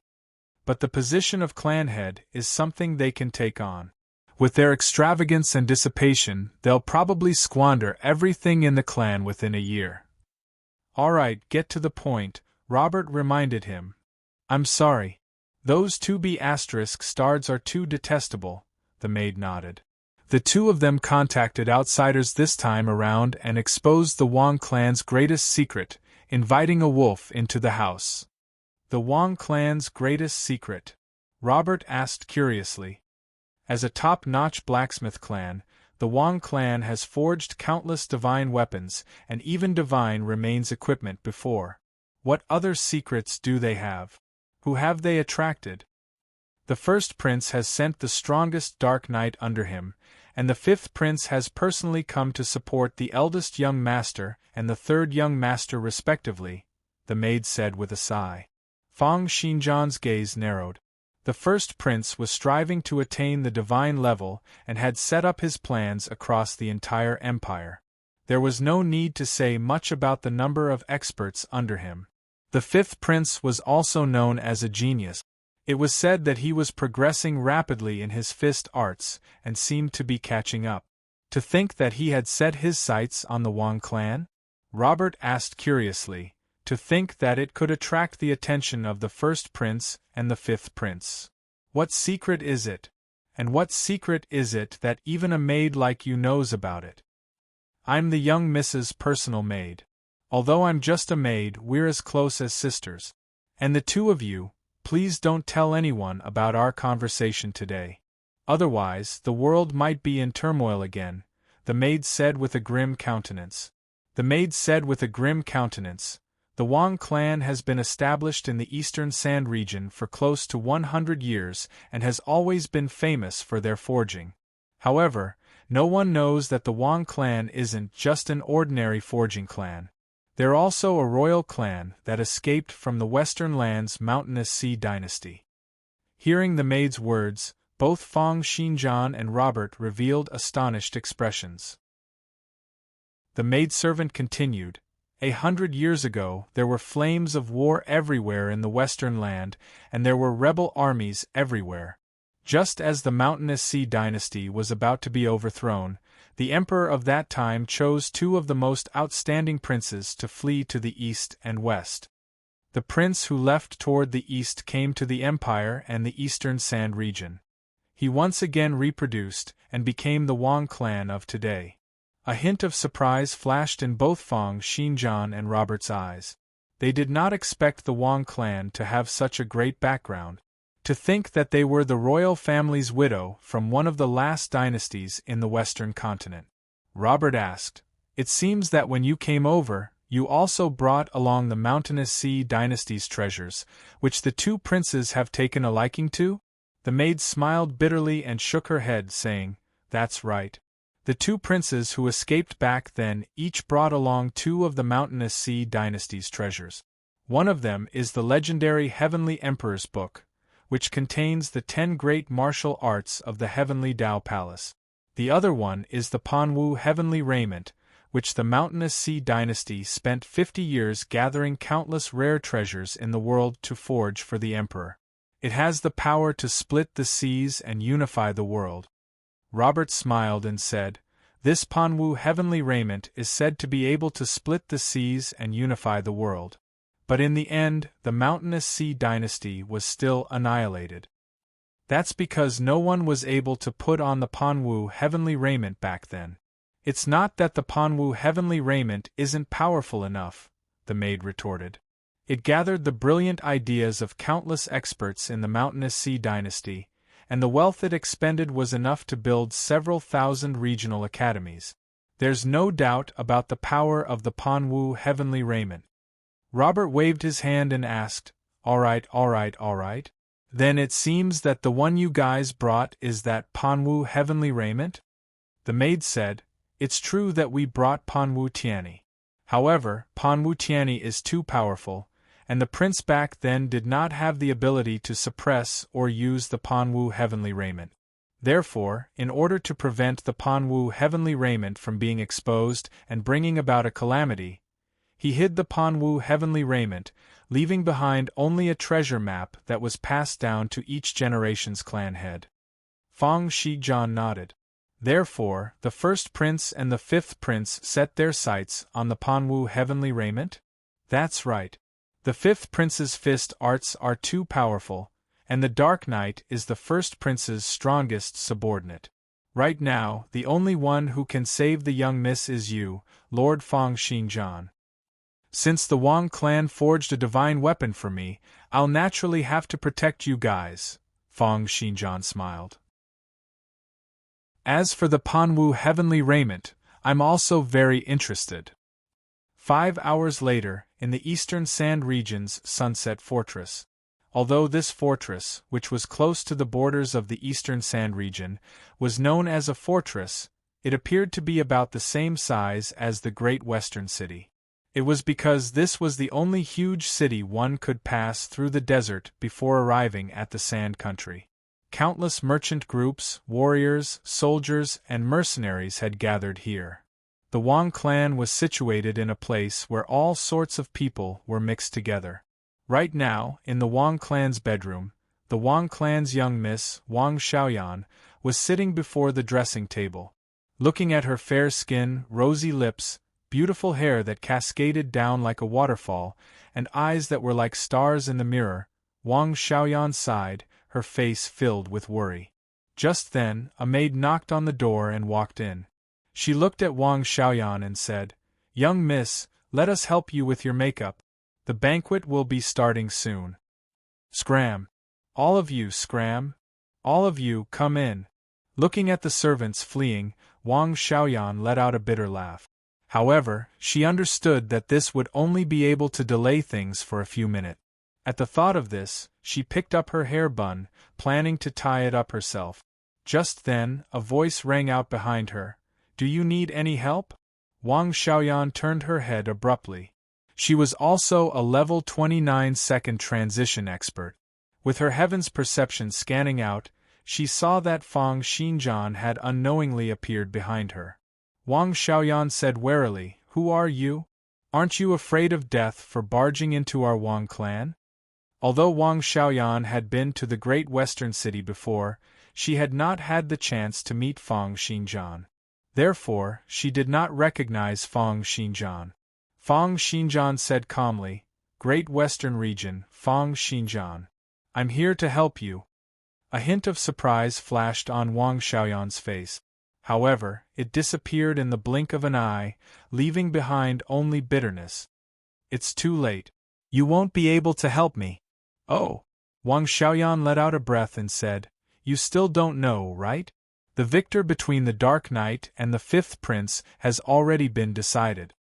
But the position of clan head is something they can take on. With their extravagance and dissipation, they'll probably squander everything in the clan within a year. All right, get to the point, Robert reminded him. I'm sorry. Those 2B asterisk stars are too detestable, the maid nodded. The two of them contacted outsiders this time around and exposed the Wong clan's greatest secret, inviting a wolf into the house. The Wong clan's greatest secret? Robert asked curiously. As a top-notch blacksmith clan, the Wong clan has forged countless divine weapons, and even divine remains equipment before. What other secrets do they have? Who have they attracted? The first prince has sent the strongest dark knight under him, and the fifth prince has personally come to support the eldest young master and the third young master respectively, the maid said with a sigh. Fang Xinjian's gaze narrowed. The first prince was striving to attain the divine level and had set up his plans across the entire empire. There was no need to say much about the number of experts under him. The fifth prince was also known as a genius. It was said that he was progressing rapidly in his fist arts and seemed to be catching up. To think that he had set his sights on the Wong clan? Robert asked curiously. To think that it could attract the attention of the first prince and the fifth prince. What secret is it? And what secret is it that even a maid like you knows about it? I'm the young Mrs. Personal Maid. Although I'm just a maid, we're as close as sisters. And the two of you, please don't tell anyone about our conversation today. Otherwise, the world might be in turmoil again, the maid said with a grim countenance. The maid said with a grim countenance. The Wong clan has been established in the eastern Sand region for close to 100 years and has always been famous for their forging. However, no one knows that the Wong clan isn't just an ordinary forging clan. They're also a royal clan that escaped from the Western Land's mountainous sea dynasty. Hearing the maid's words, both Fang Xinjian and Robert revealed astonished expressions. The maidservant continued. 100 years ago, there were flames of war everywhere in the Western Land, and there were rebel armies everywhere. Just as the mountainous sea dynasty was about to be overthrown, the emperor of that time chose two of the most outstanding princes to flee to the east and west. The prince who left toward the east came to the empire and the eastern Sand region. He once again reproduced and became the Wong clan of today. A hint of surprise flashed in both Fang Xinjian and Robert's eyes. They did not expect the Wong clan to have such a great background. To think that they were the royal family's widow from one of the last dynasties in the Western continent. Robert asked, "It seems that when you came over, you also brought along the mountainous sea dynasty's treasures, which the two princes have taken a liking to?" The maid smiled bitterly and shook her head, saying, "That's right. The two princes who escaped back then each brought along two of the mountainous sea dynasty's treasures. One of them is the legendary Heavenly Emperor's Book, which contains the 10 great martial arts of the Heavenly Tao Palace. The other one is the Panwu Heavenly Raiment, which the mountainous sea dynasty spent 50 years gathering countless rare treasures in the world to forge for the emperor. It has the power to split the seas and unify the world." Robert smiled and said, "This Panwu Heavenly Raiment is said to be able to split the seas and unify the world. But in the end, the mountainous sea dynasty was still annihilated. That's because no one was able to put on the Panwu Heavenly Raiment back then. It's not that the Panwu Heavenly Raiment isn't powerful enough," the maid retorted. "It gathered the brilliant ideas of countless experts in the mountainous sea dynasty, and the wealth it expended was enough to build several thousand regional academies. There's no doubt about the power of the Panwu Heavenly Raiment." Robert waved his hand and asked, all right. Then it seems that the one you guys brought is that Panwu Heavenly Raiment?" The maid said, "It's true that we brought Panwu Tianyi. However, Panwu Tianyi is too powerful, and the prince back then did not have the ability to suppress or use the Panwu Heavenly Raiment. Therefore, in order to prevent the Panwu Heavenly Raiment from being exposed and bringing about a calamity, he hid the Panwu Heavenly Raiment, leaving behind only a treasure map that was passed down to each generation's clan head." Fang Xinjian nodded. "Therefore, the first prince and the fifth prince set their sights on the Panwu Heavenly Raiment?" That's right. The fifth prince's fist arts are too powerful, and the Dark Knight is the first prince's strongest subordinate. Right now, the only one who can save the young miss is you, Lord Feng Xinjian. Since the Wang clan forged a divine weapon for me, I'll naturally have to protect you guys, Feng Xinjian smiled. As for the Panwu heavenly raiment, I'm also very interested. 5 hours later, in the eastern sand region's Sunset Fortress. Although this fortress, which was close to the borders of the eastern sand region, was known as a fortress, it appeared to be about the same size as the Great Western City. It was because this was the only huge city one could pass through the desert before arriving at the Sand Country. Countless merchant groups, warriors, soldiers, and mercenaries had gathered here. The Wang clan was situated in a place where all sorts of people were mixed together. Right now, in the Wang clan's bedroom, the Wang clan's young miss, Wang Xiaoyan, was sitting before the dressing table. Looking at her fair skin, rosy lips, beautiful hair that cascaded down like a waterfall, and eyes that were like stars in the mirror, Wang Xiaoyan sighed, her face filled with worry. Just then, a maid knocked on the door and walked in. She looked at Wang Xiaoyan and said, "Young miss, let us help you with your makeup. The banquet will be starting soon." Scram! All of you scram! All of you come in! Looking at the servants fleeing, Wang Xiaoyan let out a bitter laugh. However, she understood that this would only be able to delay things for a few minutes. At the thought of this, she picked up her hair bun, planning to tie it up herself. Just then, a voice rang out behind her. "Do you need any help?" Wang Xiaoyan turned her head abruptly. She was also a level 29 second transition expert. With her heaven's perception scanning out, she saw that Feng Xinjian had unknowingly appeared behind her. Wang Xiaoyan said warily, "Who are you? Aren't you afraid of death for barging into our Wang clan?" Although Wang Xiaoyan had been to the Great Western City before, she had not had the chance to meet Feng Xinjian. Therefore, she did not recognize Feng Xinjian. Feng Xinjian said calmly, "Great Western Region, Feng Xinjian. I'm here to help you." A hint of surprise flashed on Wang Xiaoyan's face. However, it disappeared in the blink of an eye, leaving behind only bitterness. "It's too late. You won't be able to help me." "Oh." Wang Xiaoyan let out a breath and said, "You still don't know, right? The victor between the Dark Knight and the Fifth Prince has already been decided.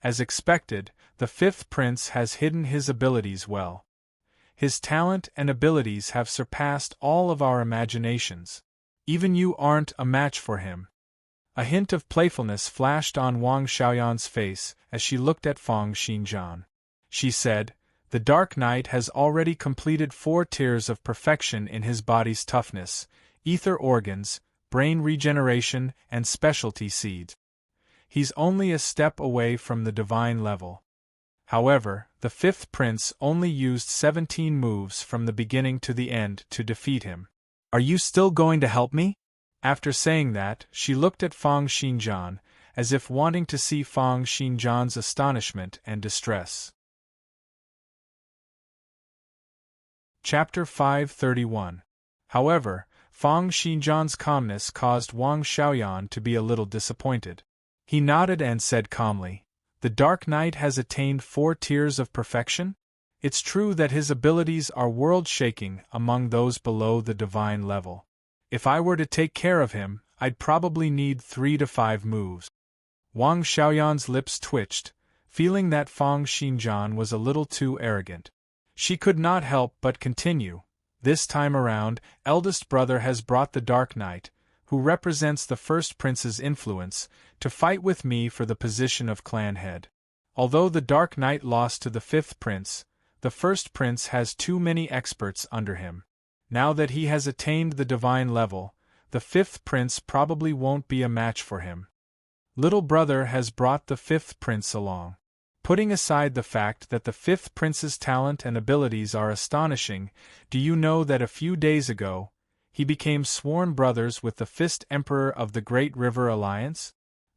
As expected, the Fifth Prince has hidden his abilities well. His talent and abilities have surpassed all of our imaginations. Even you aren't a match for him." A hint of playfulness flashed on Wang Xiaoyan's face as she looked at Feng Xinjian. She said, "The Dark Knight has already completed 4 tiers of perfection in his body's toughness, ether organs, brain regeneration, and specialty seeds. He's only a step away from the divine level." However, the Fifth Prince only used 17 moves from the beginning to the end to defeat him. "Are you still going to help me?" After saying that, she looked at Feng Xinjian, as if wanting to see Feng Xinjian's astonishment and distress. Chapter 531. However, Feng Xinjian's calmness caused Wang Xiaoyan to be a little disappointed. He nodded and said calmly, "The Dark Knight has attained 4 tiers of perfection? It's true that his abilities are world-shaking among those below the divine level. If I were to take care of him, I'd probably need 3 to 5 moves." Wang Xiaoyan's lips twitched, feeling that Feng Xinjian was a little too arrogant. She could not help but continue. "This time around, eldest brother has brought the Dark Knight, who represents the First Prince's influence, to fight with me for the position of clan head. Although the Dark Knight lost to the Fifth Prince, the First Prince has too many experts under him. Now that he has attained the divine level, the Fifth Prince probably won't be a match for him. Little brother has brought the Fifth Prince along. Putting aside the fact that the Fifth Prince's talent and abilities are astonishing, do you know that a few days ago, he became sworn brothers with the Fist Emperor of the Great River Alliance?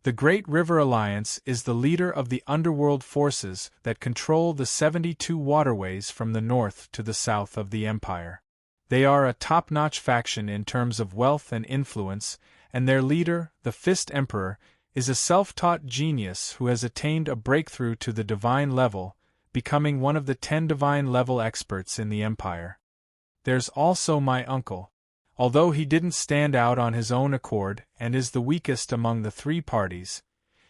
The Great River Alliance is the leader of the underworld forces that control the 72 waterways from the north to the south of the Empire. They are a top-notch faction in terms of wealth and influence, and their leader, the Fist Emperor, is a self-taught genius who has attained a breakthrough to the divine level, becoming one of the 10 divine-level experts in the Empire. There's also my uncle. Although he didn't stand out on his own accord and is the weakest among the 3 parties,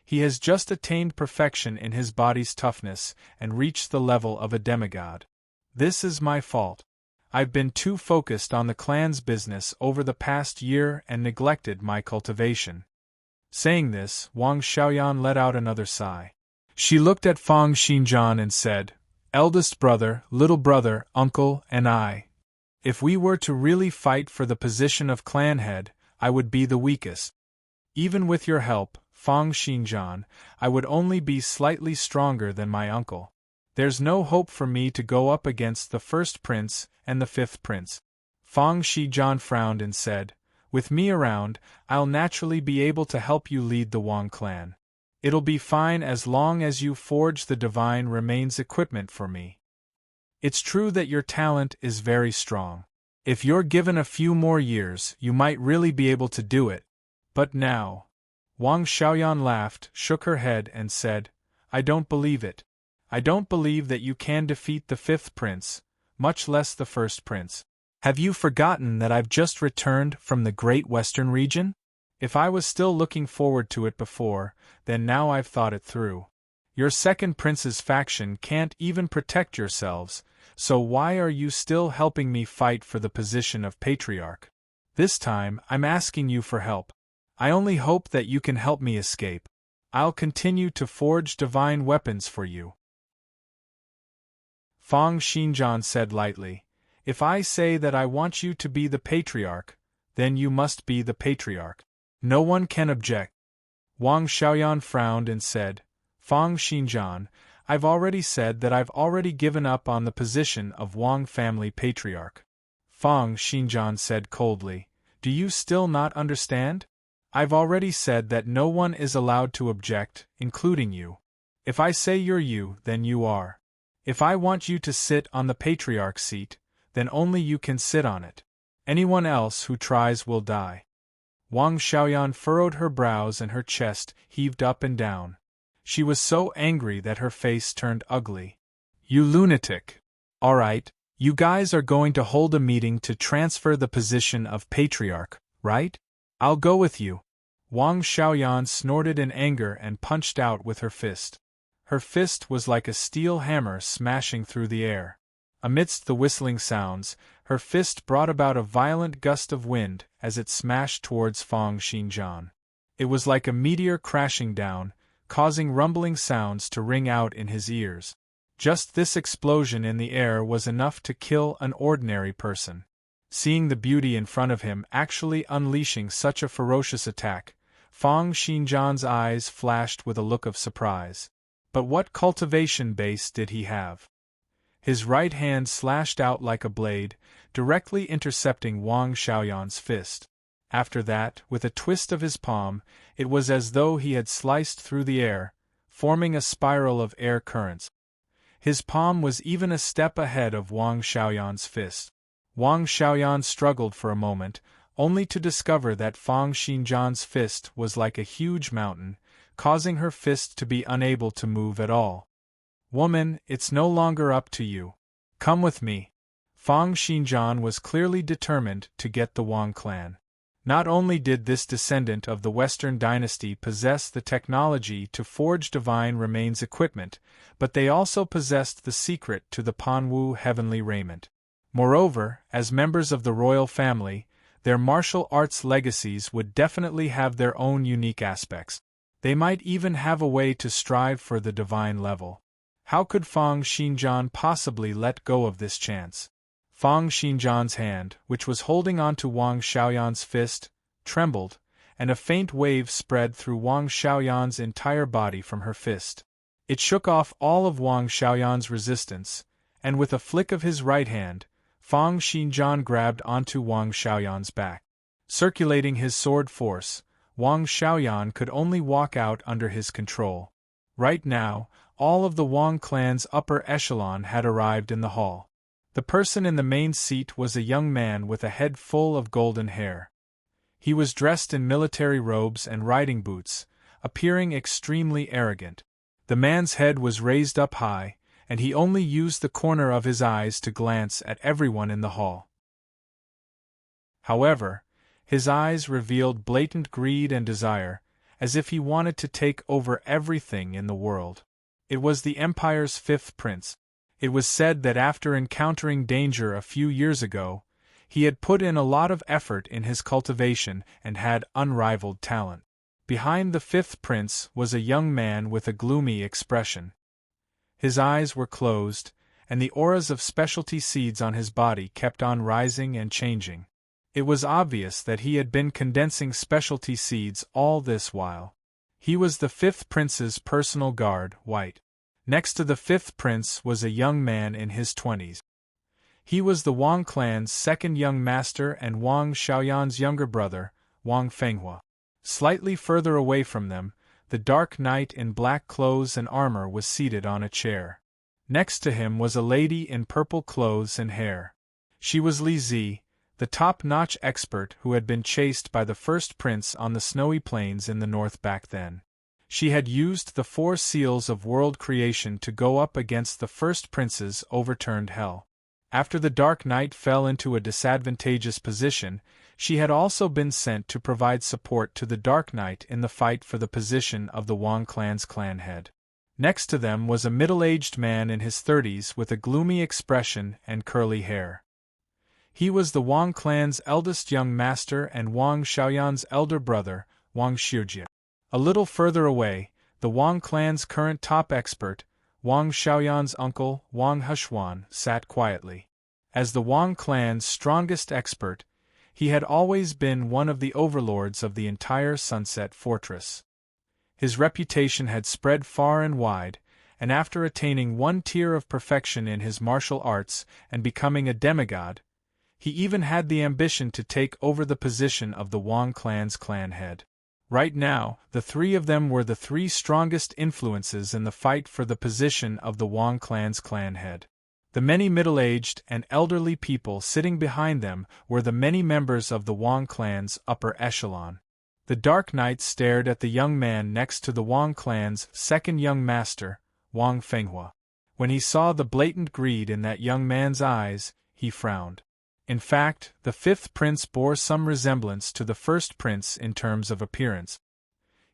he has just attained perfection in his body's toughness and reached the level of a demigod. This is my fault. I've been too focused on the clan's business over the past year and neglected my cultivation. Saying this, Wang Xiaoyan let out another sigh. She looked at Fang Xinjian and said, "Eldest brother, little brother, uncle, and I. If we were to really fight for the position of clan head, I would be the weakest. Even with your help, Fang Xinjian, I would only be slightly stronger than my uncle. There's no hope for me to go up against the first prince and the 5th prince." Fang Xinjian frowned and said, "With me around, I'll naturally be able to help you lead the Wang clan. It'll be fine as long as you forge the divine remains equipment for me. It's true that your talent is very strong. If you're given a few more years, you might really be able to do it. But now..." Wang Xiaoyan laughed, shook her head, and said, "I don't believe it. I don't believe that you can defeat the 5th prince, much less the 1st prince. Have you forgotten that I've just returned from the Great Western region? If I was still looking forward to it before, then now I've thought it through. Your 2nd prince's faction can't even protect yourselves, so why are you still helping me fight for the position of patriarch? This time, I'm asking you for help. I only hope that you can help me escape. I'll continue to forge divine weapons for you." Fang Xinjian said lightly, "If I say that I want you to be the patriarch, then you must be the patriarch. No one can object." Wang Xiaoyan frowned and said, "Fang Xinjian, I've already said that I've already given up on the position of Wang family patriarch." Fang Xinjian said coldly, "Do you still not understand? I've already said that no one is allowed to object, including you. If I say you're you, then you are. If I want you to sit on the patriarch seat, then only you can sit on it. Anyone else who tries will die." Wang Xiaoyan furrowed her brows and her chest heaved up and down. She was so angry that her face turned ugly. "You lunatic! All right, you guys are going to hold a meeting to transfer the position of patriarch, right? I'll go with you." Wang Xiaoyan snorted in anger and punched out with her fist. Her fist was like a steel hammer smashing through the air. Amidst the whistling sounds, her fist brought about a violent gust of wind as it smashed towards Fang Xinjian. It was like a meteor crashing down, causing rumbling sounds to ring out in his ears. Just this explosion in the air was enough to kill an ordinary person. Seeing the beauty in front of him actually unleashing such a ferocious attack, Fang Xinjian's eyes flashed with a look of surprise. But what cultivation base did he have? His right hand slashed out like a blade, directly intercepting Wang Xiaoyan's fist. After that, with a twist of his palm, it was as though he had sliced through the air, forming a spiral of air currents. His palm was even a step ahead of Wang Xiaoyan's fist. Wang Xiaoyan struggled for a moment, only to discover that Fang Xinjian's fist was like a huge mountain, causing her fist to be unable to move at all. "Woman, it's no longer up to you. Come with me." Fang Xinjian was clearly determined to get the Wang clan. Not only did this descendant of the Western dynasty possess the technology to forge divine remains equipment, but they also possessed the secret to the Panwu heavenly raiment. Moreover, as members of the royal family, their martial arts legacies would definitely have their own unique aspects. They might even have a way to strive for the divine level. How could Fang Xinjian possibly let go of this chance? Fang Xinjian's hand, which was holding on to Wang Xiaoyan's fist, trembled, and a faint wave spread through Wang Xiaoyan's entire body from her fist. It shook off all of Wang Xiaoyan's resistance, and with a flick of his right hand, Fang Xinjian grabbed onto Wang Xiaoyan's back. Circulating his sword force, Wang Xiaoyan could only walk out under his control. Right now, all of the Wang clan's upper echelon had arrived in the hall. The person in the main seat was a young man with a head full of golden hair. He was dressed in military robes and riding boots, appearing extremely arrogant. The man's head was raised up high, and he only used the corner of his eyes to glance at everyone in the hall. However, his eyes revealed blatant greed and desire, as if he wanted to take over everything in the world. It was the Empire's fifth prince. It was said that after encountering danger a few years ago, he had put in a lot of effort in his cultivation and had unrivaled talent. Behind the fifth prince was a young man with a gloomy expression. His eyes were closed, and the auras of specialty seeds on his body kept on rising and changing. It was obvious that he had been condensing specialty seeds all this while. He was the fifth prince's personal guard, White. Next to the fifth prince was a young man in his 20s. He was the Wang clan's second young master and Wang Xiaoyan's younger brother, Wang Fenghua. Slightly further away from them, the dark knight in black clothes and armor was seated on a chair. Next to him was a lady in purple clothes and hair. She was Li Zi, the top-notch expert who had been chased by the first prince on the snowy plains in the north back then. She had used the 4 seals of world creation to go up against the first prince's overturned hell. After the Dark Knight fell into a disadvantageous position, she had also been sent to provide support to the Dark Knight in the fight for the position of the Wang clan's clan head. Next to them was a middle-aged man in his 30s with a gloomy expression and curly hair. He was the Wang clan's eldest young master and Wang Xiaoyan's elder brother, Wang Xiujie. A little further away, the Wang clan's current top expert, Wang Xiaoyan's uncle, Wang Hushuan, sat quietly. As the Wang clan's strongest expert, he had always been one of the overlords of the entire Sunset Fortress. His reputation had spread far and wide, and after attaining one tier of perfection in his martial arts and becoming a demigod, he even had the ambition to take over the position of the Wang clan's clan head. Right now, the 3 of them were the 3 strongest influences in the fight for the position of the Wang clan's clan head. The many middle-aged and elderly people sitting behind them were the many members of the Wang clan's upper echelon. The Dark Knight stared at the young man next to the Wang clan's second young master, Wang Fenghua. When he saw the blatant greed in that young man's eyes, he frowned. In fact, the fifth prince bore some resemblance to the first prince in terms of appearance.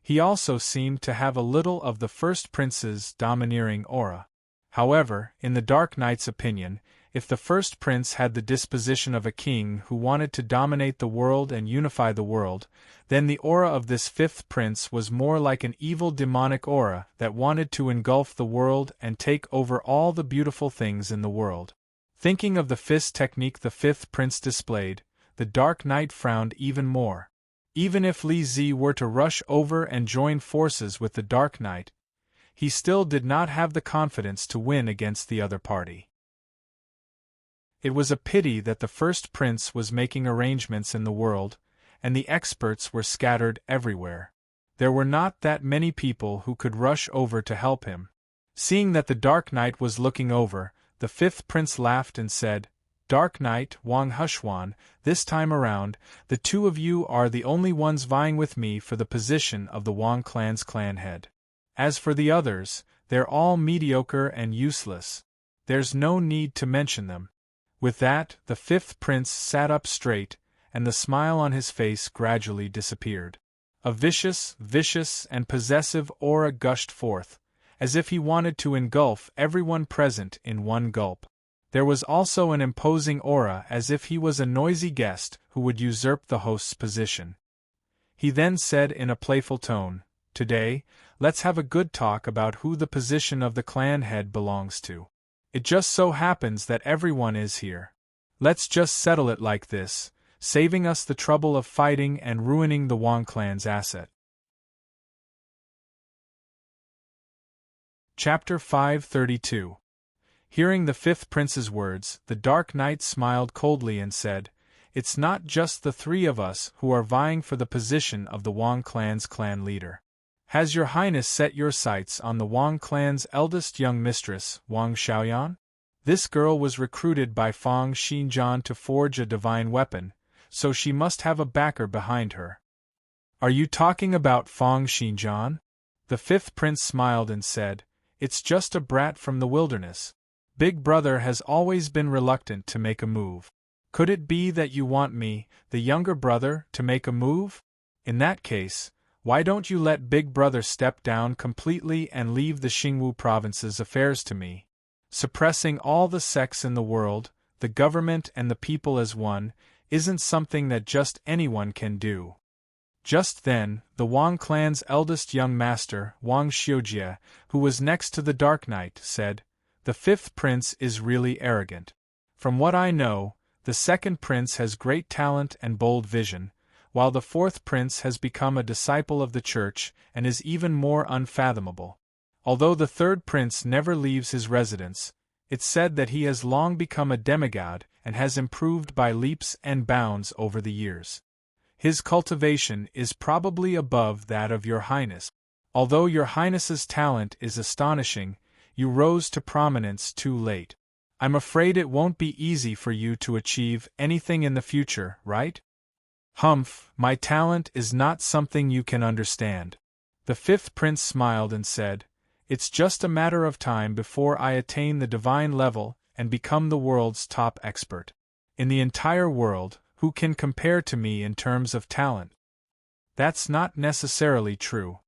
He also seemed to have a little of the first prince's domineering aura. However, in the Dark Knight's opinion, if the first prince had the disposition of a king who wanted to dominate the world and unify the world, then the aura of this fifth prince was more like an evil demonic aura that wanted to engulf the world and take over all the beautiful things in the world. Thinking of the fist technique the fifth prince displayed, the Dark Knight frowned even more. Even if Li Zi were to rush over and join forces with the Dark Knight, he still did not have the confidence to win against the other party. It was a pity that the first prince was making arrangements in the world, and the experts were scattered everywhere. There were not that many people who could rush over to help him. Seeing that the Dark Knight was looking over, the fifth prince laughed and said, "Dark Knight, Wang Hushuan, this time around, the 2 of you are the only ones vying with me for the position of the Wang clan's clan head. As for the others, they're all mediocre and useless. There's no need to mention them." With that, the fifth prince sat up straight, and the smile on his face gradually disappeared. A vicious, and possessive aura gushed forth, as if he wanted to engulf everyone present in one gulp. There was also an imposing aura as if he was a noisy guest who would usurp the host's position. He then said in a playful tone, "Today, let's have a good talk about who the position of the clan head belongs to. It just so happens that everyone is here. Let's just settle it like this, saving us the trouble of fighting and ruining the Wang clan's asset." Chapter 532. Hearing the fifth prince's words, the Dark Knight smiled coldly and said, It's not just the three of us who are vying for the position of the Wang clan's clan leader. Has your highness set your sights on the Wang clan's eldest young mistress, Wang Xiaoyan? This girl was recruited by Fang Xinjian to forge a divine weapon, so she must have a backer behind her. Are you talking about Fang Xinjian? The fifth prince smiled and said, It's just a brat from the wilderness. Big brother has always been reluctant to make a move. Could it be that you want me, the younger brother, to make a move? In that case, why don't you let Big Brother step down completely and leave the Xingwu province's affairs to me? Suppressing all the sects in the world, the government and the people as one, isn't something that just anyone can do. Just then, the Wang clan's eldest young master, Wang Xiujie, who was next to the Dark Knight, said, The fifth prince is really arrogant. From what I know, the second prince has great talent and bold vision, while the fourth prince has become a disciple of the church and is even more unfathomable. Although the third prince never leaves his residence, it's said that he has long become a demigod and has improved by leaps and bounds over the years. His cultivation is probably above that of your highness. Although your highness's talent is astonishing, you rose to prominence too late. I'm afraid it won't be easy for you to achieve anything in the future, right? Humph, my talent is not something you can understand. The fifth prince smiled and said, It's just a matter of time before I attain the divine level and become the world's top expert. In the entire world, who can compare to me in terms of talent? That's not necessarily true.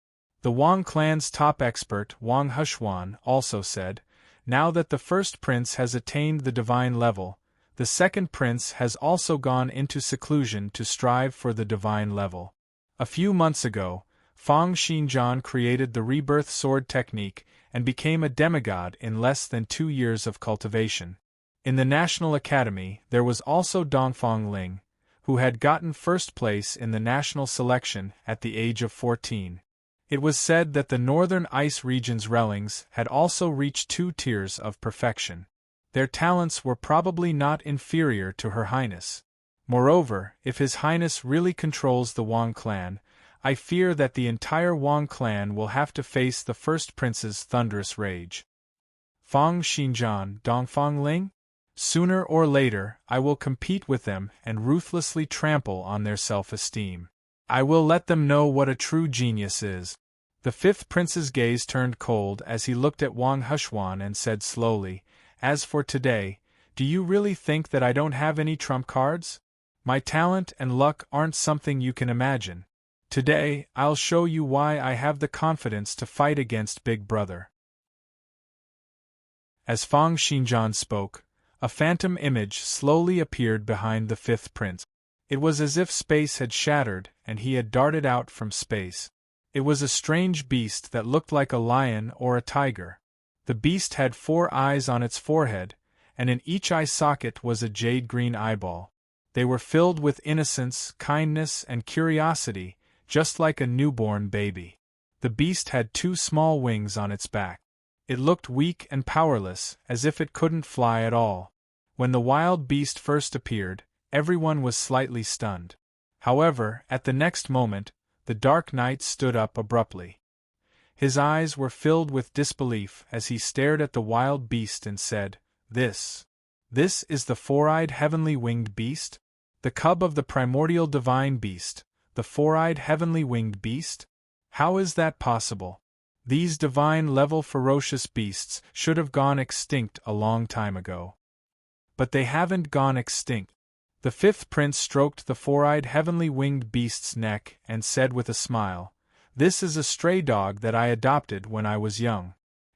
The Wang clan's top expert, Wang Hushuan, also said, Now that the first prince has attained the divine level, the second prince has also gone into seclusion to strive for the divine level. A few months ago, Fang Xinjian created the rebirth sword technique and became a demigod in less than 2 years of cultivation. In the National Academy, there was also Dongfang Ling, who had gotten first place in the national selection at the age of 14. It was said that the Northern Ice region's Relings had also reached 2 tiers of perfection. Their talents were probably not inferior to Her Highness. Moreover, if His Highness really controls the Wang clan, I fear that the entire Wang clan will have to face the first prince's thunderous rage. Fang Xinjian, Dongfang Ling? Sooner or later, I will compete with them and ruthlessly trample on their self-esteem. I will let them know what a true genius is. The fifth prince's gaze turned cold as he looked at Wang Hushuan and said slowly, As for today, do you really think that I don't have any trump cards? My talent and luck aren't something you can imagine. Today, I'll show you why I have the confidence to fight against Big Brother. As Fang Xinjian spoke, a phantom image slowly appeared behind the fifth prince. It was as if space had shattered and he had darted out from space. It was a strange beast that looked like a lion or a tiger. The beast had 4 eyes on its forehead, and in each eye socket was a jade-green eyeball. They were filled with innocence, kindness, and curiosity, just like a newborn baby. The beast had 2 small wings on its back. It looked weak and powerless, as if it couldn't fly at all. When the wild beast first appeared, everyone was slightly stunned. However, at the next moment, the Dark Knight stood up abruptly. His eyes were filled with disbelief as he stared at the wild beast and said, This is the 4-eyed heavenly winged beast? The cub of the primordial divine beast, the 4-eyed heavenly winged beast? How is that possible? These divine-level ferocious beasts should have gone extinct a long time ago. But they haven't gone extinct. The fifth prince stroked the 4-eyed heavenly winged beast's neck and said with a smile, This is a stray dog that I adopted when I was young.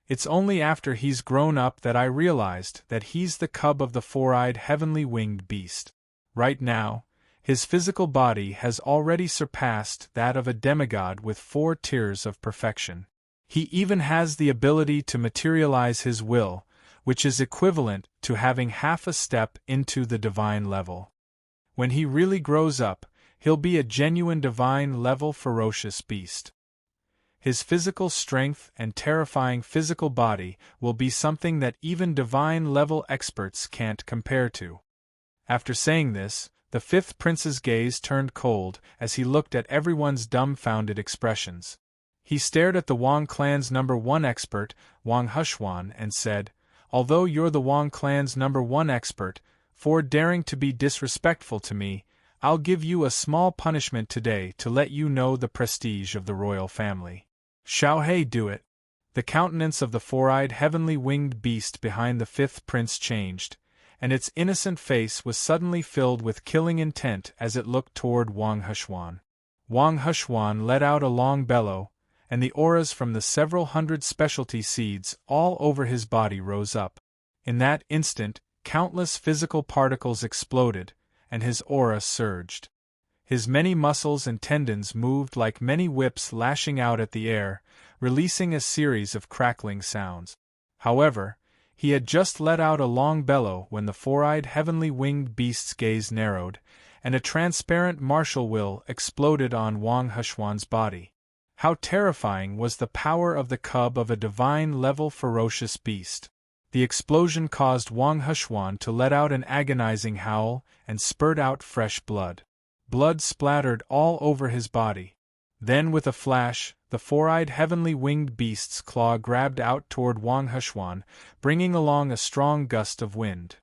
It's only after he's grown up that I realized that he's the cub of the 4-eyed heavenly winged beast. Right now, his physical body has already surpassed that of a demigod with 4 tiers of perfection. He even has the ability to materialize his will, which is equivalent to having half a step into the divine level. When he really grows up, he'll be a genuine divine-level ferocious beast. His physical strength and terrifying physical body will be something that even divine-level experts can't compare to. After saying this, The fifth prince's gaze turned cold as he looked at everyone's dumbfounded expressions. He stared at the Wang clan's #1 expert, Wang Hushwan, and said, "Although you're the Wang clan's #1 expert, for daring to be disrespectful to me, I'll give you a small punishment today to let you know the prestige of the royal family." "Shall He do it?" The countenance of the four-eyed heavenly winged beast behind the fifth prince changed, and its innocent face was suddenly filled with killing intent as it looked toward Wang Hushwan. Wang Hushwan let out a long bellow, and the auras from the several hundred specialty seeds all over his body rose up. In that instant, countless physical particles exploded, and his aura surged. His many muscles and tendons moved like many whips lashing out at the air, releasing a series of crackling sounds. However, he had just let out a long bellow when the four-eyed heavenly winged beast's gaze narrowed, and a transparent martial will exploded on Wang Hushwan's body. How terrifying was the power of the cub of a divine-level ferocious beast! The explosion caused Wang Hushwan to let out an agonizing howl and spurt out fresh blood. Blood splattered all over his body. Then with a flash, the four-eyed heavenly winged beast's claw grabbed out toward Wang Hushwan, bringing along a strong gust of wind.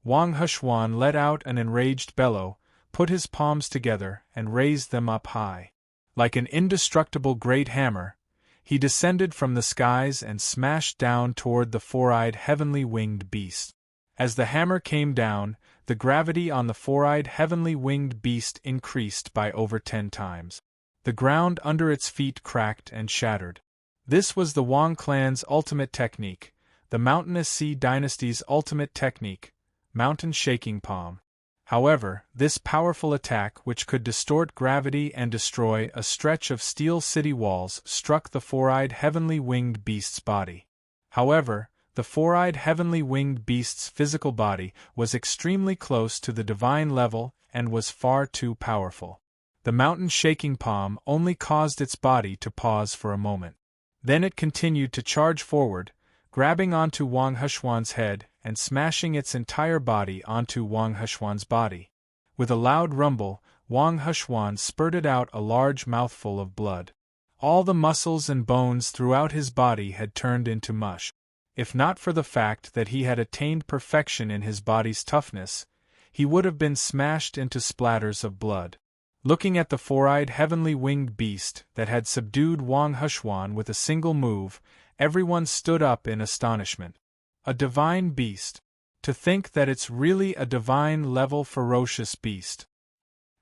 Wang Hushwan let out an enraged bellow, put his palms together, and raised them up high. Like an indestructible great hammer, he descended from the skies and smashed down toward the four-eyed heavenly winged beast. As the hammer came down, the gravity on the four-eyed heavenly winged beast increased by over 10 times. The ground under its feet cracked and shattered. This was the Wang clan's ultimate technique, the Mountainous Sea Dynasty's ultimate technique, Mountain Shaking Palm. However, this powerful attack, which could distort gravity and destroy a stretch of steel city walls, struck the four-eyed heavenly winged beast's body. However, the four-eyed heavenly winged beast's physical body was extremely close to the divine level and was far too powerful. The mountain shaking palm only caused its body to pause for a moment. Then it continued to charge forward, grabbing onto Wang Hushwan's head and smashing its entire body onto Wang Hushwan's body. With a loud rumble, Wang Hushwan spurted out a large mouthful of blood. All the muscles and bones throughout his body had turned into mush. If not for the fact that he had attained perfection in his body's toughness, he would have been smashed into splatters of blood. Looking at the four-eyed heavenly winged beast that had subdued Wang Hushwan with a single move, everyone stood up in astonishment. A divine beast. To think that it's really a divine-level ferocious beast.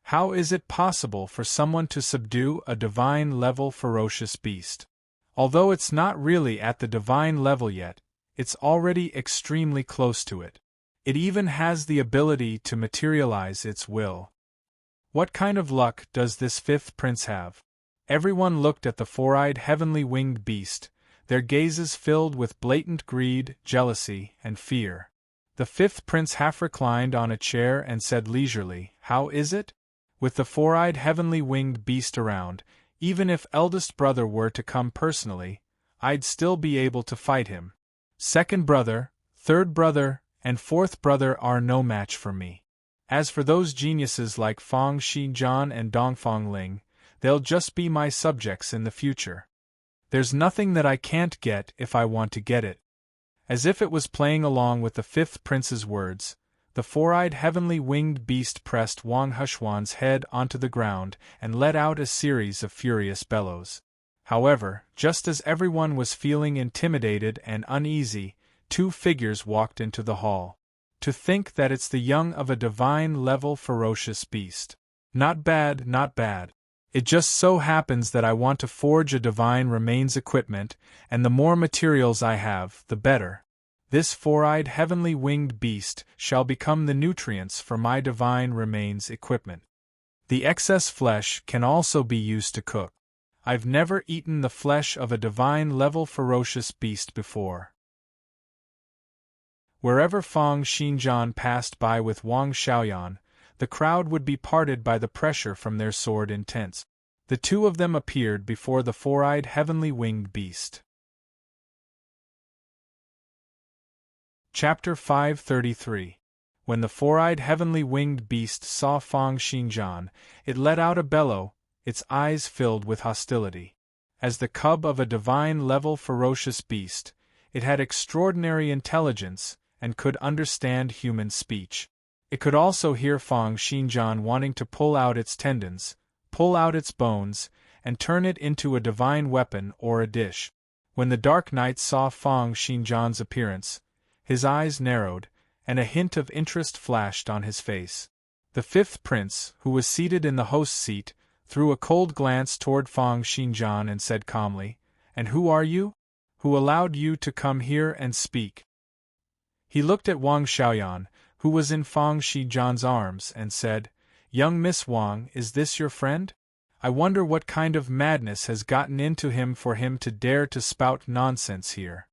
How is it possible for someone to subdue a divine-level ferocious beast? Although it's not really at the divine level yet, it's already extremely close to it. It even has the ability to materialize its will. What kind of luck does this fifth prince have? Everyone looked at the four-eyed heavenly winged beast, their gazes filled with blatant greed, jealousy, and fear. The fifth prince half reclined on a chair and said leisurely, "How is it? With the four-eyed heavenly winged beast around, even if eldest brother were to come personally, I'd still be able to fight him. Second brother, third brother, and fourth brother are no match for me. As for those geniuses like Fang Xizhan and Dongfang Ling, they'll just be my subjects in the future. There's nothing that I can't get if I want to get it." As if it was playing along with the fifth prince's words, the four-eyed heavenly winged beast pressed Wang Hushwan's head onto the ground and let out a series of furious bellows. However, just as everyone was feeling intimidated and uneasy, 2 figures walked into the hall. To think that it's the young of a divine-level ferocious beast. Not bad, not bad. It just so happens that I want to forge a divine remains equipment, and the more materials I have, the better. This four-eyed heavenly winged beast shall become the nutrients for my divine remains equipment. The excess flesh can also be used to cook. I've never eaten the flesh of a divine-level ferocious beast before. Wherever Fang Xizhan passed by with Wang Xiaoyan, the crowd would be parted by the pressure from their sword intents. The 2 of them appeared before the four-eyed heavenly winged beast. Chapter 533. When the four-eyed heavenly winged beast saw Fang Xinjian, it let out a bellow, its eyes filled with hostility. As the cub of a divine-level ferocious beast, it had extraordinary intelligence and could understand human speech. It could also hear Fang Xinjian wanting to pull out its tendons, pull out its bones, and turn it into a divine weapon or a dish. When the Dark Knight saw Fang Xinjian's appearance, his eyes narrowed, and a hint of interest flashed on his face. The fifth prince, who was seated in the host's seat, threw a cold glance toward Fang Xinjian and said calmly, "And who are you? Who allowed you to come here and speak?" He looked at Wang Xiaoyan, who was in Fang Xinjian's arms, and said, "Young Miss Wang, is this your friend? I wonder what kind of madness has gotten into him for him to dare to spout nonsense here."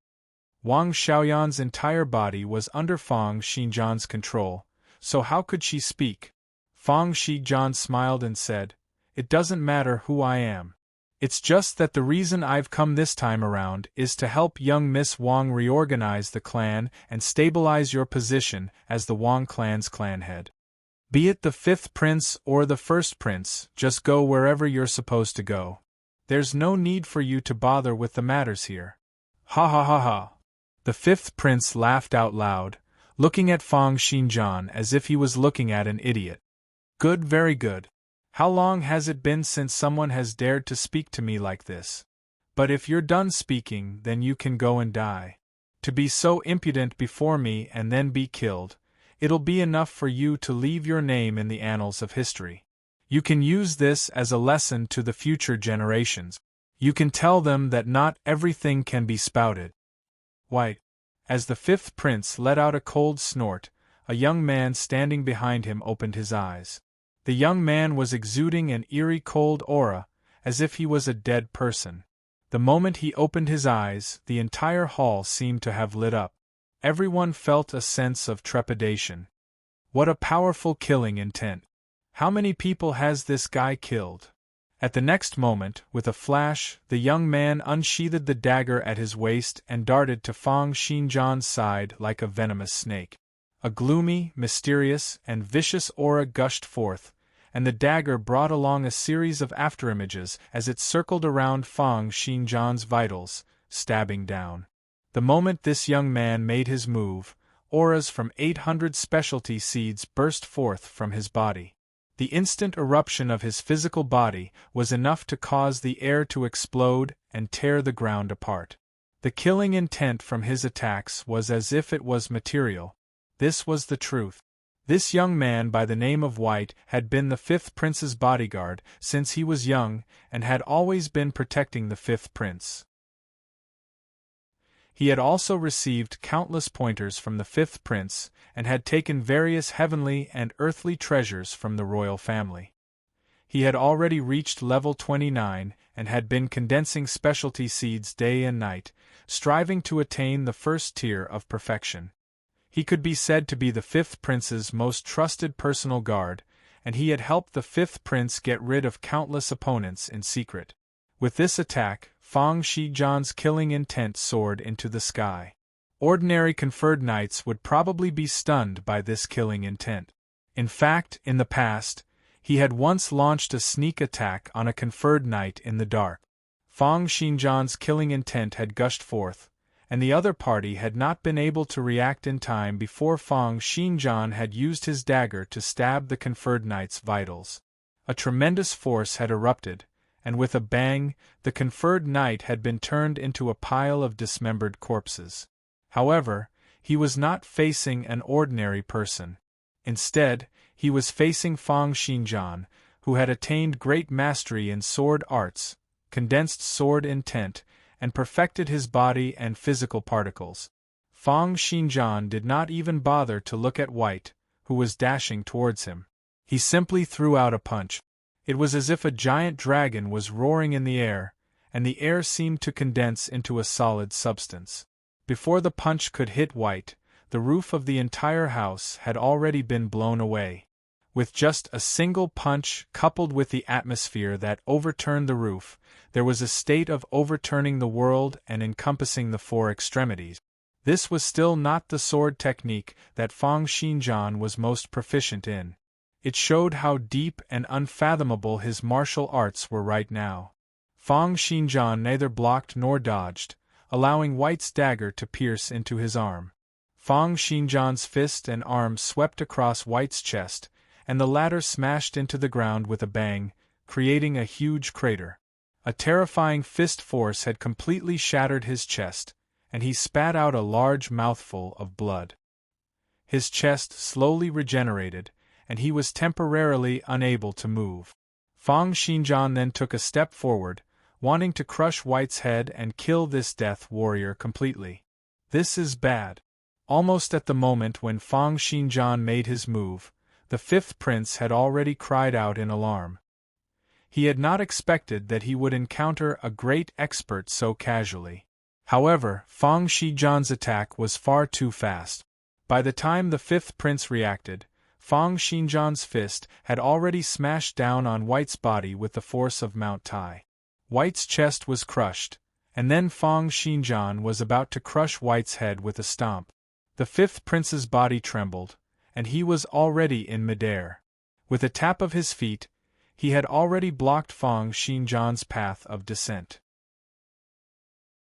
Wang Xiaoyan's entire body was under Fang Xinjian's control, so how could she speak? Fang Xinjian smiled and said, "It doesn't matter who I am. It's just that the reason I've come this time around is to help young Miss Wang reorganize the clan and stabilize your position as the Wang clan's clan head. Be it the fifth prince or the first prince, just go wherever you're supposed to go. There's no need for you to bother with the matters here." Ha ha ha ha. The fifth prince laughed out loud, looking at Fang Xinjian as if he was looking at an idiot. "Good, very good. How long has it been since someone has dared to speak to me like this? But if you're done speaking, then you can go and die. To be so impudent before me and then be killed, it'll be enough for you to leave your name in the annals of history. You can use this as a lesson to the future generations. You can tell them that not everything can be spouted." White. As the fifth prince let out a cold snort, a young man standing behind him opened his eyes. The young man was exuding an eerie cold aura, as if he was a dead person. The moment he opened his eyes, the entire hall seemed to have lit up. Everyone felt a sense of trepidation. What a powerful killing intent. How many people has this guy killed? At the next moment, with a flash, the young man unsheathed the dagger at his waist and darted to Fang Xinjian's side like a venomous snake. A gloomy, mysterious, and vicious aura gushed forth, and the dagger brought along a series of afterimages as it circled around Fang Xinjian's vitals, stabbing down. The moment this young man made his move, auras from 800 specialty seeds burst forth from his body. The instant eruption of his physical body was enough to cause the air to explode and tear the ground apart. The killing intent from his attacks was as if it was material. This was the truth. This young man by the name of White had been the fifth prince's bodyguard since he was young and had always been protecting the fifth prince. He had also received countless pointers from the fifth prince and had taken various heavenly and earthly treasures from the royal family. He had already reached level 29 and had been condensing specialty seeds day and night, striving to attain the first tier of perfection. He could be said to be the fifth prince's most trusted personal guard, and he had helped the fifth prince get rid of countless opponents in secret. With this attack, Fang Xinjian's killing intent soared into the sky. Ordinary conferred knights would probably be stunned by this killing intent. In fact, in the past, he had once launched a sneak attack on a conferred knight in the dark. Fang Xinjian's killing intent had gushed forth, and the other party had not been able to react in time before Fang Xinjian had used his dagger to stab the conferred knight's vitals. A tremendous force had erupted, and with a bang, the conferred knight had been turned into a pile of dismembered corpses. However, he was not facing an ordinary person. Instead, he was facing Fang Xinjian, who had attained great mastery in sword arts, condensed sword intent, and perfected his body and physical particles. Fang Xinjian did not even bother to look at White, who was dashing towards him. He simply threw out a punch. It was as if a giant dragon was roaring in the air, and the air seemed to condense into a solid substance. Before the punch could hit White, the roof of the entire house had already been blown away. With just a single punch coupled with the atmosphere that overturned the roof, there was a state of overturning the world and encompassing the four extremities. This was still not the sword technique that Fang Xinjian was most proficient in. It showed how deep and unfathomable his martial arts were right now. Fang Xinjian neither blocked nor dodged, allowing White's dagger to pierce into his arm. Fang Xinjian's fist and arm swept across White's chest, and the latter smashed into the ground with a bang, creating a huge crater. A terrifying fist force had completely shattered his chest, and he spat out a large mouthful of blood. His chest slowly regenerated, and he was temporarily unable to move. Fang Xinjian then took a step forward, wanting to crush White's head and kill this death warrior completely. This is bad. Almost at the moment when Fang Xinjian made his move, the fifth prince had already cried out in alarm. He had not expected that he would encounter a great expert so casually. However, Fang Xinjian's attack was far too fast. By the time the fifth prince reacted, Fang Xinjian's fist had already smashed down on White's body with the force of Mount Tai. White's chest was crushed, and then Fang Xinjian was about to crush White's head with a stomp. The fifth prince's body trembled, and he was already in midair. With a tap of his feet, he had already blocked Fang Xinjian's path of descent.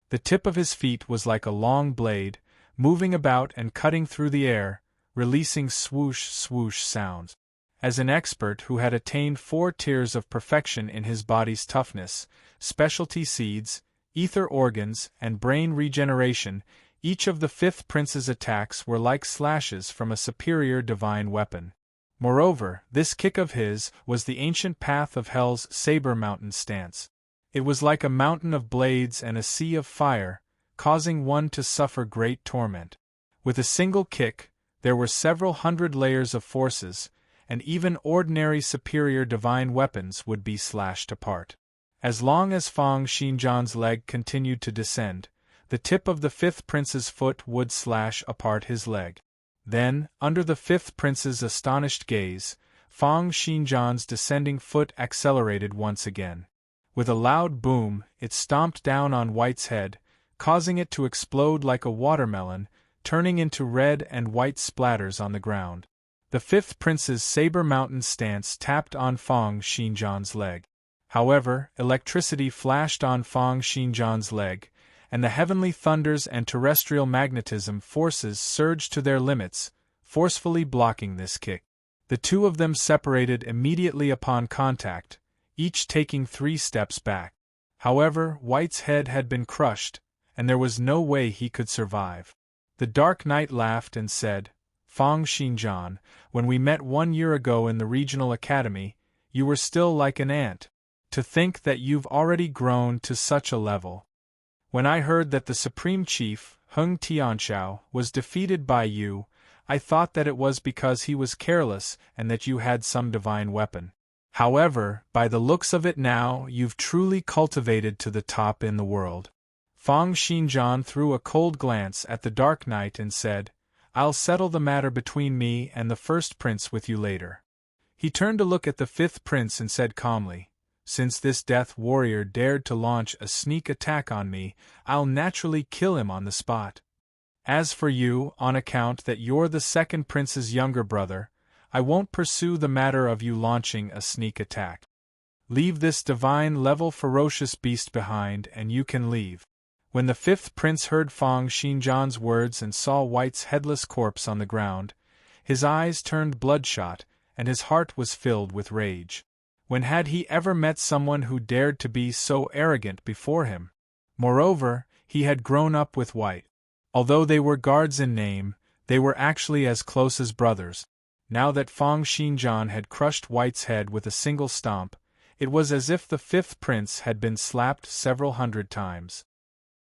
The tip of his feet was like a long blade, moving about and cutting through the air, releasing swoosh swoosh sounds. As an expert who had attained 4 tiers of perfection in his body's toughness, specialty seeds, ether organs, and brain regeneration, each of the fifth prince's attacks were like slashes from a superior divine weapon. Moreover, this kick of his was the ancient path of Hell's Saber Mountain stance. It was like a mountain of blades and a sea of fire, causing one to suffer great torment. With a single kick, there were several hundred layers of forces, and even ordinary superior divine weapons would be slashed apart. As long as Fang Xinjian's leg continued to descend, the tip of the fifth prince's foot would slash apart his leg. Then, under the fifth prince's astonished gaze, Fang Xinjian's descending foot accelerated once again. With a loud boom, it stomped down on White's head, causing it to explode like a watermelon, turning into red and white splatters on the ground. The fifth prince's Saber Mountain stance tapped on Fang Xinjian's leg. However, electricity flashed on Fang Xinjian's leg, and the heavenly thunders and terrestrial magnetism forces surged to their limits, forcefully blocking this kick. The two of them separated immediately upon contact, each taking 3 steps back. However, White's head had been crushed, and there was no way he could survive. The Dark Knight laughed and said, "Fang Xinjian, when we met 1 year ago in the regional academy, you were still like an ant. To think that you've already grown to such a level. When I heard that the Supreme Chief, Heng Tianxiao, was defeated by you, I thought that it was because he was careless and that you had some divine weapon. However, by the looks of it now, you've truly cultivated to the top in the world." Fang Xinjian threw a cold glance at the Dark Knight and said, "I'll settle the matter between me and the first prince with you later." He turned to look at the fifth prince and said calmly, "Since this death warrior dared to launch a sneak attack on me, I'll naturally kill him on the spot. As for you, on account that you're the second prince's younger brother, I won't pursue the matter of you launching a sneak attack. Leave this divine-level ferocious beast behind and you can leave." When the fifth prince heard Fang Xinjian's words and saw White's headless corpse on the ground, his eyes turned bloodshot, and his heart was filled with rage. When had he ever met someone who dared to be so arrogant before him? Moreover, he had grown up with White. Although they were guards in name, they were actually as close as brothers. Now that Fang Xinjian had crushed White's head with a single stomp, it was as if the fifth prince had been slapped several hundred times.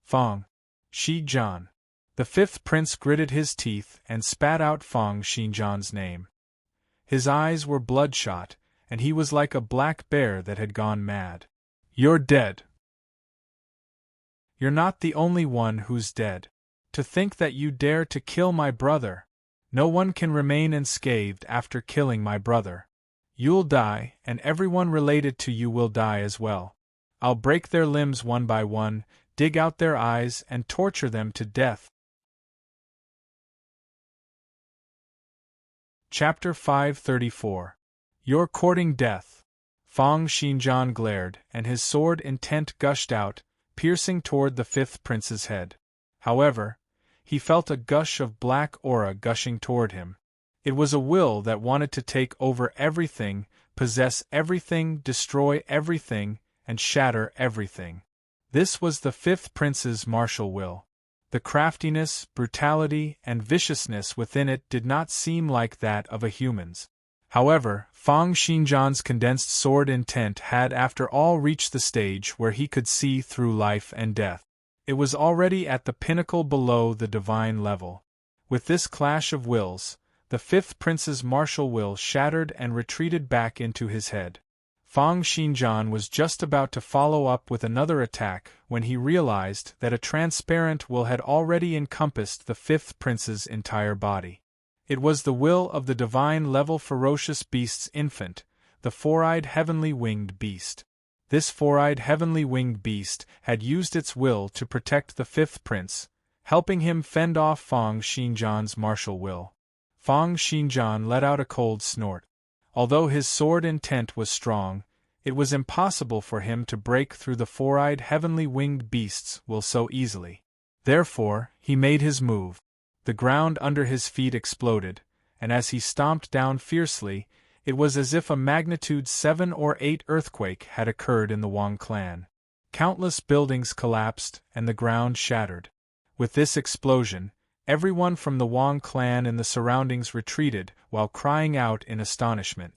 Fang Xinjian. The fifth prince gritted his teeth and spat out Fang Xinjian's name. His eyes were bloodshot, and he was like a black bear that had gone mad. "You're dead. You're not the only one who's dead. To think that you dare to kill my brother! No one can remain unscathed after killing my brother. You'll die, and everyone related to you will die as well. I'll break their limbs one by one, dig out their eyes and torture them to death. Chapter 534. You're courting death. Fang Xinjian glared, and his sword intent gushed out, piercing toward the fifth prince's head. However, he felt a gush of black aura gushing toward him. It was a will that wanted to take over everything, possess everything, destroy everything, and shatter everything. This was the fifth prince's martial will. The craftiness, brutality, and viciousness within it did not seem like that of a human's. However, Fang Xinjian's condensed sword intent had after all reached the stage where he could see through life and death. It was already at the pinnacle below the divine level. With this clash of wills, the fifth prince's martial will shattered and retreated back into his head. Fang Xinjian was just about to follow up with another attack when he realized that a transparent will had already encompassed the fifth prince's entire body. It was the will of the divine-level ferocious beast's infant, the four-eyed heavenly winged beast. This four-eyed heavenly winged beast had used its will to protect the fifth prince, helping him fend off Fang Xinjian's martial will. Fang Xinjian let out a cold snort. Although his sword intent was strong, it was impossible for him to break through the four-eyed heavenly winged beast's will so easily. Therefore, he made his move. The ground under his feet exploded, and as he stomped down fiercely, it was as if a magnitude 7 or 8 earthquake had occurred in the Wang clan. Countless buildings collapsed, and the ground shattered. With this explosion, everyone from the Wang clan and the surroundings retreated while crying out in astonishment.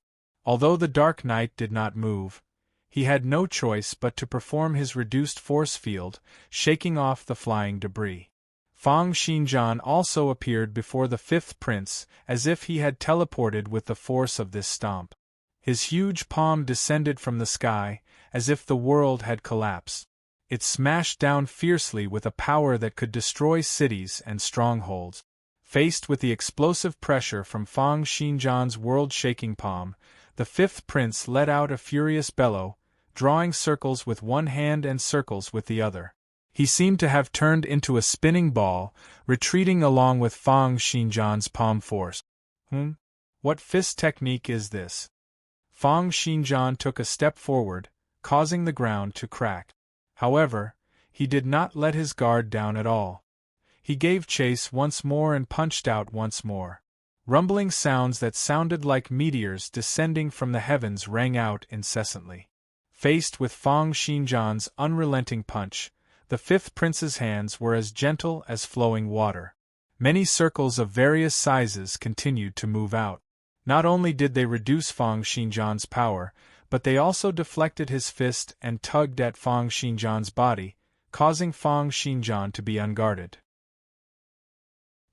Although the Dark Knight did not move, he had no choice but to perform his reduced force field, shaking off the flying debris. Fang Xinjian also appeared before the fifth prince, as if he had teleported with the force of this stomp. His huge palm descended from the sky, as if the world had collapsed. It smashed down fiercely with a power that could destroy cities and strongholds. Faced with the explosive pressure from Fang Xinjian's world-shaking palm, the fifth prince let out a furious bellow, drawing circles with one hand and circles with the other. He seemed to have turned into a spinning ball, retreating along with Fang Xinjian's palm force. What fist technique is this? Fang Xinjian took a step forward, causing the ground to crack. However, he did not let his guard down at all. He gave chase once more and punched out once more. Rumbling sounds that sounded like meteors descending from the heavens rang out incessantly. Faced with Fang Xinjian's unrelenting punch, the fifth prince's hands were as gentle as flowing water. Many circles of various sizes continued to move out. Not only did they reduce Fang Xinjian's power, but they also deflected his fist and tugged at Fang Xinjian's body, causing Fang Xinjian to be unguarded.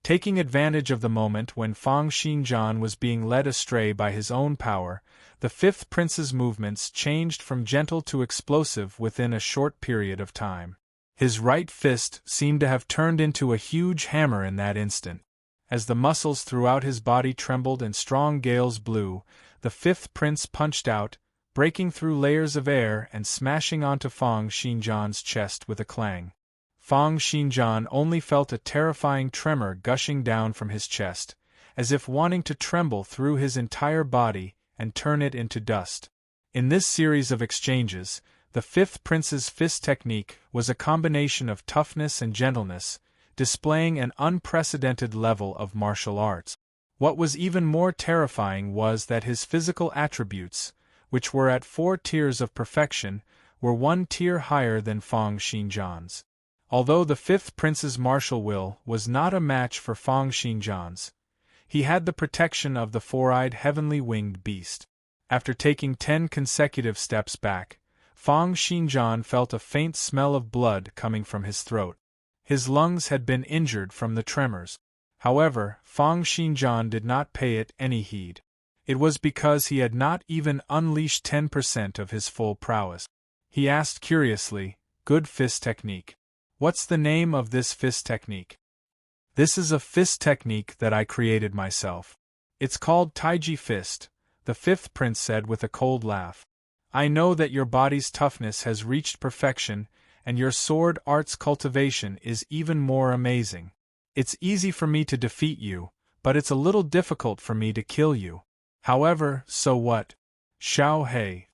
Taking advantage of the moment when Fang Xinjian was being led astray by his own power, the fifth prince's movements changed from gentle to explosive within a short period of time. His right fist seemed to have turned into a huge hammer in that instant. As the muscles throughout his body trembled and strong gales blew, the fifth prince punched out, breaking through layers of air and smashing onto Fang Xinjian's chest with a clang. Fang Xinjian only felt a terrifying tremor gushing down from his chest, as if wanting to tremble through his entire body and turn it into dust. In this series of exchanges, the fifth prince's fist technique was a combination of toughness and gentleness, displaying an unprecedented level of martial arts. What was even more terrifying was that his physical attributes, which were at 4 tiers of perfection, were 1 tier higher than Fang Xinjian's. Although the fifth prince's martial will was not a match for Fang Xinjian's, he had the protection of the four-eyed heavenly winged beast. After taking 10 consecutive steps back, Fang Xinjian felt a faint smell of blood coming from his throat. His lungs had been injured from the tremors. However, Fang Xinjian did not pay it any heed. It was because he had not even unleashed 10% of his full prowess. He asked curiously, "Good fist technique. What's the name of this fist technique?" "This is a fist technique that I created myself. It's called Taiji Fist," the fifth prince said with a cold laugh. "I know that your body's toughness has reached perfection, and your sword art's cultivation is even more amazing. It's easy for me to defeat you, but it's a little difficult for me to kill you. However, so what? Xiao He,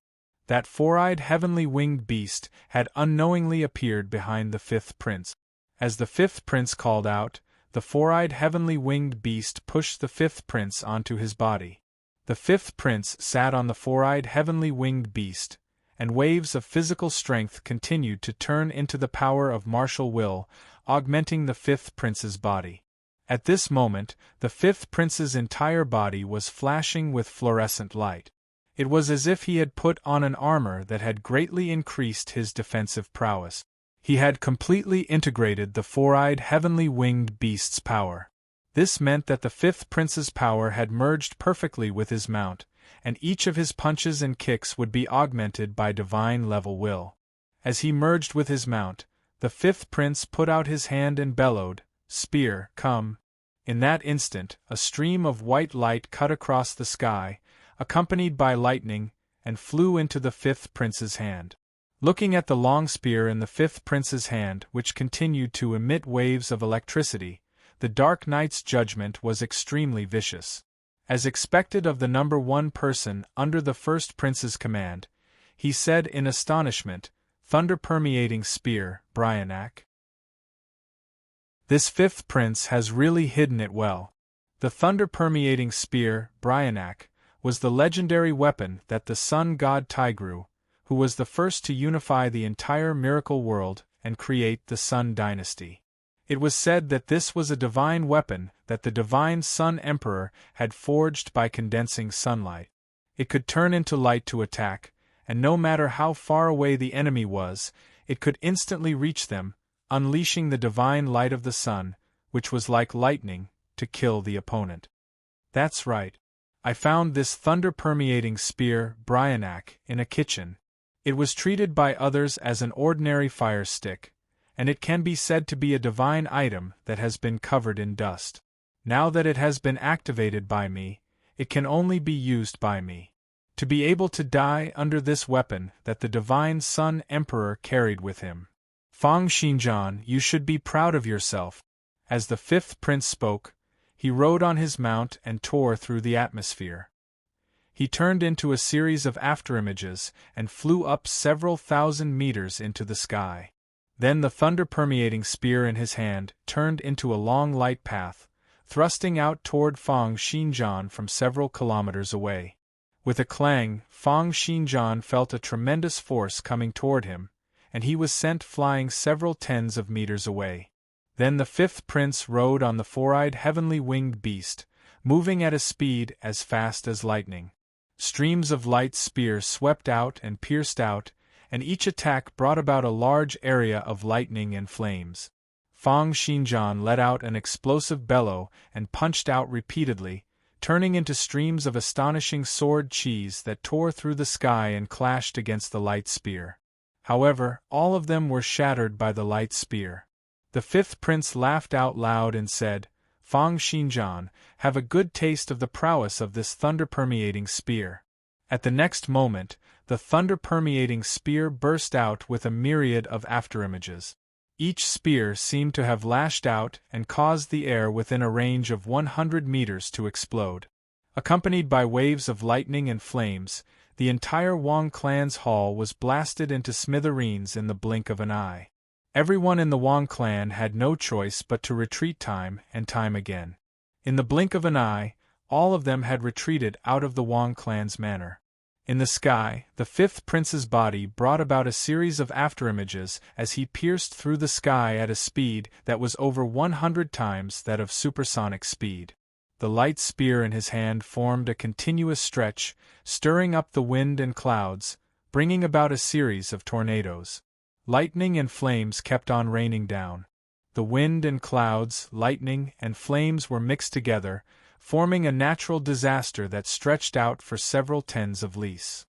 that four-eyed heavenly winged beast, had unknowingly appeared behind the fifth prince. As the fifth prince called out, the four-eyed heavenly winged beast pushed the fifth prince onto his body. The fifth prince sat on the four-eyed heavenly winged beast, and waves of physical strength continued to turn into the power of martial will, augmenting the fifth prince's body. At this moment, the fifth prince's entire body was flashing with fluorescent light. It was as if he had put on an armor that had greatly increased his defensive prowess. He had completely integrated the four-eyed heavenly winged beast's power. This meant that the fifth prince's power had merged perfectly with his mount, and each of his punches and kicks would be augmented by divine-level will. As he merged with his mount, the fifth prince put out his hand and bellowed, "Spear, come!" In that instant, a stream of white light cut across the sky, accompanied by lightning, and flew into the fifth prince's hand. Looking at the long spear in the fifth prince's hand, which continued to emit waves of electricity, the Dark Knight's judgment was extremely vicious. As expected of the number one person under the first prince's command, he said in astonishment, "Thunder-permeating spear, Bryanak. This fifth prince has really hidden it well." The thunder-permeating spear, Bryanak, was the legendary weapon that the sun god Tigru, who was the first to unify the entire miracle world and create the Sun Dynasty. It was said that this was a divine weapon that the divine Sun Emperor had forged by condensing sunlight. It could turn into light to attack, and no matter how far away the enemy was, it could instantly reach them, unleashing the divine light of the sun, which was like lightning, to kill the opponent. That's right. I found this thunder-permeating spear, Bryanak, in a kitchen. It was treated by others as an ordinary fire stick, and it can be said to be a divine item that has been covered in dust. Now that it has been activated by me, it can only be used by me. To be able to die under this weapon that the divine Sun Emperor carried with him. Fang Xinjian, you should be proud of yourself. As the fifth prince spoke, he rode on his mount and tore through the atmosphere. He turned into a series of afterimages and flew up several thousand meters into the sky. Then the thunder-permeating spear in his hand turned into a long light path, thrusting out toward Fang Xinjian from several kilometers away. With a clang, Fang Xinjian felt a tremendous force coming toward him, and he was sent flying several tens of meters away. Then the fifth prince rode on the four-eyed heavenly winged beast, moving at a speed as fast as lightning. Streams of light spears swept out and pierced out, and each attack brought about a large area of lightning and flames. Fang Xinjian let out an explosive bellow and punched out repeatedly, turning into streams of astonishing sword cheese that tore through the sky and clashed against the light spear. However, all of them were shattered by the light spear. The fifth prince laughed out loud and said, "Fang Xinjian, have a good taste of the prowess of this thunder-permeating spear." At the next moment, the thunder-permeating spear burst out with a myriad of afterimages. Each spear seemed to have lashed out and caused the air within a range of 100 meters to explode. Accompanied by waves of lightning and flames, the entire Wang clan's hall was blasted into smithereens in the blink of an eye. Everyone in the Wang clan had no choice but to retreat time and time again. In the blink of an eye, all of them had retreated out of the Wang clan's manor. In the sky, the fifth prince's body brought about a series of afterimages as he pierced through the sky at a speed that was over 100 times that of supersonic speed. The light spear in his hand formed a continuous stretch, stirring up the wind and clouds, bringing about a series of tornadoes. Lightning and flames kept on raining down. The wind and clouds, lightning and flames were mixed together, forming a natural disaster that stretched out for several tens of leagues.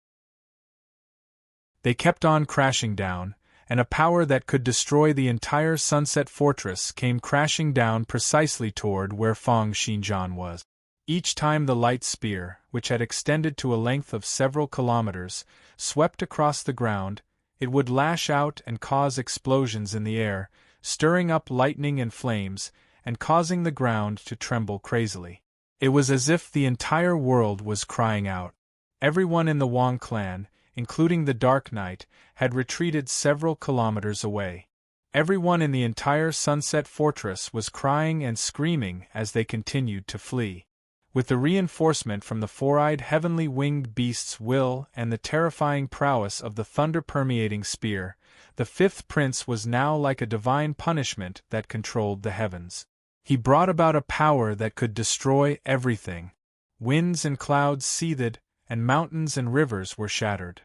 They kept on crashing down, and a power that could destroy the entire Sunset Fortress came crashing down precisely toward where Fang Xinjian was. Each time the light spear, which had extended to a length of several kilometers, swept across the ground, it would lash out and cause explosions in the air, stirring up lightning and flames, and causing the ground to tremble crazily. It was as if the entire world was crying out. Everyone in the Wang clan, including the Dark Knight, had retreated several kilometers away. Everyone in the entire Sunset Fortress was crying and screaming as they continued to flee. With the reinforcement from the four-eyed heavenly winged beast's will and the terrifying prowess of the thunder-permeating spear, the fifth prince was now like a divine punishment that controlled the heavens. He brought about a power that could destroy everything. Winds and clouds seethed, and mountains and rivers were shattered.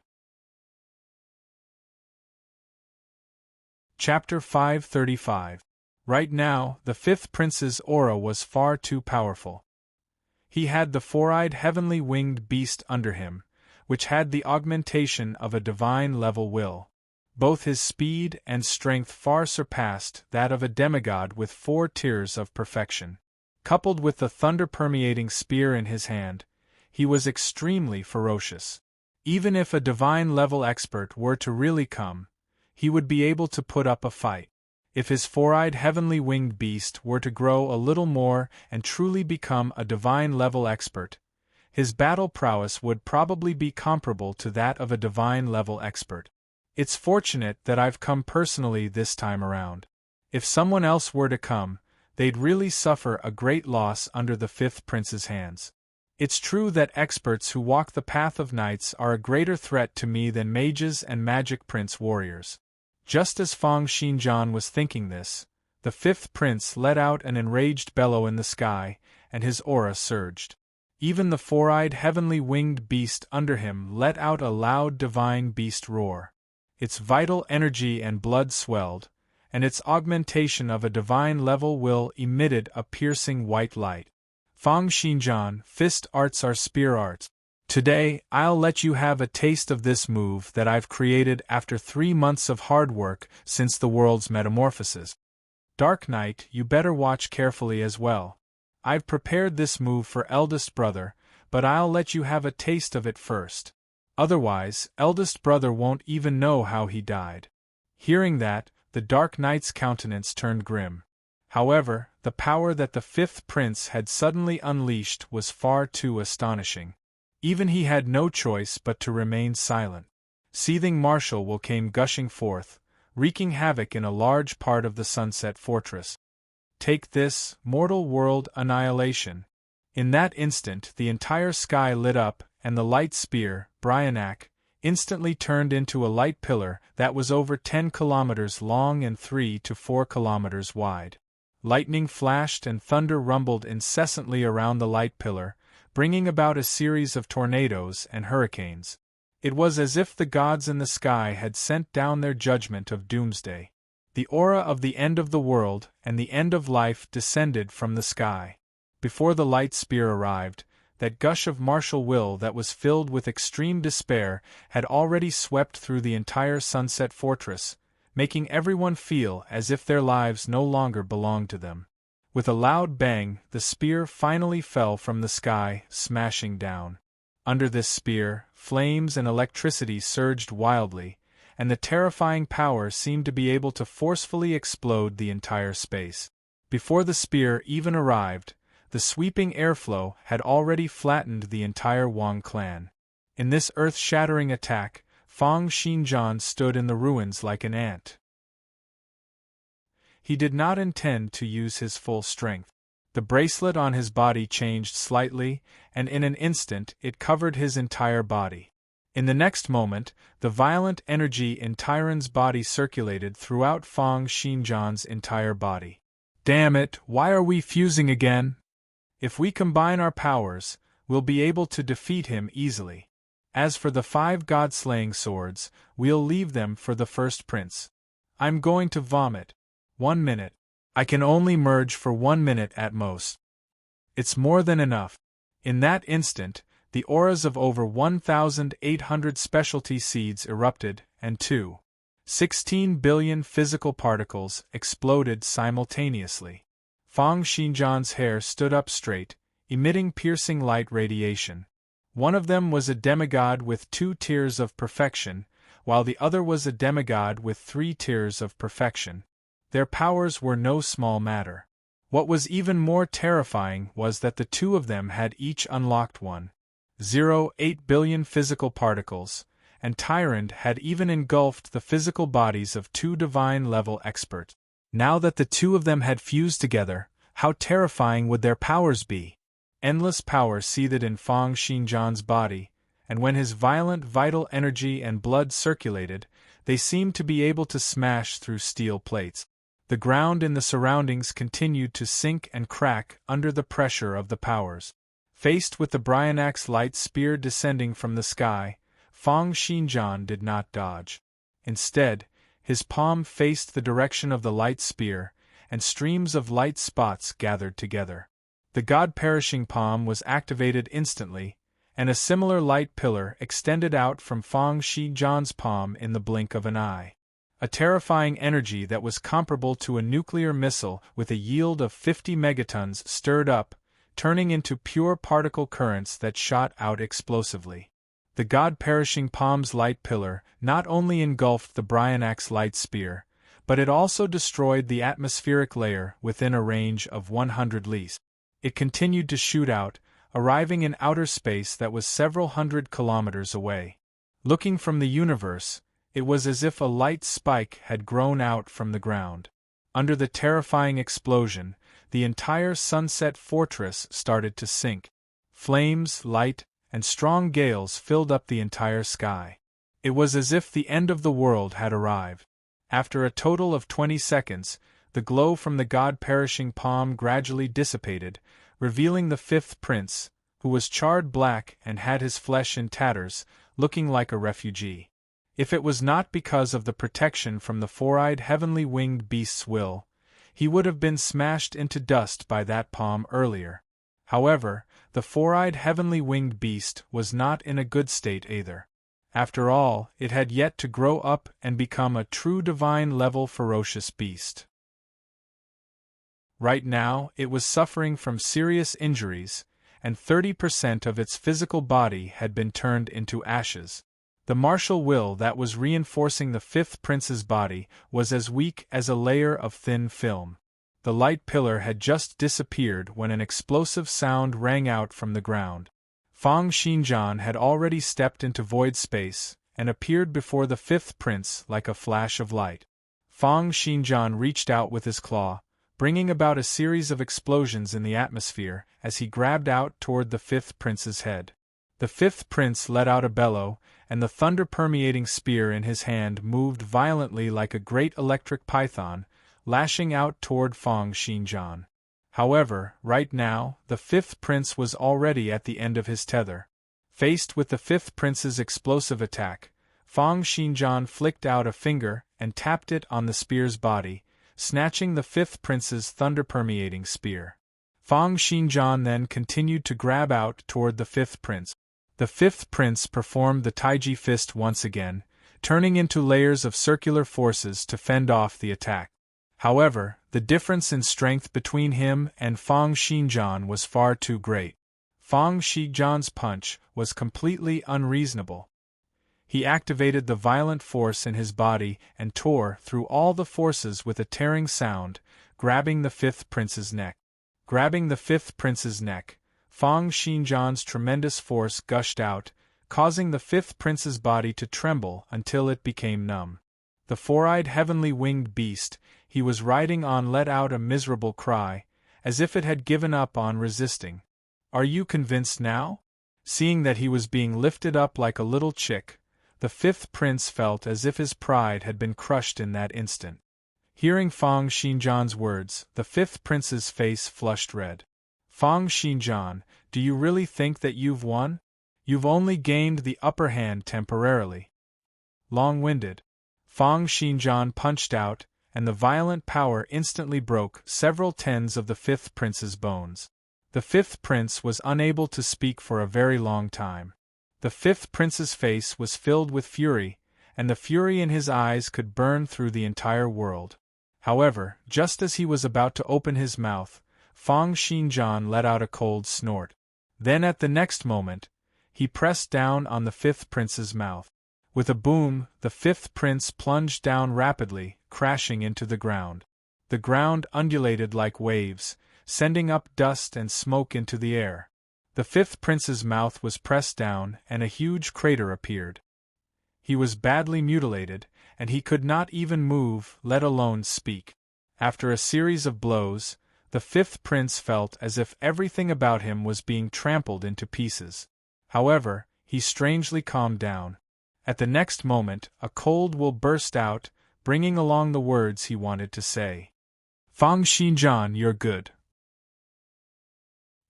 Chapter 535. Right now, the fifth prince's aura was far too powerful. He had the four-eyed heavenly winged beast under him, which had the augmentation of a divine-level will. Both his speed and strength far surpassed that of a demigod with 4 tiers of perfection. Coupled with the thunder-permeating spear in his hand, he was extremely ferocious. Even if a divine-level expert were to really come, he would be able to put up a fight. If his four-eyed heavenly winged beast were to grow a little more and truly become a divine-level expert, his battle prowess would probably be comparable to that of a divine-level expert. It's fortunate that I've come personally this time around. If someone else were to come, they'd really suffer a great loss under the fifth prince's hands. It's true that experts who walk the path of knights are a greater threat to me than mages and magic prince warriors. Just as Fang Xinjian was thinking this, the fifth prince let out an enraged bellow in the sky, and his aura surged. Even the four-eyed heavenly winged beast under him let out a loud divine beast roar. Its vital energy and blood swelled, and its augmentation of a divine-level will emitted a piercing white light. Fang Xinjian, fist arts are spear arts. Today, I'll let you have a taste of this move that I've created after 3 months of hard work since the world's metamorphosis. Dark Knight, you better watch carefully as well. I've prepared this move for eldest brother, but I'll let you have a taste of it first. Otherwise, eldest brother won't even know how he died. Hearing that, the Dark Knight's countenance turned grim. However, the power that the fifth prince had suddenly unleashed was far too astonishing. Even he had no choice but to remain silent. Seething martial will came gushing forth, wreaking havoc in a large part of the Sunset Fortress. Take this, mortal world annihilation. In that instant the entire sky lit up, and the light spear, Bryanak, instantly turned into a light pillar that was over 10 kilometers long and 3 to 4 kilometers wide. Lightning flashed and thunder rumbled incessantly around the light pillar, bringing about a series of tornadoes and hurricanes. It was as if the gods in the sky had sent down their judgment of doomsday. The aura of the end of the world and the end of life descended from the sky. Before the light spear arrived, that gush of martial will that was filled with extreme despair had already swept through the entire Sunset Fortress, making everyone feel as if their lives no longer belonged to them. With a loud bang, the spear finally fell from the sky, smashing down. Under this spear, flames and electricity surged wildly, and the terrifying power seemed to be able to forcefully explode the entire space. Before the spear even arrived, the sweeping airflow had already flattened the entire Wang clan. In this earth-shattering attack, Fang Xinjian stood in the ruins like an ant. He did not intend to use his full strength. The bracelet on his body changed slightly, and in an instant it covered his entire body. In the next moment, the violent energy in Tyron's body circulated throughout Fang Xinjian's entire body. Damn it, why are we fusing again? If we combine our powers, we'll be able to defeat him easily. As for the 5 god-slaying swords, we'll leave them for the first prince. I'm going to vomit. 1 minute. I can only merge for 1 minute at most. It's more than enough. In that instant, the auras of over 1,800 specialty seeds erupted, and 16 billion physical particles exploded simultaneously. Fang Xinjian's hair stood up straight, emitting piercing light radiation. One of them was a demigod with 2 tiers of perfection, while the other was a demigod with 3 tiers of perfection. Their powers were no small matter. What was even more terrifying was that the two of them had each unlocked 1.08 billion physical particles, and Tyrant had even engulfed the physical bodies of two divine-level experts. Now that the two of them had fused together, how terrifying would their powers be? Endless power seethed in Fang Xinjian's body, and when his violent vital energy and blood circulated, they seemed to be able to smash through steel plates. The ground in the surroundings continued to sink and crack under the pressure of the powers. Faced with the Bryonax light spear descending from the sky, Fang Xinjian did not dodge. Instead, his palm faced the direction of the light spear, and streams of light spots gathered together. The god-perishing palm was activated instantly, and a similar light pillar extended out from Fang Xinjian's palm in the blink of an eye. A terrifying energy that was comparable to a nuclear missile with a yield of 50 megatons stirred up, turning into pure particle currents that shot out explosively. The god-perishing palm's light pillar not only engulfed the Bryonax light spear, but it also destroyed the atmospheric layer within a range of 100 lis. It continued to shoot out, arriving in outer space that was several hundred kilometers away. Looking from the universe, it was as if a light spike had grown out from the ground. Under the terrifying explosion, the entire Sunset Fortress started to sink. Flames, light, and strong gales filled up the entire sky. It was as if the end of the world had arrived. After a total of 20 seconds, the glow from the god-perishing palm gradually dissipated, revealing the fifth prince, who was charred black and had his flesh in tatters, looking like a refugee. If it was not because of the protection from the four-eyed heavenly winged beast's will, he would have been smashed into dust by that palm earlier. However, the four-eyed heavenly winged beast was not in a good state either. After all, it had yet to grow up and become a true divine-level ferocious beast. Right now, it was suffering from serious injuries, and 30% of its physical body had been turned into ashes. The martial will that was reinforcing the fifth prince's body was as weak as a layer of thin film. The light pillar had just disappeared when an explosive sound rang out from the ground. Fang Xinjian had already stepped into void space and appeared before the fifth prince like a flash of light. Fang Xinjian reached out with his claw, bringing about a series of explosions in the atmosphere as he grabbed out toward the fifth prince's head. The fifth prince let out a bellow, and the thunder-permeating spear in his hand moved violently like a great electric python, lashing out toward Fang Xinjian. However, right now, the fifth prince was already at the end of his tether. Faced with the fifth prince's explosive attack, Fang Xinjian flicked out a finger and tapped it on the spear's body, snatching the fifth prince's thunder-permeating spear. Fang Xinjian then continued to grab out toward the fifth prince. The fifth prince performed the Taiji fist once again, turning into layers of circular forces to fend off the attack. However, the difference in strength between him and Fang Xinjian was far too great. Fang Xinjian's punch was completely unreasonable. He activated the violent force in his body and tore through all the forces with a tearing sound, grabbing the fifth prince's neck. Grabbing the fifth prince's neck, Fang Xinjian's tremendous force gushed out, causing the fifth prince's body to tremble until it became numb. The four-eyed heavenly winged beast he was riding on let out a miserable cry, as if it had given up on resisting. "Are you convinced now?" Seeing that he was being lifted up like a little chick, the fifth prince felt as if his pride had been crushed in that instant. Hearing Fang Xinjian's words, the fifth prince's face flushed red. "Fang Xinjian, do you really think that you've won? You've only gained the upper hand temporarily." Long-winded, Fang Xinjian punched out, and the violent power instantly broke several tens of the fifth prince's bones. The fifth prince was unable to speak for a very long time. The fifth prince's face was filled with fury, and the fury in his eyes could burn through the entire world. However, just as he was about to open his mouth, Fang Xinjian let out a cold snort. Then at the next moment, he pressed down on the fifth prince's mouth. With a boom, the fifth prince plunged down rapidly, crashing into the ground. The ground undulated like waves, sending up dust and smoke into the air. The fifth prince's mouth was pressed down, and a huge crater appeared. He was badly mutilated, and he could not even move, let alone speak. After a series of blows, the fifth prince felt as if everything about him was being trampled into pieces. However, he strangely calmed down. At the next moment, a cold will burst out, bringing along the words he wanted to say. Fang Xinjian, you're good.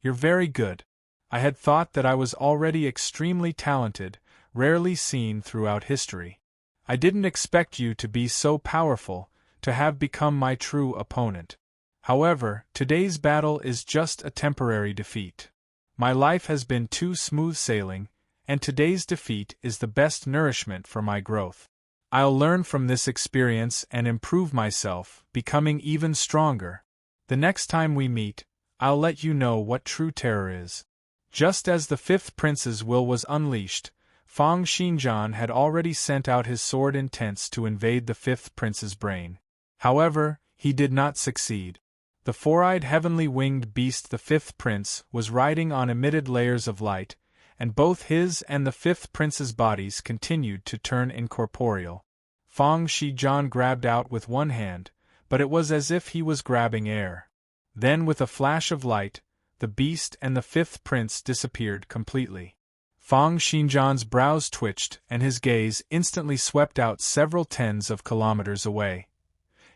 You're very good. I had thought that I was already extremely talented, rarely seen throughout history. I didn't expect you to be so powerful, to have become my true opponent. However, today's battle is just a temporary defeat. My life has been too smooth sailing, and today's defeat is the best nourishment for my growth. I'll learn from this experience and improve myself, becoming even stronger. The next time we meet, I'll let you know what true terror is. Just as the fifth prince's will was unleashed, Fang Xinjian had already sent out his sword intents to invade the fifth prince's brain. However, he did not succeed. The four-eyed heavenly winged beast, the fifth prince, was riding on emitted layers of light, and both his and the fifth prince's bodies continued to turn incorporeal. Fang Xinjian grabbed out with one hand, but it was as if he was grabbing air. Then, with a flash of light, the beast and the fifth prince disappeared completely. Fang Xinjian's brows twitched, and his gaze instantly swept out several tens of kilometers away.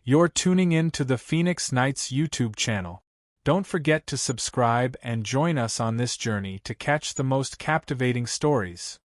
You're tuning in to the Phoenix Knights YouTube channel. Don't forget to subscribe and join us on this journey to catch the most captivating stories.